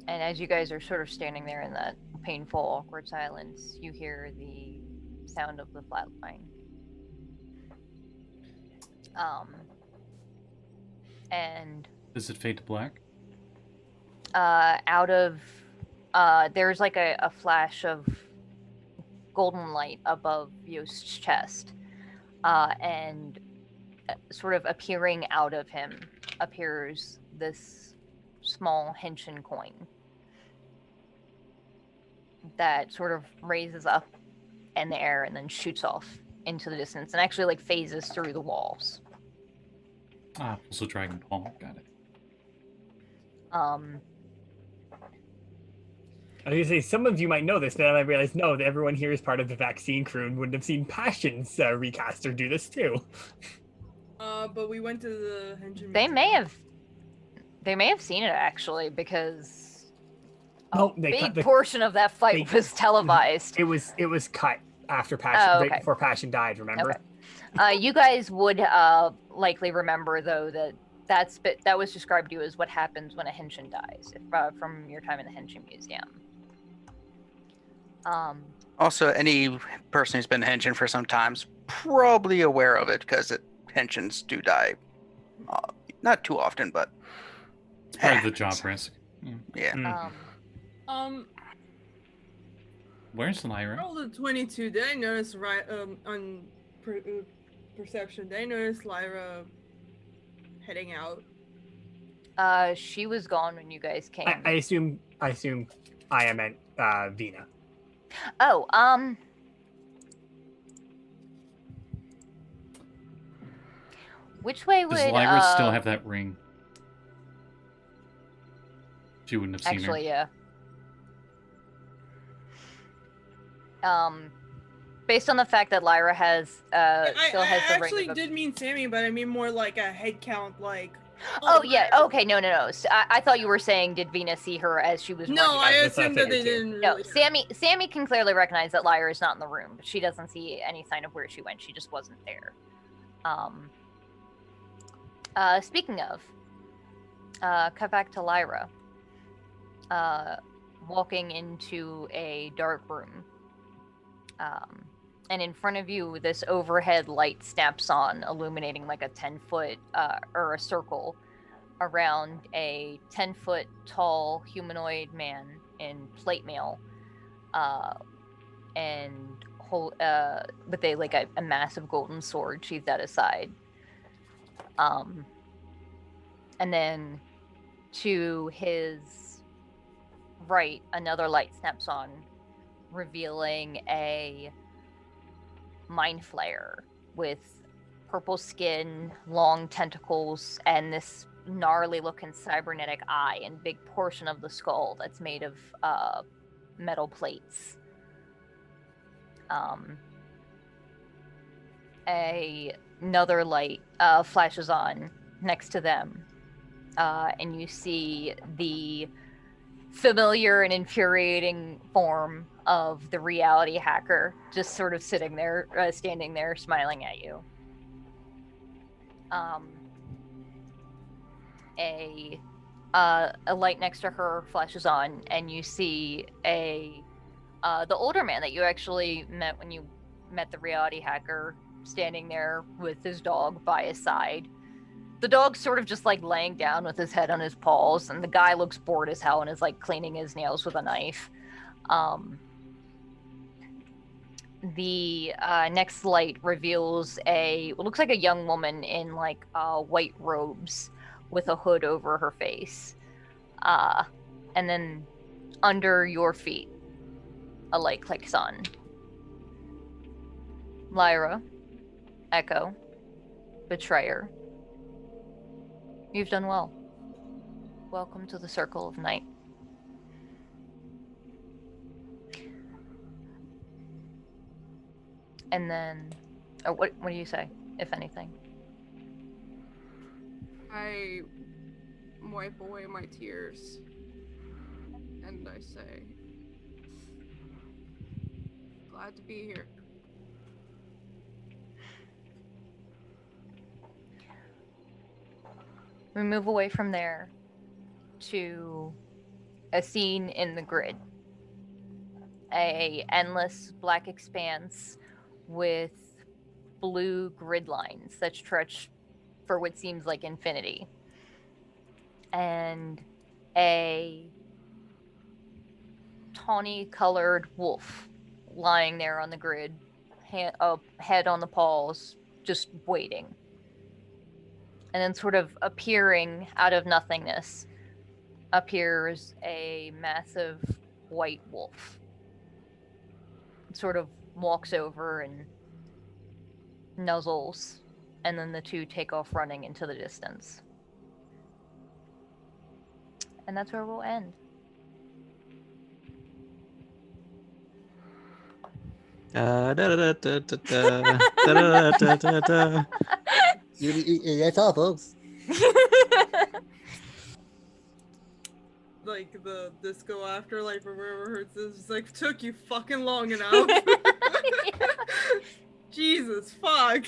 And as you guys are sort of standing there in that painful, awkward silence, you hear the sound of the flatline. And does it fade to black? Out of there's like a flash of golden light above Yost's chest, and sort of appearing out of him appears this small Henshin coin that sort of raises up in the air and then shoots off into the distance and actually like phases through the walls. Also Dragon Ball, got it. I was gonna say, some of you might know this, but then I realized, no, that everyone here is part of the vaccine crew and wouldn't have seen Passion's recaster do this too. But we went to the Henshin. They may have seen it actually, because a big portion of that fight was televised. It was cut after Passion, right before Passion died. Remember? Okay. You guys would likely remember though that was described to you as what happens when a Henshin dies, from your time in the Henshin Museum. Also, any person who's been Henshin for some time is probably aware of it, because Henshins do die. Not too often, but part of the job risk. Yeah. Where's Lyra? I rolled a 22. Did I notice on perception? Did I notice Lyra heading out? She was gone when you guys came. I assume I meant Vina. Oh, which way would does Lyra still have that ring? She wouldn't have seen her. Actually, yeah. Based on the fact that Lyra has still has the ring. I actually did mean Sammi, but I mean more like a head count, like. Oh yeah. Okay. No. I thought you were saying, did Vina see her as she was? No, running? I assumed that they didn't. No, really Sammi can clearly recognize that Lyra is not in the room, but she doesn't see any sign of where she went. She just wasn't there. Speaking of, cut back to Lyra. Walking into a dark room. And in front of you, this overhead light snaps on, illuminating like a 10-foot or a circle around a 10-foot tall humanoid man in plate mail, and with a massive golden sword sheathed at his side. And then to his right, another light snaps on, revealing a mind flayer with purple skin, long tentacles, and this gnarly looking cybernetic eye and big portion of the skull that's made of metal plates. Another light flashes on next to them, and you see the familiar and infuriating form of the reality hacker just sort of sitting there, standing there, smiling at you. A light next to her flashes on, and you see the older man that you actually met when you met the reality hacker, standing there with his dog by his side. The dog's sort of just like laying down with his head on his paws, and the guy looks bored as hell and is like cleaning his nails with a knife. The next light reveals what looks like a young woman in like white robes with a hood over her face. And then under your feet, a light clicks on. Lyra, Echo, Betrayer. You've done well. Welcome to the Circle of Night. And then, what do you say, if anything? I wipe away my tears, and I say, glad to be here. We move away from there to a scene in the grid. A endless black expanse with blue grid lines that stretch for what seems like infinity. And a tawny colored wolf lying there on the grid, head on the paws, just waiting. And then sort of appearing out of nothingness appears a massive white wolf. It sort of walks over and nuzzles, and then the two take off running into the distance. And that's where we'll end. That's all, folks. Like the disco afterlife or wherever it is, it's like, took you fucking long enough. Jesus fuck.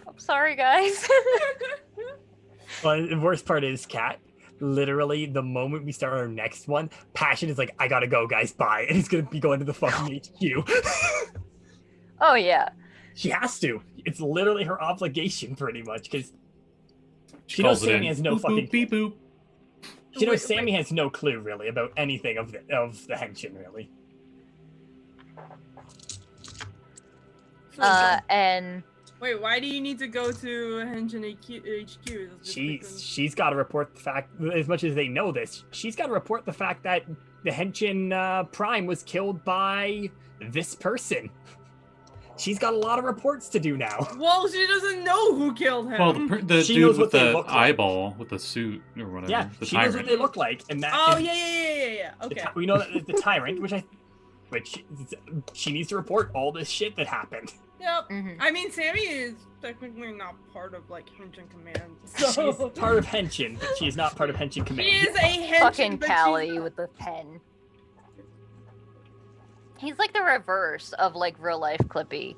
I'm sorry, guys. Well, the worst part is, Kat, literally the moment we start our next one, Passion is like, I gotta go, guys, bye. And he's gonna be going to the fucking HQ. Oh, yeah. She has to. It's literally her obligation, pretty much, because she knows Sammi has no fucking... Beep boop. She knows Sammi has no clue, really, about anything of the Henshin, really. And... Wait, why do you need to go to Henshin HQ? She's got to report the fact, as much as they know this, she's got to report the fact that the Henshin Prime was killed by this person. She's got a lot of reports to do now. Well, she doesn't know who killed him. Well, the dude with the eyeball, with the suit or whatever. Yeah, the she tyrant. knows what they look like, and that. Oh, yeah. Okay. We know that the tyrant, which she needs to report all this shit that happened. Yep. Mm-hmm. I mean, Sammi is technically not part of like Henshin Command. So. She's part of Henshin, but she is not part of Henshin Command. She is a Henshin. Fucking Callie with the pen. He's like the reverse of like real life Clipp-E.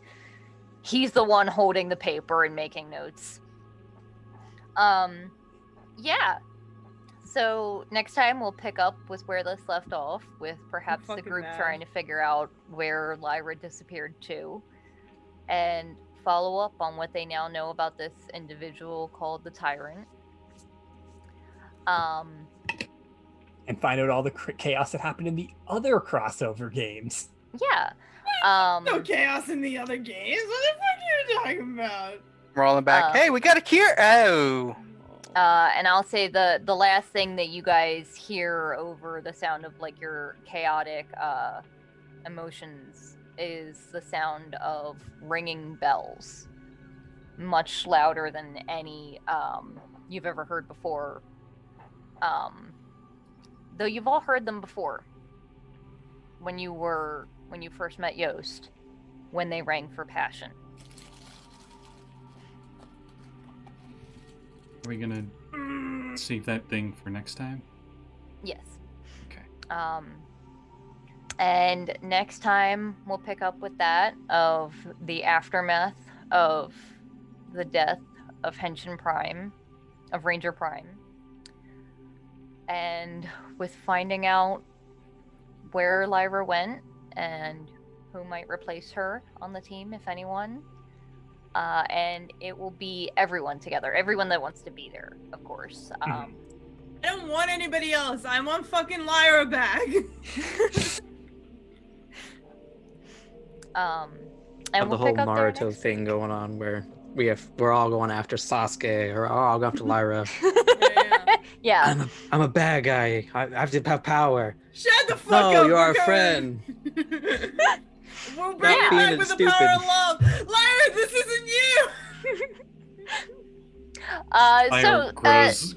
He's the one holding the paper and making notes. Yeah. So next time we'll pick up with where this left off, with perhaps the group trying to figure out where Lyra disappeared to, and follow up on what they now know about this individual called the Tyrant. And find out all the chaos that happened in the other crossover games. Yeah. No chaos in the other games. What the fuck are you talking about? Rolling back. Hey, we got a cure. Oh. And I'll say the last thing that you guys hear over the sound of like your chaotic emotions is the sound of ringing bells, much louder than any you've ever heard before. Though you've all heard them before when you first met Yost, when they rang for passion. Are we gonna save that thing for next time? Yes. Okay. And next time we'll pick up with that of the aftermath of the death of Henshin Prime, of Ranger Prime, and with finding out where Lyra went and who might replace her on the team, if anyone. And it will be everyone together, everyone that wants to be there, of course. I don't want anybody else. I want fucking Lyra back. And the whole Naruto thing going on where we're all going after Sasuke, or all going after Lyra. Yeah. I'm a bad guy. I have to have power. Shut the fuck up. No, you're our friend. We'll bring it back with the power of love. Lyra, this isn't you. Lyra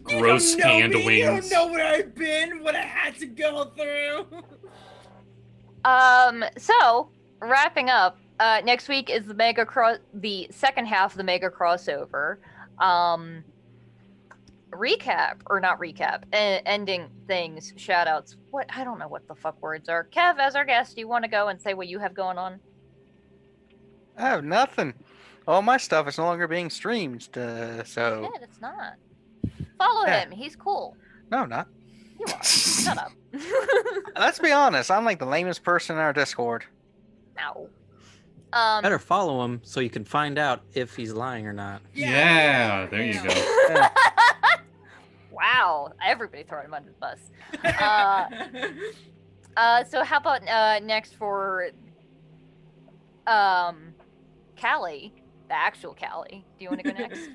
gross hand wings. You don't know where I've been, what I had to go through. So wrapping up next week is the second half of the mega crossover. Ending things, shout outs. I don't know what the fuck words are. Kev, as our guest, do you want to go and say what you have going on? I have nothing. All my stuff is no longer being streamed, so... Shit, it's not. Follow him, he's cool. No, I'm not. You are. Shut up. Let's be honest, I'm like the lamest person in our Discord. No. Better follow him so you can find out if he's lying or not. Yeah, there you go. Wow, everybody throwing him under the bus. So how about next for Callie, the actual Callie? Do you want to go next?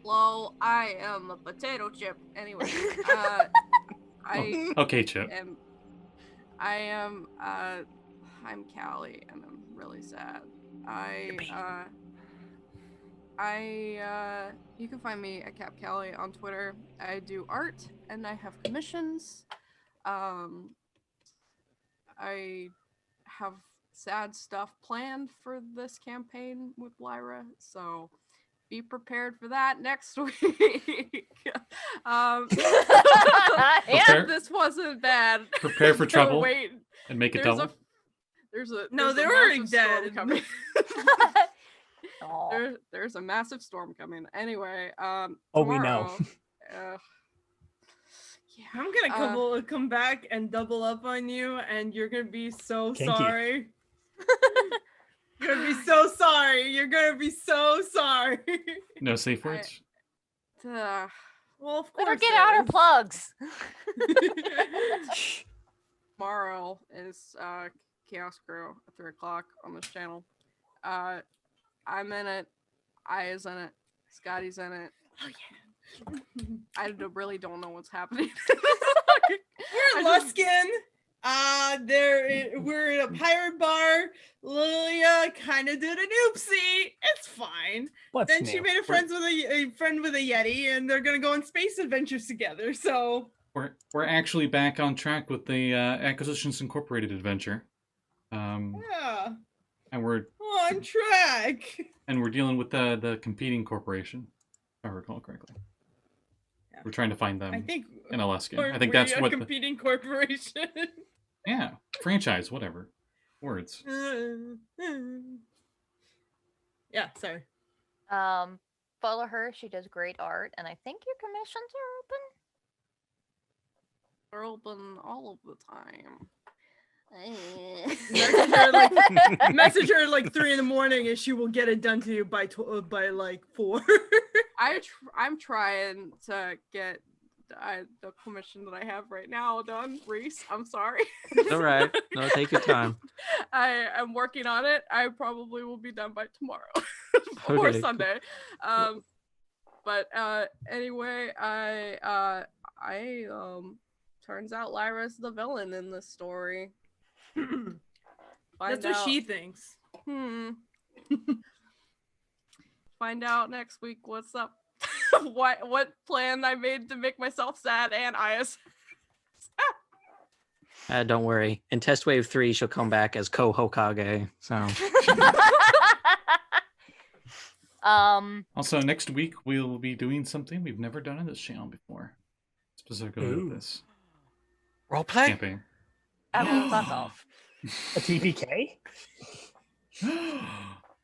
Well, I am a potato chip. Anyway, Okay, Chip. I'm Callie, and I'm really sad. You can find me at Callie on Twitter. I do art and I have commissions. I have sad stuff planned for this campaign with Lyra, so be prepared for that next week. This wasn't bad. Prepare for trouble. Wait, and make it double. They're already dead. There's a massive storm coming. Anyway, we know. Yeah, I'm gonna come back and double up on you, and you're gonna be so sorry. You're gonna be so sorry. You're gonna be so sorry. No safe words. Well, of course. Better get out our plugs. Tomorrow is Chaos Crew at 3:00 on this channel. I'm in it. Aya's in it. Scotty's in it. Oh yeah. I really don't know what's happening. We're in Luskin. We're in a pirate bar. Lilia kind of did an oopsie. It's fine. Then she made a friend with a Yeti, and they're gonna go on space adventures together. So we're actually back on track with the Acquisitions Incorporated adventure. Yeah. And we're on track. And we're dealing with the competing corporation, if I recall correctly. Yeah. We're trying to find them in Alaska. I think that's what competing corporation. Yeah, franchise, whatever. Words. Yeah, sorry. Follow her. She does great art, and I think your commissions are open. They're open all of the time. Message her like 3 in the morning, and she will get it done to you by like 4. I'm trying to get the commission that I have right now done. Reese, I'm sorry. All right. No, take your time. I am working on it. I probably will be done by tomorrow or Sunday. But anyway, I turns out Lyra's the villain in this story. That's what she thinks. Find out next week what's up. what plan I made to make myself sad and Aya's. Don't worry. In Test Wave 3, she'll come back as Ko-Hokage. So. Also, next week we'll be doing something we've never done on this channel before. Specifically with this. Roleplay? Camping. Fuck off. A TPK?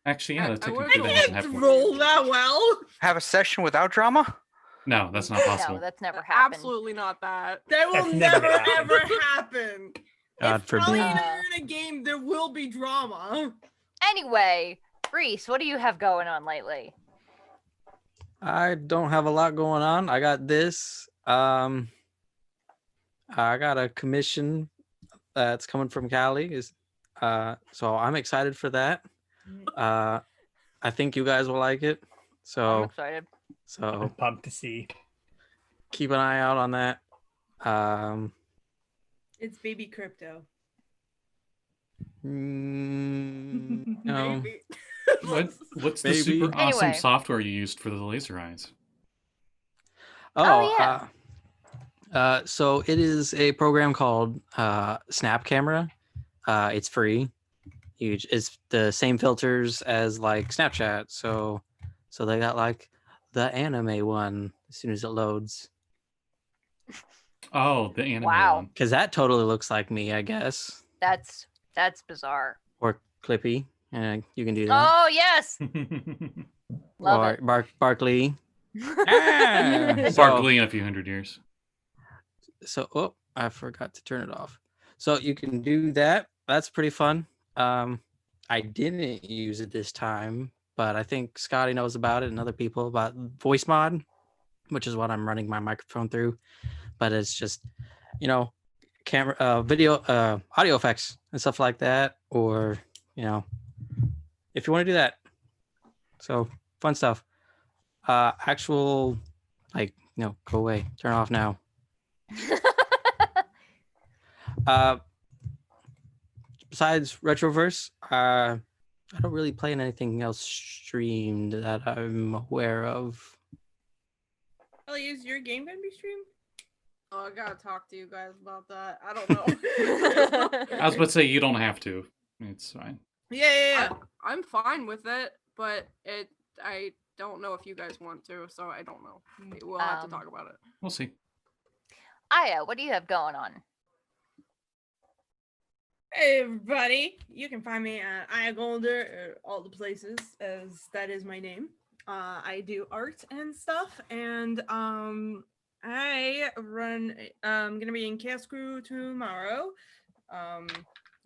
Actually, yeah, that technically I can't roll that well. Have a session without drama? No, that's not possible. No, that's never happened. Absolutely not that. That will never ever happen. God forbid. In a game, there will be drama. Anyway, Reese, what do you have going on lately? I don't have a lot going on. I got this. I got a commission that's coming from Callie. So I'm excited for that. I think you guys will like it. So I'm excited. So I'm pumped to see. Keep an eye out on that. It's baby crypto. No. What's the super awesome software you used for the laser eyes? So it is a program called Snap Camera. It's free. huge. It's the same filters as like Snapchat, so they got like the anime one as soon as it loads. Oh, the anime one. Because that totally looks like me, I guess. That's bizarre. Or Clipp-E, you can do that. Oh yes. Love or it. Barkley. Barkley in a few hundred years. So, I forgot to turn it off. So you can do that. That's pretty fun. I didn't use it this time, but I think Scotty knows about it and other people about voice mod, which is what I'm running my microphone through. But it's just, camera, video, audio effects and stuff like that. Or, if you want to do that. So fun stuff. Actual, go away. Turn off now. Besides Retroverse, I don't really play in anything else streamed that I'm aware of. Ellie, is your game gonna be streamed? Oh, I gotta talk to you guys about that. I don't know. I was about to say you don't have to. It's fine. Yeah. I'm fine with it, but I don't know if you guys want to, so I don't know. We'll have to talk about it. We'll see. Aya, what do you have going on? Hey everybody, you can find me at Aya Golder all the places, as that is my name. I do art and stuff, and I run. I'm gonna be in Chaos Crew tomorrow.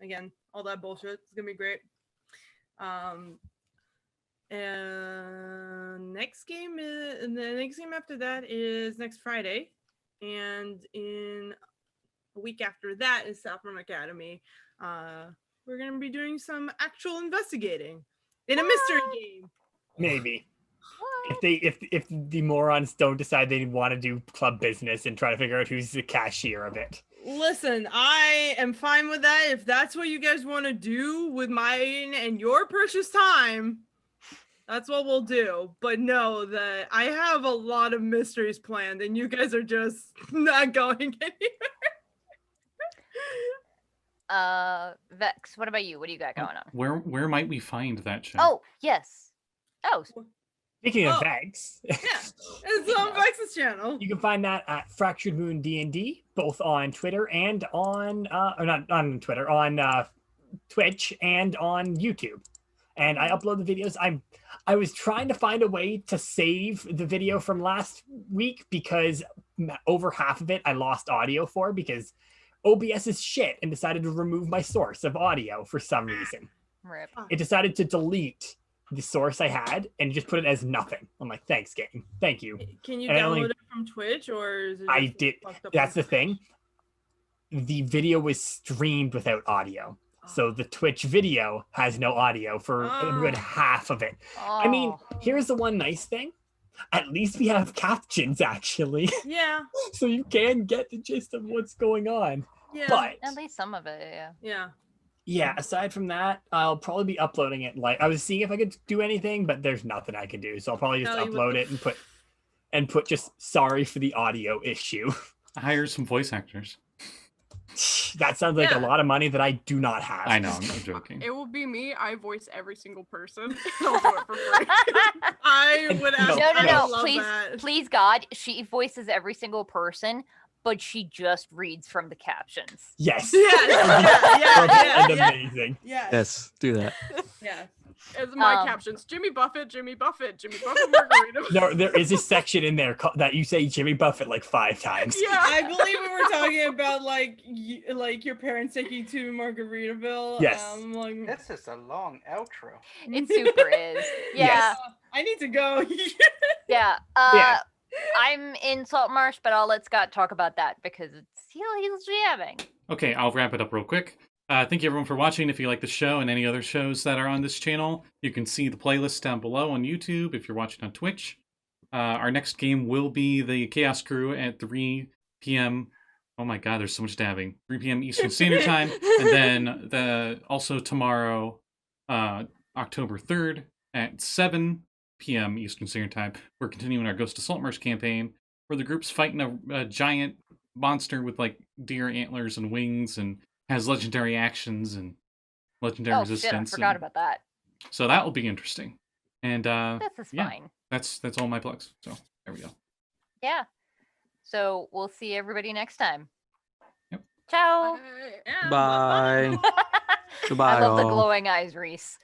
Again, all that bullshit. It's gonna be great. And the next game after that is next Friday, and in a week after that is Saffron Academy. We're gonna be doing some actual investigating in a mystery game. Maybe. If the morons don't decide they want to do club business and try to figure out who's the cashier of it. Listen, I am fine with that. If that's what you guys want to do with mine and your precious time, that's what we'll do. But know that I have a lot of mysteries planned and you guys are just not going anywhere. Vex, what about you? What do you got going on? Where might we find that show? Oh, yes. Oh. Speaking of Vex. Yeah, it's on Vex's channel. You can find that at Fractured Moon D&D, both on Twitter and on, or not on Twitter, on Twitch and on YouTube. And I upload the videos. I was trying to find a way to save the video from last week because over half of it I lost audio for because OBS is shit and decided to remove my source of audio for some reason. Rip. It decided to delete the source I had and just put it as nothing. I'm like, thanks, game. Thank you. Can you download it from Twitch or is it? I did. That's the thing. The video was streamed without audio. So the Twitch video has no audio for a good half of it. I mean, here's the one nice thing. At least we have captions, actually. Yeah. So you can get the gist of what's going on. Yeah. But at least some of it, yeah. Yeah. Yeah, aside from that, I'll probably be uploading it. Like I was seeing if I could do anything, but there's nothing I can do. So I'll probably just upload it and put just sorry for the audio issue. Hire some voice actors. That sounds like a lot of money that I do not have. I know, I'm joking. It will be me. I voice every single person. I'll do it for free. I would ask. No. Please, God, she voices every single person, but she just reads from the captions. Yes. Yeah. Amazing. Yes, do that. Yeah. As my captions, Jimmy Buffett, Margarita. No, there is a section in there that you say Jimmy Buffett like 5 times. Yeah, I believe we were talking about like your parents taking you to Margaritaville. Yes. This is a long outro. It super is. Yeah. Yes. I need to go. Yeah. Yeah. I'm in Saltmarsh, but I'll let Scott talk about that because he's jamming. Okay, I'll wrap it up real quick. Thank you everyone for watching. If you like the show and any other shows that are on this channel, you can see the playlist down below on YouTube if you're watching on Twitch. Our next game will be the Chaos Crew at 3 p.m. Oh my god, there's so much dabbing. 3 p.m. Eastern Standard Time. And then also tomorrow, October 3rd at 7 p.m. Eastern Standard Time, we're continuing our Ghost of Saltmarsh campaign, where the group's fighting a giant monster with like deer antlers and wings and has legendary actions, and legendary Oh resistance. shit! I forgot about that. So that will be interesting. And This is fine. That's all my plugs. So there we go. Yeah. So we'll see everybody next time. Yep. Ciao. Yeah, Bye. I Goodbye. love the all. glowing eyes, Reese.